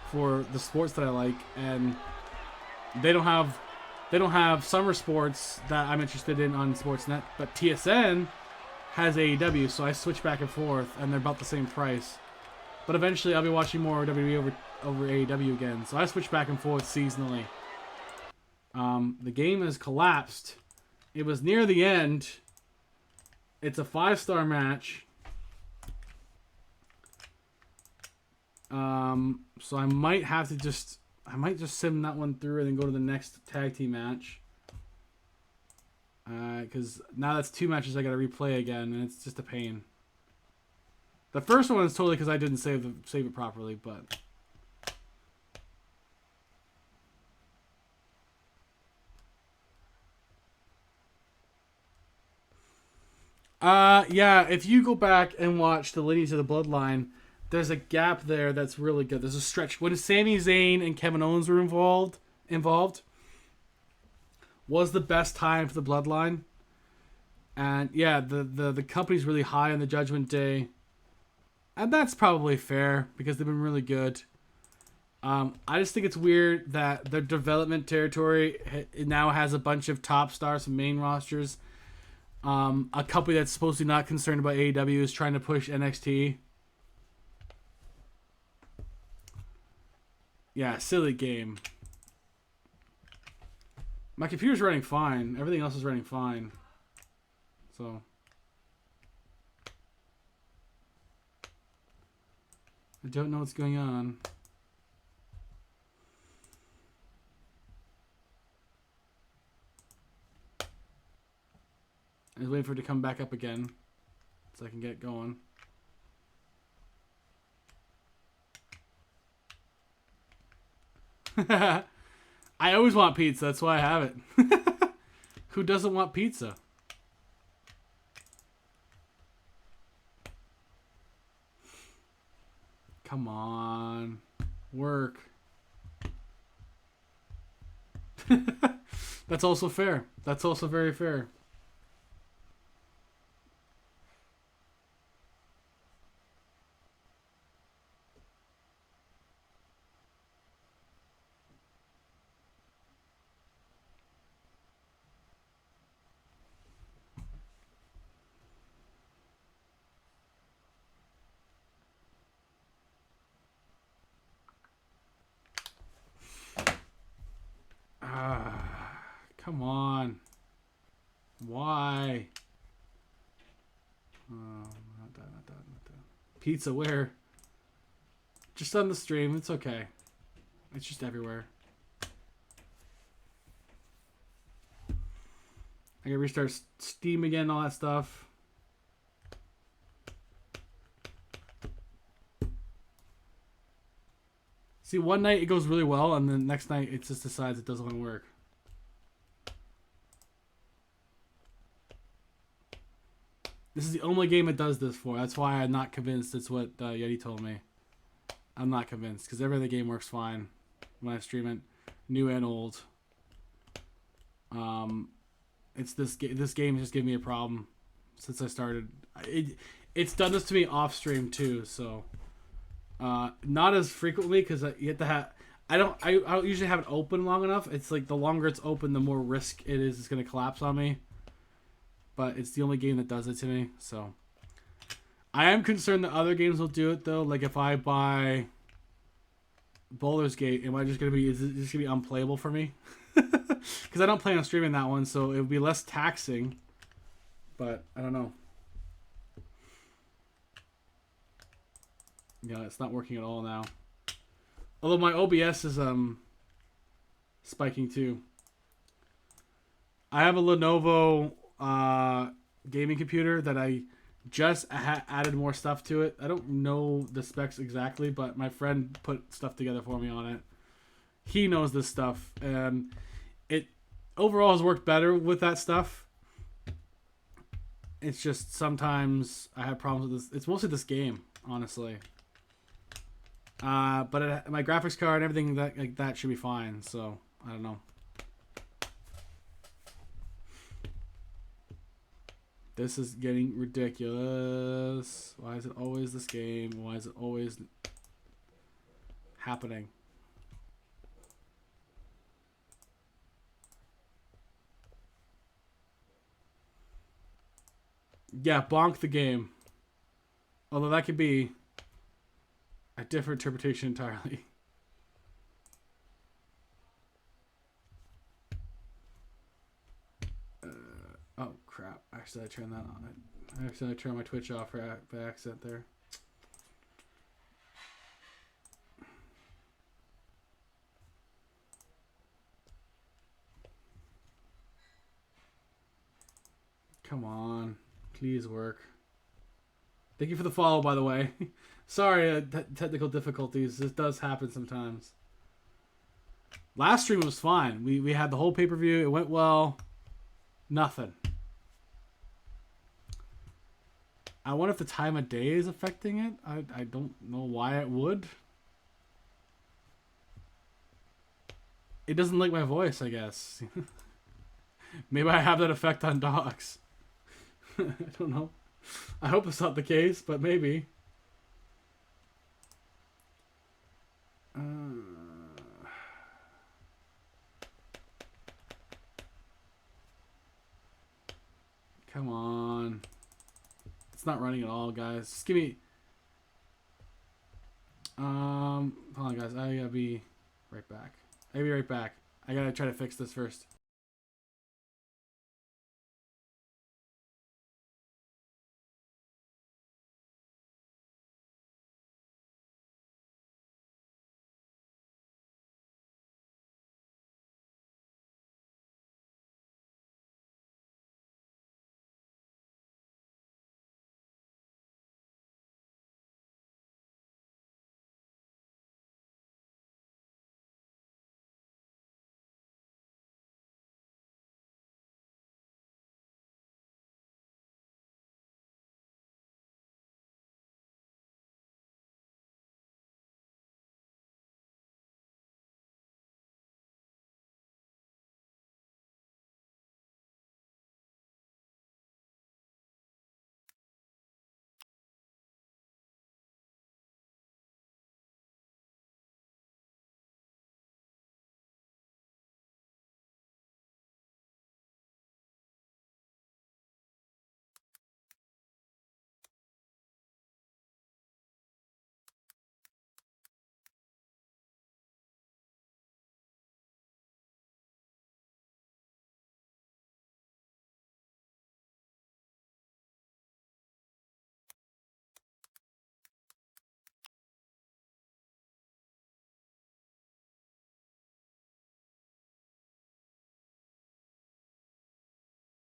for the sports that I like, and they don't have summer sports that I'm interested in on Sportsnet. But TSN has AEW, so I switch back and forth, and they're about the same price. But eventually, I'll be watching more WWE over AEW again, so I switch back and forth seasonally. The game has collapsed. It was near the end. It's a 5-star match. So I might just sim that one through and then go to the next tag team match. Because now that's 2 matches I gotta replay again, and it's just a pain. The first one is totally because I didn't save it properly, but yeah, if you go back and watch the Lineage of the Bloodline, there's a gap there that's really good. There's a stretch when Sami Zayn and Kevin Owens were involved was the best time for the Bloodline. And yeah, the company's really high on the Judgment Day. And that's probably fair because they've been really good. I just think it's weird that their development territory now has a bunch of top stars and main rosters. A company that's supposed to be not concerned about AEW is trying to push NXT. Yeah, silly game. My computer's running fine. Everything else is running fine. So I don't know what's going on. I was waiting for it to come back up again so I can get going. I always want pizza, that's why I have it. Who doesn't want pizza? Come on. Work. That's also fair. That's also very fair. Come on. Why? Not that. Pizza where? Just on the stream. It's okay. It's just everywhere. I gotta restart Steam again, all that stuff. See, one night it goes really well, and then next night it just decides it doesn't want to work. This is the only game it does this for. That's why I'm not convinced it's what Yeti told me. I'm not convinced because every other game works fine when I stream it, new and old. It's this game just gave me a problem since I started. It's done this to me off stream too, so not as frequently because you have to have. I don't usually have it open long enough. It's like the longer it's open, the more risk it is it's gonna collapse on me. But it's the only game that does it to me, so I am concerned that other games will do it though. Like if I buy Baldur's Gate, is it just gonna be unplayable for me? Because I don't plan on streaming that one, so it would be less taxing. But I don't know. Yeah, it's not working at all now. Although my OBS is spiking too. I have a Lenovo gaming computer that I just added more stuff to it. I don't know the specs exactly, but my friend put stuff together for me on it. He knows this stuff, and it overall has worked better with that stuff. It's just sometimes I have problems with this. It's mostly this game, honestly. But my graphics card and everything like that should be fine. So I don't know. This is getting ridiculous. Why is it always this game? Why is it always happening? Yeah, bonk the game. Although that could be a different interpretation entirely. Oh crap! Actually, I turned that on. I accidentally turned my Twitch off by accident there. Come on, please work. Thank you for the follow, by the way. Sorry, technical difficulties. This does happen sometimes. Last stream was fine. We had the whole pay-per-view. It went well. Nothing. I wonder if the time of day is affecting it. I don't know why it would. It doesn't like my voice, I guess. Maybe I have that effect on dogs. I don't know. I hope it's not the case, but maybe. Come on. It's not running at all, guys. Just give me... hold on, guys. I gotta be right back. I gotta try to fix this first.